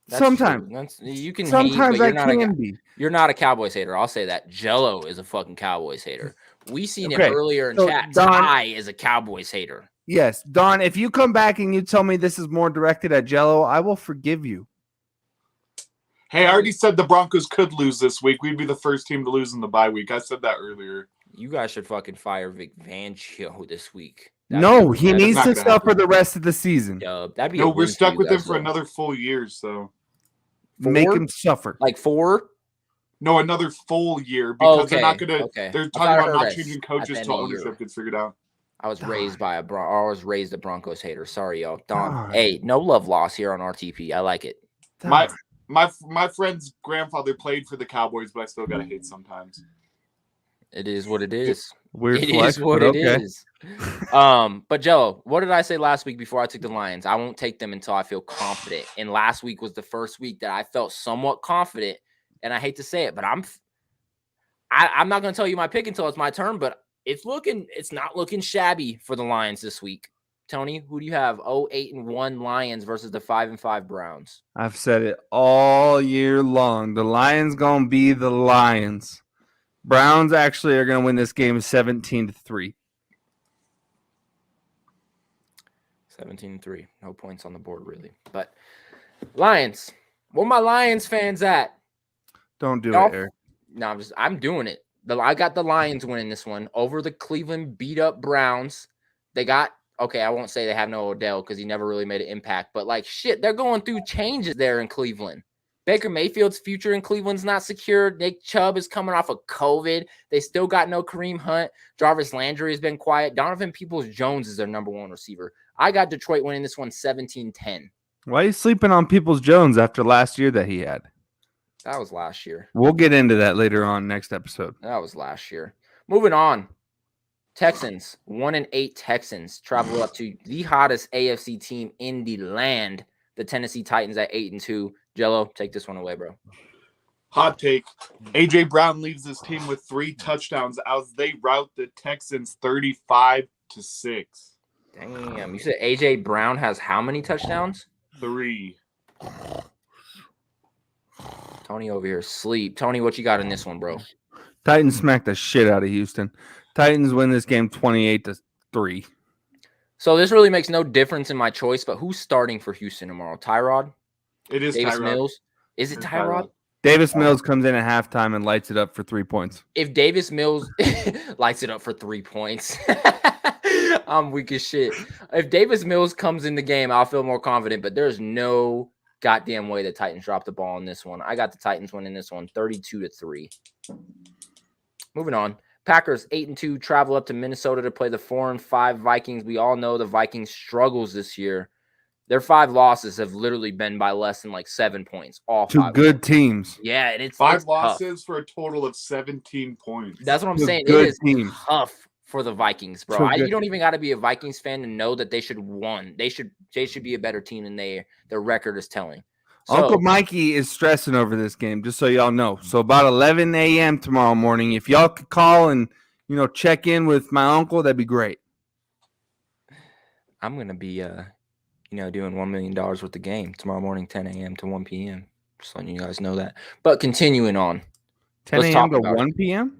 That's Sometimes. true. You can hate, Sometimes but I you're not, can be. you're not a Cowboys hater. I'll say that. Jello is a fucking Cowboys hater. We seen Okay, it earlier in so chat. Don- Ty is a Cowboys hater. Yes, Don, if you come back and you tell me this is more directed at Jello, I will forgive you. Hey, I already said the Broncos could lose this week. We'd be the first team to lose in the bye week. I said that earlier. You guys should fucking fire Vic Fangio this week. No, he needs not to gonna suffer happen. the rest of the season. That'd be No, a we're win stuck for with you him guys, for though. another full year, so. Make 4? him suffer. Like 4? No, another full year because they're not Okay, gonna. okay. They're I talking thought I about heard not us changing at coaches the end till of the year. ownership gets figured out. I was raised a Broncos hater. Sorry, y'all. Don. God. Hey, no love lost here on RTP. I like it. My friend's grandfather played for the Cowboys, but I still gotta hate sometimes. It is what it is. Weird It flex, is what but it okay. is. But Jello, what did I say last week before I took the Lions? I won't take them until I feel confident. And last week was the first week that I felt somewhat confident. And I hate to say it, but I'm not going to tell you my pick until it's my turn. But it's not looking shabby for the Lions this week. Tony, who do you have? 8-1 Lions versus the 5-5 Browns. I've said it all year long. The Lions gonna be the Lions. Browns actually are gonna win this game 17-3. 17-3. No points on the board, really. But Lions. Where my Lions fans at? Don't do Y'all- it, Eric. No, I'm doing it. I got the Lions winning this one over the Cleveland beat up Browns. They got okay. I won't say they have no Odell because he never really made an impact. But like shit, they're going through changes there in Cleveland. Baker Mayfield's future in Cleveland's not secure. Nick Chubb is coming off of COVID. They still got no Kareem Hunt. Jarvis Landry has been quiet. Donovan Peoples-Jones is their number one receiver. I got Detroit winning this one 17-10. Why are you sleeping on Peoples-Jones after last year that he had? That was last year. We'll get into that later on next episode. That was last year. Moving on. Texans, 1-8 Texans travel up to the hottest AFC team in the land, the Tennessee Titans at 8-2. Jello, take this one away, bro. Hot take. A.J. Brown leaves this team with 3 touchdowns as they rout the Texans 35-6. Damn. You said A.J. Brown has how many touchdowns? 3. Tony over here sleep. Tony, what you got in this one, bro? Titans smack the shit out of Houston. Titans win this game 28-3. So this really makes no difference in my choice, but who's starting for Houston tomorrow? Tyrod? It is Davis Tyrod. Mills? Is it It's Tyrod? Davis Mills comes in at halftime and lights it up for 3 points. If Davis Mills lights it up for 3 points, I'm weak as shit. If Davis Mills comes in the game, I'll feel more confident, but there's no goddamn way the Titans drop the ball in this one. I got the Titans winning this one 32-3. Moving on. Packers 8-2 travel up to Minnesota to play the 4-5 Vikings. We all know the Vikings struggles this year. Their 5 losses have literally been by less than like 7 points. All 5 Two good teams. Yeah, and it's 5 it's losses tough. for a total of 17 points. That's what I'm Two saying. It good is teams. tough for the Vikings, bro. Two good- You don't even got to be a Vikings fan to know that they should have won. They should be a better team than their record is telling. So, Uncle Mikey is stressing over this game, just so y'all know. So about 11 a.m. tomorrow morning, if y'all could call and check in with my uncle, that'd be great. I'm gonna be doing $1 million worth of game tomorrow morning, 10 a.m. to 1 p.m. Just letting you guys know that. But continuing on. 10 Let's a.m. talk to about 1 p.m.?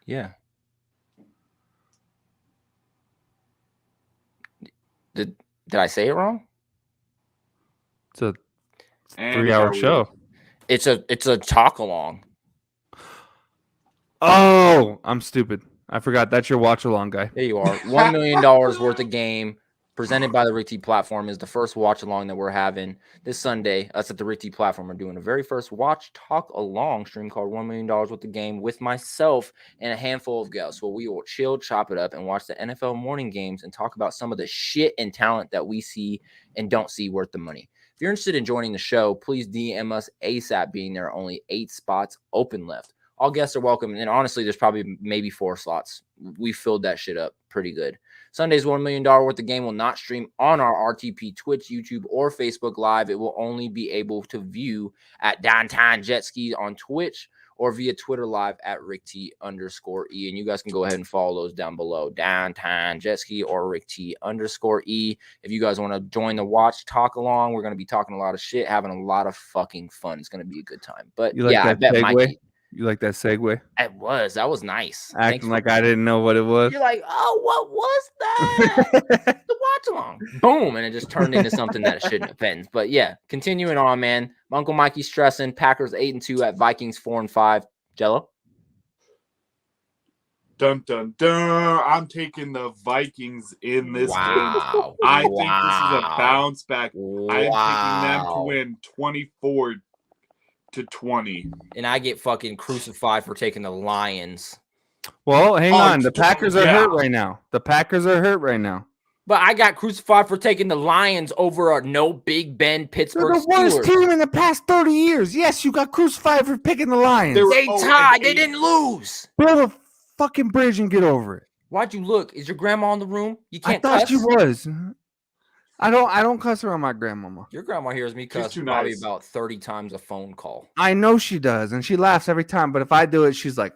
Yeah. Did I say it wrong? It's a And 3-hour we- show. It's a talk along. Oh, I'm stupid. I forgot. That's your watch along guy. There you are. $1 million worth of game presented by the Rick T platform is the first watch along that we're having this Sunday. Us at the Rick T platform are doing the very first watch talk along stream called $1 million worth of game with myself and a handful of guests where we will chill, chop it up, and watch the NFL morning games and talk about some of the shit and talent that we see and don't see worth the money. If you're interested in joining the show, please DM us ASAP, being there are only 8 spots open left. All guests are welcome, and honestly, there's probably maybe 4 slots. We filled that shit up pretty good. Sunday's $1 million worth of game will not stream on our RTP Twitch, YouTube, or Facebook Live. It will only be able to view at Downtown Jet Ski on Twitch or via Twitter Live at RickT_E. And you guys can go ahead and follow those down below. Downtown Jet Ski or RickT_E. If you guys want to join the watch talk along, we're going to be talking a lot of shit, having a lot of fucking fun. It's going to be a good time. But You like yeah, I that bet segue? Mikey. You like that segue? That was nice. Acting like I didn't know what it was. You're like, oh, what was that? The watch along. Boom. And it just turned into something that it shouldn't have been. But yeah, continuing on, man. Uncle Mikey's stressing. Packers 8-2 at Vikings 4-5. Jello? Dun dun dun. I'm taking the Vikings in this game. I think this is a bounce back. I'm taking them to win 24-20. And I get fucking crucified for taking the Lions. Well, hang on. The Packers are hurt right now. But I got crucified for taking the Lions over a no Big Ben Pittsburgh They're the worst Steelers. team in the past 30 years. Yes, you got crucified for picking the Lions. They tied. They didn't lose. Build a fucking bridge and get over it. Why'd you look? Is your grandma in the room? You can't I thought cuss? she was. I don't cuss around my grandmama. Your grandma hears me cuss probably about 30 times a phone call. I know she does, and she laughs every time. But if I do it, she's like,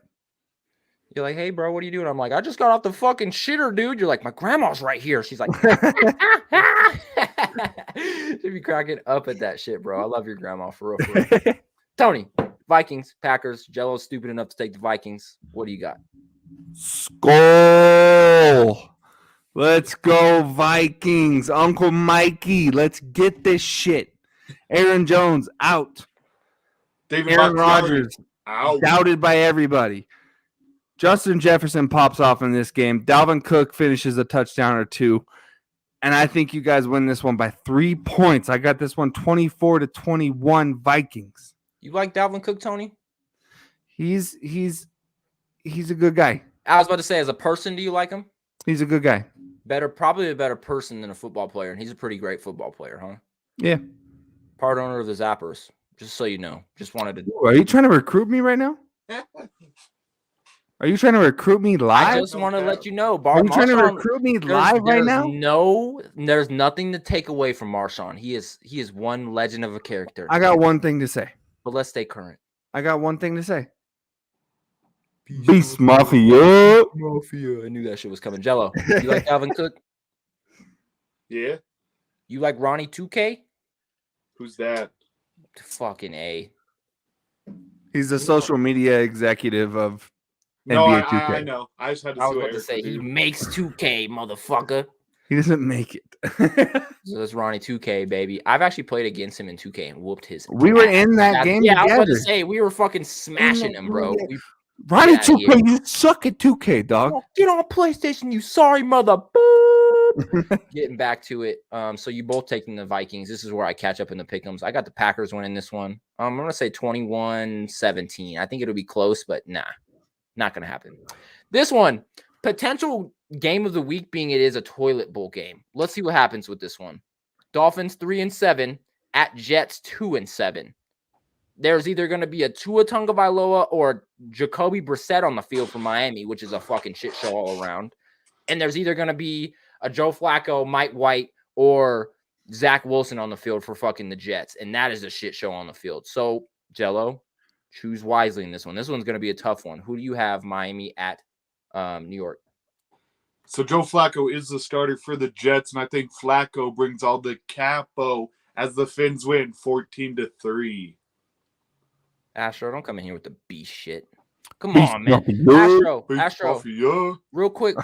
you're like, hey, bro, what are you doing? I'm like, I just got off the fucking shitter, dude. You're like, my grandma's right here. She's like, she'd be cracking up at that shit, bro. I love your grandma for real. For real. Tony, Vikings, Packers. Jello's stupid enough to take the Vikings. What do you got? Skull. Let's go, Vikings. Uncle Mikey, let's get this shit. Aaron Jones out. Aaron Rodgers out. Doubted by everybody. Justin Jefferson pops off in this game. Dalvin Cook finishes a touchdown or two. And I think you guys win this one by 3 points. I got this one 24-21 Vikings. You like Dalvin Cook, Tony? He's a good guy. I was about to say, as a person, do you like him? He's a good guy. Probably a better person than a football player, and he's a pretty great football player, huh? Yeah. Part owner of the Zappers, just so you know. Just wanted to. Ooh, are you trying to recruit me right now? Are you trying to recruit me live? I just want to let you know, Are you trying to recruit me live right now? No, there's nothing to take away from Marshawn. He is one legend of a character. I got one thing to say. But let's stay current. I got one thing to say. Beast Mafia. Mafia. I knew that shit was coming. Jello, you like Dalvin Cook? Yeah. You like Ronnie 2K? Who's that? Fucking A. He's the social media executive of No, NBA 2K. I know. I just had to. I was about to say he makes 2K, motherfucker. He doesn't make it. So that's Ronnie 2K, baby. I've actually played against him in 2K and whooped his. We were in that game Yeah, together. I was about to say we were fucking smashing him, bro. Ronnie 2K, you suck at 2K, dog. Get on PlayStation, you sorry mother. Boop. Getting back to it. So you both taking the Vikings. This is where I catch up in the pick'ems. I got the Packers winning this one. I'm gonna say 21-17. I think it'll be close, but nah, not gonna happen. This one, potential game of the week being it is a toilet bowl game. Let's see what happens with this one. Dolphins 3-7 at Jets 2-7. There's either going to be a Tua Tagovailoa or Jacoby Brissett on the field for Miami, which is a fucking shit show all around. And there's either going to be a Joe Flacco, Mike White, or Zach Wilson on the field for fucking the Jets. And that is a shit show on the field. So, Jello, choose wisely in this one. This one's going to be a tough one. Who do you have Miami at New York? So Joe Flacco is the starter for the Jets, and I think Flacco brings all the capo as the Finns win 14-3. Astro, don't come in here with the beast shit. Come on, man. Astro, real quick.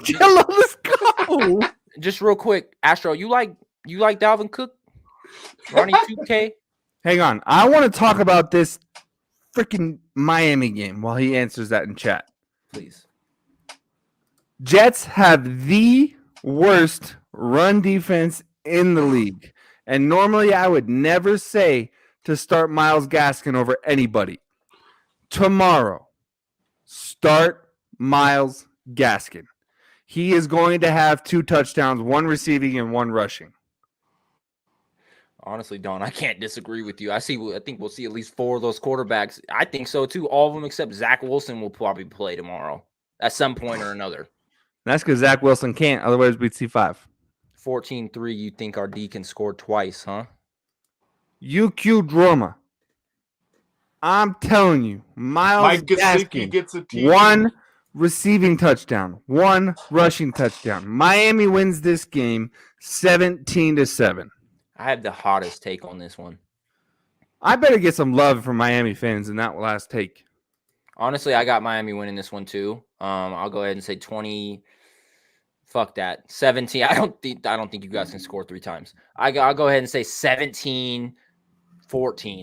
Jello, let's go. Just real quick, Astro, you like Dalvin Cook? Ronnie 2K? Hang on. I want to talk about this freaking Miami game while he answers that in chat. Please. Jets have the worst run defense in the league. And normally I would never say to start Myles Gaskin over anybody. Tomorrow, start Myles Gaskin. He is going to have 2 touchdowns, 1 receiving and 1 rushing. Honestly, Don, I can't disagree with you. I think we'll see at least 4 of those quarterbacks. I think so too. All of them except Zach Wilson will probably play tomorrow at some point or another. That's because Zach Wilson can't. Otherwise, we'd see 5. 14-3, you think our D can score twice, huh? UQ drama. I'm telling you, Myles Gaskin gets a team. 1 receiving touchdown, 1 rushing touchdown. Miami wins this game 17-7. I have the hottest take on this one. I better get some love from Miami fans in that last take. Honestly, I got Miami winning this one too. I'll go ahead and say 20. Fuck that. 17. I don't think you guys can score 3 times. I'll go ahead and say 17-14.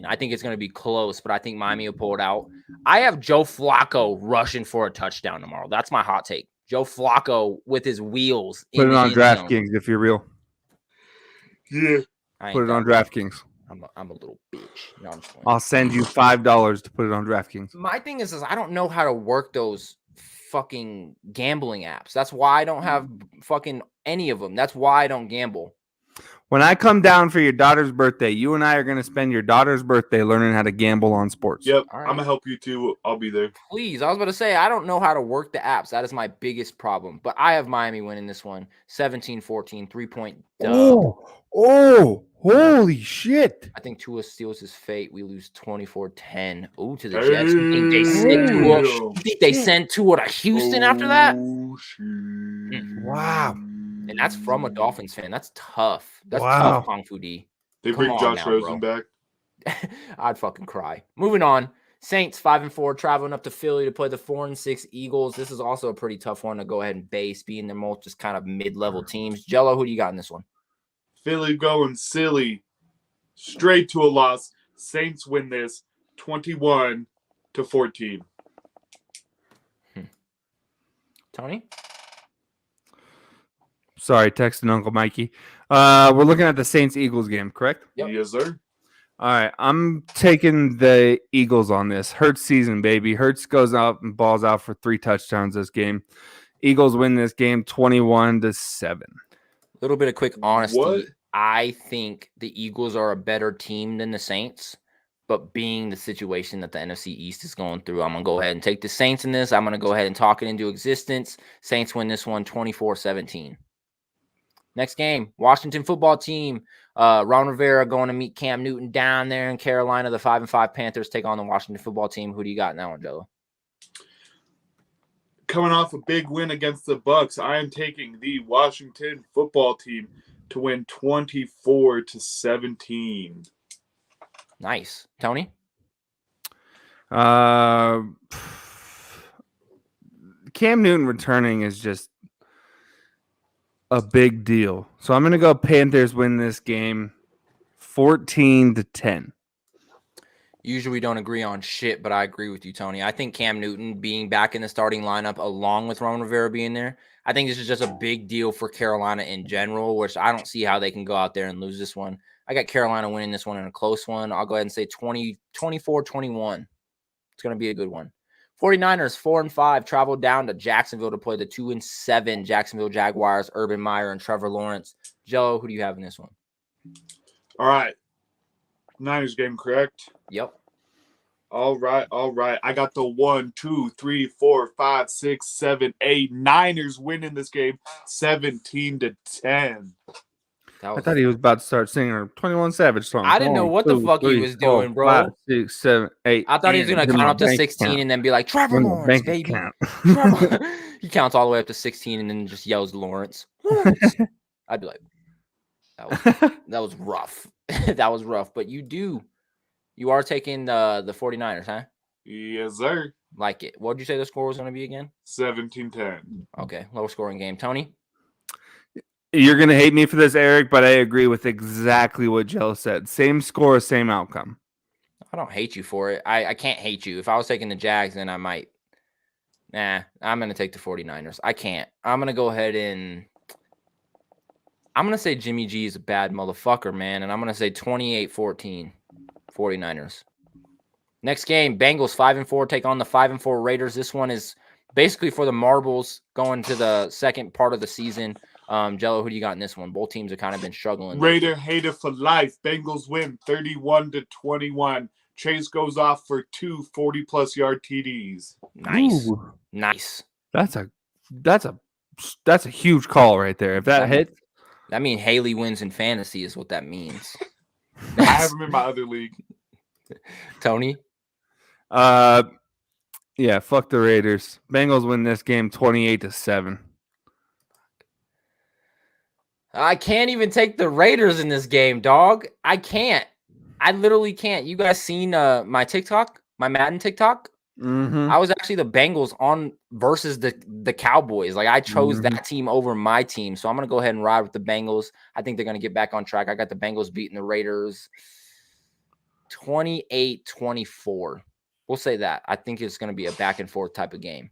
I think it's going to be close, but I think Miami will pull it out. I have Joe Flacco rushing for a touchdown tomorrow. That's my hot take. Joe Flacco with his wheels Put in it the on end zone. DraftKings if you're real. Yeah. Put it on DraftKings. I'm a little bitch. No, I'm just playing. I'll send you $5 to put it on DraftKings. My thing is I don't know how to work those fucking gambling apps. That's why I don't have fucking any of them. That's why I don't gamble. When I come down for your daughter's birthday, you and I are going to spend your daughter's birthday learning how to gamble on sports. Yep. All right. I'm going to help you too. I'll be there. Please. I was about to say, I don't know how to work the apps. That is my biggest problem. But I have Miami winning this one. 17-14, 3-point dub. Holy shit. I think Tua steals his fate. We lose 24-10. Ooh, to the Jets. You think they sent Tua to Houston after that? Wow. And that's from a Dolphins fan. That's tough. That's Wow. tough, Kung Fu D. They bring Josh Rosen back. I'd fucking cry. Moving on. Saints 5-4, traveling up to Philly to play the 4-6 Eagles. This is also a pretty tough one to go ahead and base, being they're most just kind of mid-level teams. Jello, who do you got in this one? Philly going silly. Straight to a loss. Saints win this 21-14. Tony? Sorry, texting Uncle Mikey. We're looking at the Saints-Eagles game, correct? Yep. Yes, sir. All right, I'm taking the Eagles on this. Hurts season, baby. Hurts goes out and balls out for 3 touchdowns this game. Eagles win this game 21-7. A little bit of quick honesty. What? I think the Eagles are a better team than the Saints, but being the situation that the NFC East is going through, I'm going to go ahead and take the Saints in this. I'm going to go ahead and talk it into existence. Saints win this one 24-17. Next game, Washington football team. Ron Rivera going to meet Cam Newton down there in Carolina. The 5-5 Panthers take on the Washington football team. Who do you got in that one, Jello? Coming off a big win against the Bucks, I am taking the Washington football team to win 24-17. Nice. Tony? Cam Newton returning is just a big deal. So I'm going to go Panthers win this game 14-10. Usually we don't agree on shit, but I agree with you, Tony. I think Cam Newton being back in the starting lineup along with Ron Rivera being there, I think this is just a big deal for Carolina in general, which I don't see how they can go out there and lose this one. I got Carolina winning this one in a close one. I'll go ahead and say 24-21. It's going to be a good one. 49ers 4-5 traveled down to Jacksonville to play the 2-7 Jacksonville Jaguars, Urban Meyer and Trevor Lawrence. Jello, who do you have in this one? All right. Niners game, correct? Yep. All right. I got the 1, 2, 3, 4, 5, 6, 7, 8 Niners winning this game 17-10. I thought he was about to start singing a 21 Savage song. I didn't know what the fuck he was doing, bro. 5, 6, 7, 8. I thought he was going to count up to 16 and then be like, Trevor Lawrence, baby. Trevor. He counts all the way up to 16 and then just yells Lawrence. I'd be like, that was rough. That was rough. But you are taking the 49ers, huh? Yes, sir. Like it. What did you say the score was going to be again? 17-10. Okay, lower scoring game. Tony? You're going to hate me for this, Eric, but I agree with exactly what Jello said. Same score, same outcome. I don't hate you for it. I can't hate you. If I was taking the Jags, then I might. Nah, I'm going to take the 49ers. I can't. I'm going to go ahead and I'm going to say Jimmy G is a bad motherfucker, man, and I'm going to say 28-14, 49ers. Next game, Bengals 5-4 take on the 5-4 Raiders. This one is basically for the marbles going to the second part of the season. Jello, who do you got in this one? Both teams have kind of been struggling. Raider hater for life. Bengals win 31-21. Chase goes off for 2 40-plus yard TDs. Nice. Ooh. Nice. That's a huge call right there. If that hits, that means Haley wins in fantasy is what that means. I have him in my other league. Tony? Yeah, fuck the Raiders. Bengals win this game 28-7. I can't even take the Raiders in this game, dog. I can't. I literally can't. You guys seen my TikTok? My Madden TikTok? Mm-hmm. I was actually the Bengals on versus the Cowboys. Like, I chose that team over my team. So I'm going to go ahead and ride with the Bengals. I think they're going to get back on track. I got the Bengals beating the Raiders 28-24. We'll say that. I think it's going to be a back and forth type of game.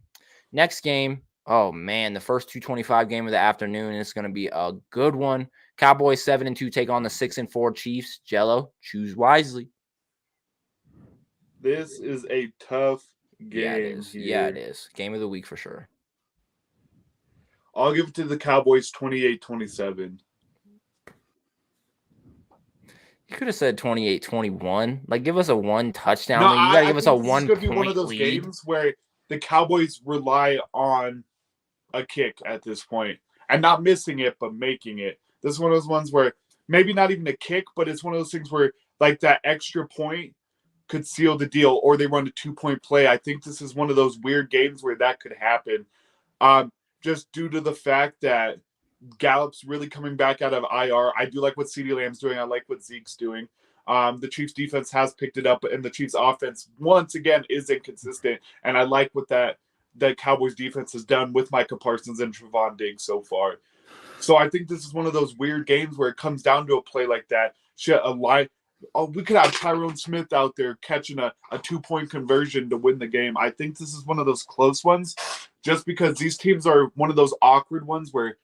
Next game. Oh, man, the first 2:25 game of the afternoon. It's going to be a good one. Cowboys 7-2 take on the 6-4 Chiefs. Jello, choose wisely. This is a tough game. Yeah, it is. Here. Yeah, it is. Game of the week for sure. I'll give it to the Cowboys 28-27. You could have said 28-21. Like, give us a one touchdown. No, Like, you got to give us a this is 1 gonna be one point of those lead. games where the Cowboys rely on a kick at this point and not missing it, but making it. This is one of those ones where maybe not even a kick, but it's one of those things where like that extra point could seal the deal, or they run a 2-point play. I think this is one of those weird games where that could happen. Just due to the fact that Gallup's really coming back out of IR. I do like what CeeDee Lamb's doing. I like what Zeke's doing. The Chiefs defense has picked it up, and the Chiefs offense once again is inconsistent. And I like what that Cowboys defense has done with Micah Parsons and Trevon Diggs so far. So I think this is one of those weird games where it comes down to a play like that. We could have Tyrone Smith out there catching a 2-point conversion to win the game. I think this is one of those close ones, just because these teams are one of those awkward ones where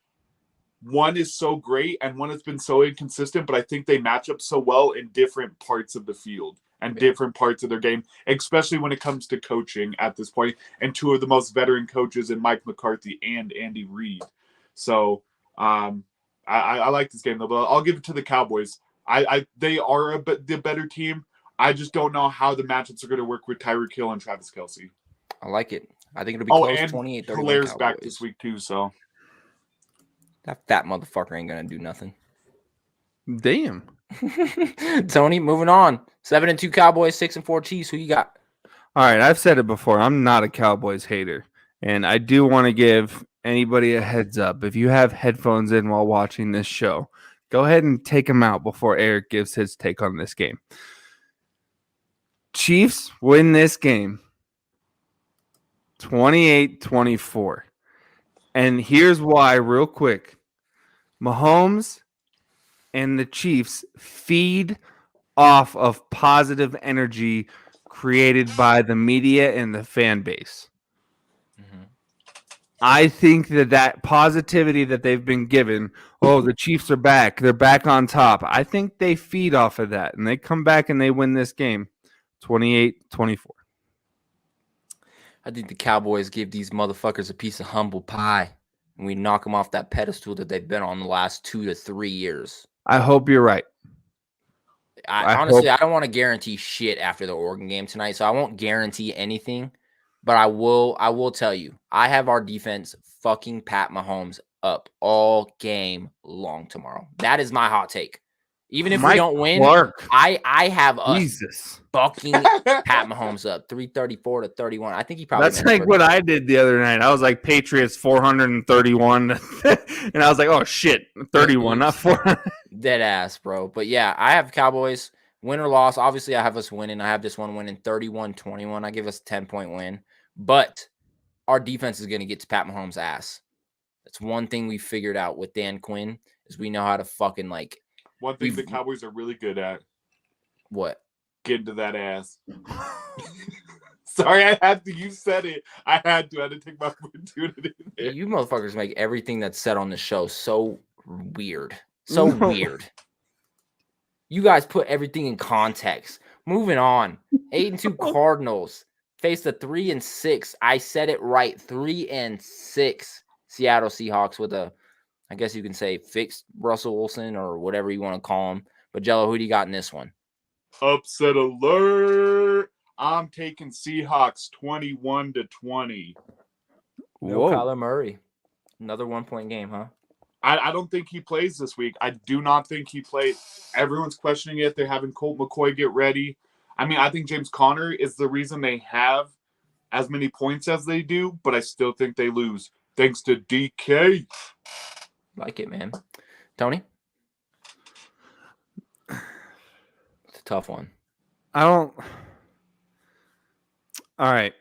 one is so great and one has been so inconsistent, but I think they match up so well in different parts of the field and different parts of their game, especially when it comes to coaching at this point, and two of the most veteran coaches in Mike McCarthy and Andy Reid. So I like this game, though, but I'll give it to the Cowboys. They are the better team. I just don't know how the matchups are going to work with Tyreek Hill and Travis Kelce. I like it. I think it'll be close. And 28-31 Hilaire's Cowboys. back this week, too, so. That fat motherfucker ain't going to do nothing. Damn. Tony, moving on. 7-2 Cowboys, 6-4 Chiefs. Who you got? All right, I've said it before. I'm not a Cowboys hater. And I do want to give anybody a heads up. If you have headphones in while watching this show, go ahead and take them out before Eric gives his take on this game. Chiefs win this game 28-24. And here's why, real quick. Mahomes and the Chiefs feed off of positive energy created by the media and the fan base. Mm-hmm. I think that positivity that they've been given, the Chiefs are back, they're back on top. I think they feed off of that, and they come back and they win this game 28-24. I think the Cowboys give these motherfuckers a piece of humble pie, and we knock them off that pedestal that they've been on the last 2 to 3 years. I hope you're right. Honestly, I don't want to guarantee shit after the Oregon game tonight, so I won't guarantee anything. But I will tell you, I have our defense fucking Pat Mahomes up all game long tomorrow. That is my hot take. Even if we don't win, I have us fucking Pat Mahomes up 334-31. I think he probably. That's like what I did the other night. I was like Patriots 431, and I was like, oh shit, 31, not 400. Dead ass, bro. But yeah, I have Cowboys win or loss. Obviously, I have us winning. I have this one winning 31-21. I give us a 10-point win. But our defense is going to get to Pat Mahomes' ass. That's one thing we figured out with Dan Quinn is we know how to fucking like. One thing the Cowboys are really good at. What? Get into that ass. Sorry, I had to. You said it. I had to take my opportunity. You motherfuckers make everything that's said on the show so weird. So weird. You guys put everything in context. Moving on. 8-2 Cardinals face the 3-6. I said it right. 3-6 Seattle Seahawks with a, I guess you can say, fixed Russell Wilson or whatever you want to call him. But Jello, who do you got in this one? Upset alert. I'm taking Seahawks 21-20. No Kyler Murray. Another 1-point game, huh? I don't think he plays this week. I do not think he plays. Everyone's questioning it. They're having Colt McCoy get ready. I mean, I think James Conner is the reason they have as many points as they do, but I still think they lose. Thanks to DK. Like it, man. Tony? It's a tough one. All right.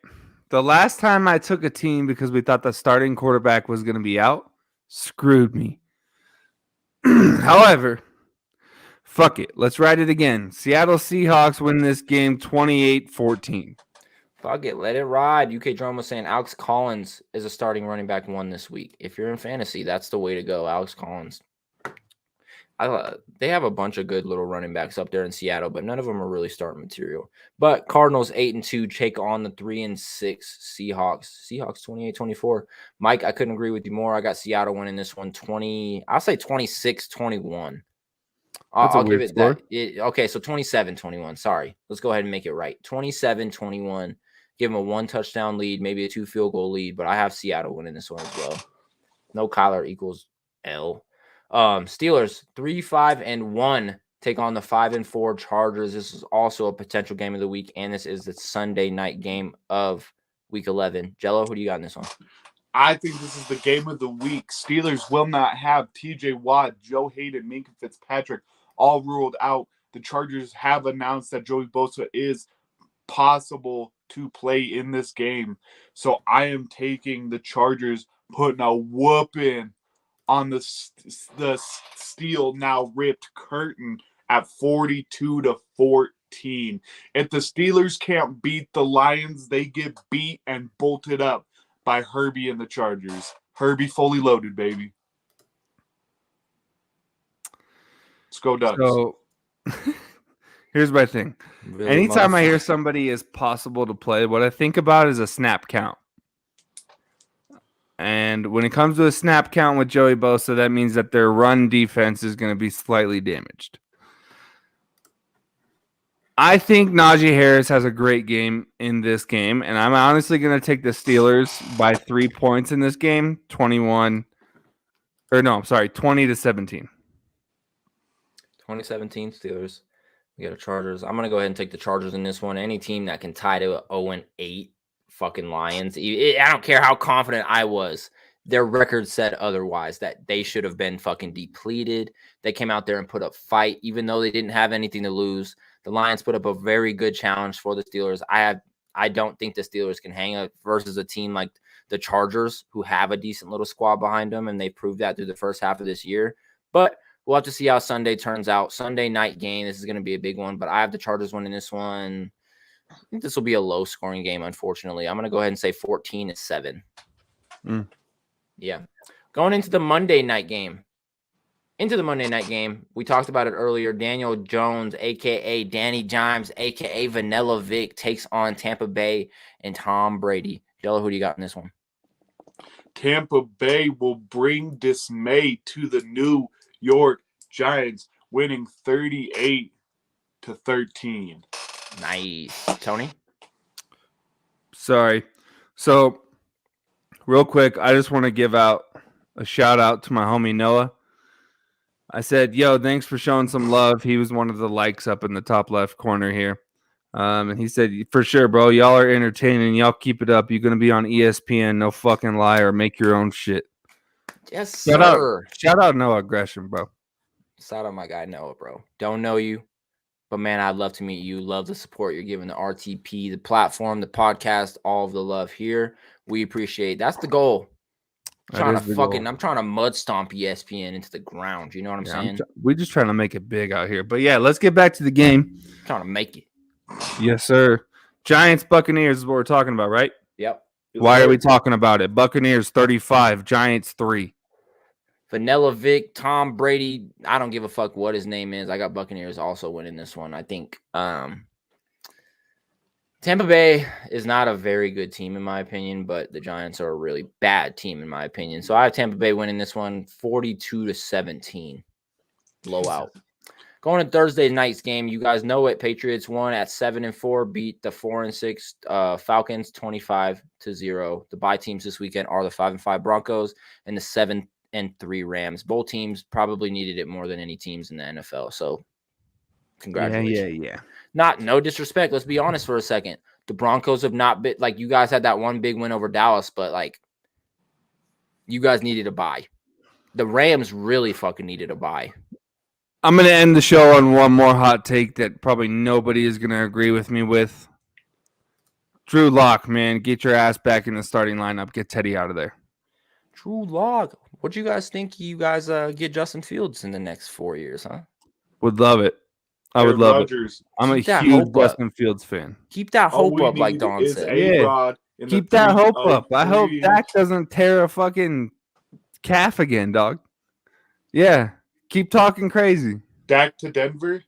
The last time I took a team because we thought the starting quarterback was going to be out, screwed me. However, fuck it. Let's ride it again. Seattle Seahawks win this game 28-14. Fuck it. Let it ride. UK Drone was saying Alex Collins is a starting running back 1 this week. If you're in fantasy, that's the way to go. Alex Collins. They have a bunch of good little running backs up there in Seattle, but none of them are really starting material. But Cardinals 8-2 take on the 3-6 Seahawks. Seahawks 28-24. Mike, I couldn't agree with you more. I got Seattle winning this one 20. I'll say 26-21. I'll give it score. that. Okay, so 27-21. Sorry. Let's go ahead and make it right. 27-21. Give them a 1 touchdown lead, maybe a 2 field goal lead, but I have Seattle winning this one as well. No Kyler equals L. Steelers 3-5-1 take on the 5-4 Chargers. This is also a potential game of the week, and this is the Sunday night game of Week 11. Jello, who do you got in this one? I think this is the game of the week. Steelers will not have T.J. Watt, Joe Hayden, Minka Fitzpatrick all ruled out. The Chargers have announced that Joey Bosa is possible to play in this game. So I am taking the Chargers, putting a whooping on the steel now ripped curtain at 42-14. If the Steelers can't beat the Lions, they get beat and bolted up by Herbie and the Chargers. Herbie fully loaded, baby. Let's go Ducks. So here's my thing. Really, Anytime I hear somebody is possible to play, what I think about is a snap count. And when it comes to a snap count with Joey Bosa, that means that their run defense is going to be slightly damaged. I think Najee Harris has a great game in this game, and I'm honestly going to take the Steelers by 3 points in this game, 20-17. 2017 Steelers. We got a Chargers. I'm going to go ahead and take the Chargers in this one. Any team that can tie to 0-8 fucking Lions. I don't care how confident I was. Their record said otherwise, that they should have been fucking depleted. They came out there and put up fight, even though they didn't have anything to lose. The Lions put up a very good challenge for the Steelers. I don't think the Steelers can hang up versus a team like the Chargers, who have a decent little squad behind them, and they proved that through the first half of this year. But we'll have to see how Sunday turns out. Sunday night game, this is going to be a big one, but I have the Chargers winning this one. I think this will be a low-scoring game, unfortunately. I'm going to go ahead and say 14-7. Yeah. Going into the Monday night game. We talked about it earlier. Daniel Jones, a.k.a. Danny Jimes, a.k.a. Vanilla Vic, takes on Tampa Bay and Tom Brady. Jello, who do you got in this one? Tampa Bay will bring dismay to the New York Giants, winning 38-13. Nice. Tony? Sorry. So, real quick, I just want to give out a shout out to my homie Noah. I said, yo, thanks for showing some love. He was one of the likes up in the top left corner here. And he said, for sure, bro, y'all are entertaining. Y'all keep it up. You're going to be on ESPN. No fucking lie, or make your own shit. Yes, sir. Shout out Noah Aggression, bro. Shout out my guy Noah, bro. Don't know you, but man, I'd love to meet you. Love the support you're giving the RTP, the platform, the podcast, all of the love here. We appreciate. That's the goal. I'm trying to mud stomp ESPN into the ground. You know what I'm saying? We're just trying to make it big out here. But yeah, let's get back to the game. Trying to make it. Yes, sir. Giants Buccaneers is what we're talking about, right? Yep. Why are we talking about it? Buccaneers 35, Giants 3. Vanilla Vic, Tom Brady. I don't give a fuck what his name is. I got Buccaneers also winning this one. I think Tampa Bay is not a very good team in my opinion, but the Giants are a really bad team in my opinion. So I have Tampa Bay winning this one 42-17. Blowout. Going to Thursday night's game, you guys know it. Patriots won at 7-4, beat the 4-6 Falcons 25-0. The bye teams this weekend are the 5-5 Broncos and the 7-3 Rams. Both teams probably needed it more than any teams in the NFL. So congratulations. Yeah. No disrespect. Let's be honest for a second. The Broncos have not been like you guys had that one big win over Dallas, but like you guys needed a bye. The Rams really fucking needed a bye. I'm going to end the show on one more hot take that probably nobody is going to agree with me with. Drew Lock, man, get your ass back in the starting lineup. Get Teddy out of there. Drew Lock. What do you guys think? You guys get Justin Fields in the next 4 years, huh? Would love it. I would Aaron love Rodgers. it. I'm Keep a that huge hope up. Justin Fields fan. Keep that All hope we up, like need Don is said. A-Rod in the Keep that hope 3-0 up. I hope range. Dak doesn't tear a fucking calf again, dog. Yeah. Keep talking crazy. Dak to Denver.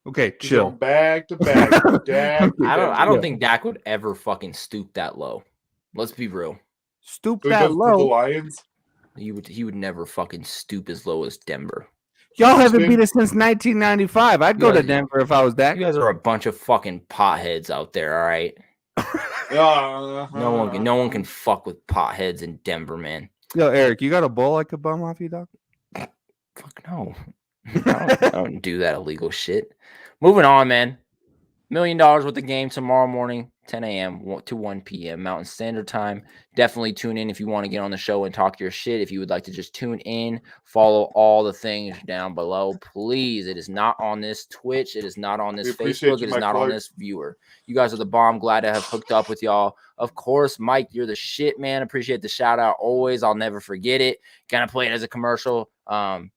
Okay, He's chill. going back to back. Dak to I Denver. don't think Dak would ever fucking stoop that low. Let's be real. Stoop So he that goes to the low. Lions. He would never fucking stoop as low as Denver. Y'all haven't Spin- beat us since 1995. I'd go Yeah, to yeah. Denver if I was Dak. You guys are a bunch of fucking potheads out there, all right? No one can fuck with potheads in Denver, man. Yo, Eric, you got a bowl I could bum off you, dog? Fuck no. I don't do that illegal shit. Moving on, man. $1 million with the game tomorrow morning, 10 a.m. to 1 p.m. Mountain Standard Time. Definitely tune in if you want to get on the show and talk your shit. If you would like to just tune in, follow all the things down below. Please, it is not on this Twitch. It is not on this We appreciate Facebook. you, It is Mike not on Clark. this viewer. You guys are the bomb. Glad to have hooked up with y'all. Of course, Mike, you're the shit, man. Appreciate the shout out always. I'll never forget it. Gonna play it as a commercial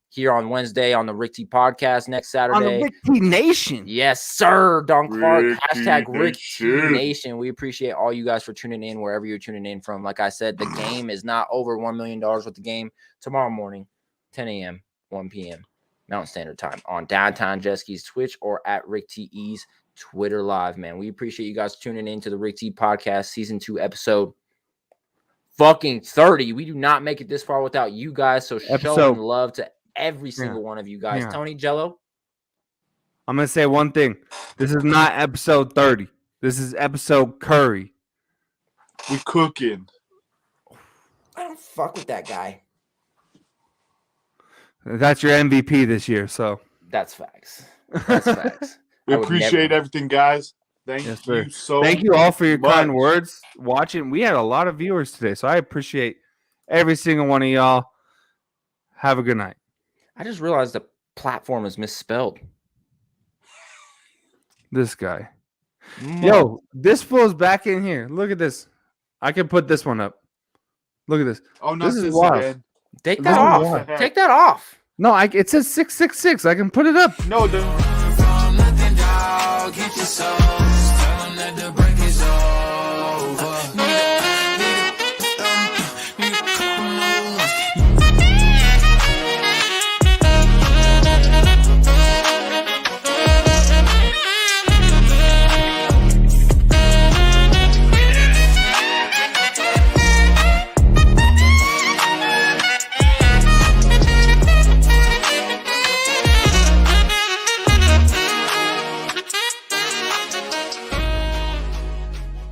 here on Wednesday on the Rick T podcast next Saturday. On the Rick T Nation. Yes, sir. Don Clark. Rick Hashtag T Rick T Nation. Nation. We appreciate all you guys for tuning in wherever you're tuning in from. Like I said, the game is not over. $1 million with the game tomorrow morning, 10 a.m., 1 p.m. Mountain Standard Time on Downtown Jet Twitch or at Rick T's Twitter Live, man. We appreciate you guys tuning in to the Rick T podcast, season 2, episode fucking 30. We do not make it this far without you guys. So showing love to every single one of you guys. Yeah. Tony, Jello. I'm going to say one thing. This is not episode 30. This is episode Curry. We cooking. I don't fuck with that guy. That's your MVP this year, so. That's facts. That's facts. We I would appreciate never- everything, guys. Thank Yes, sir. you so Thank you all for your kind much. words watching. We had a lot of viewers today, so I appreciate every single one of y'all. Have a good night. I just realized the platform is misspelled. This guy. Yo, this fool's back in here. Look at this. I can put this one up. Look at this. Oh, not This this, is wild. again. Take This that is off. wild. Take that off. No, it says 666. I can put it up. No, the From nothing, dog, get your soul.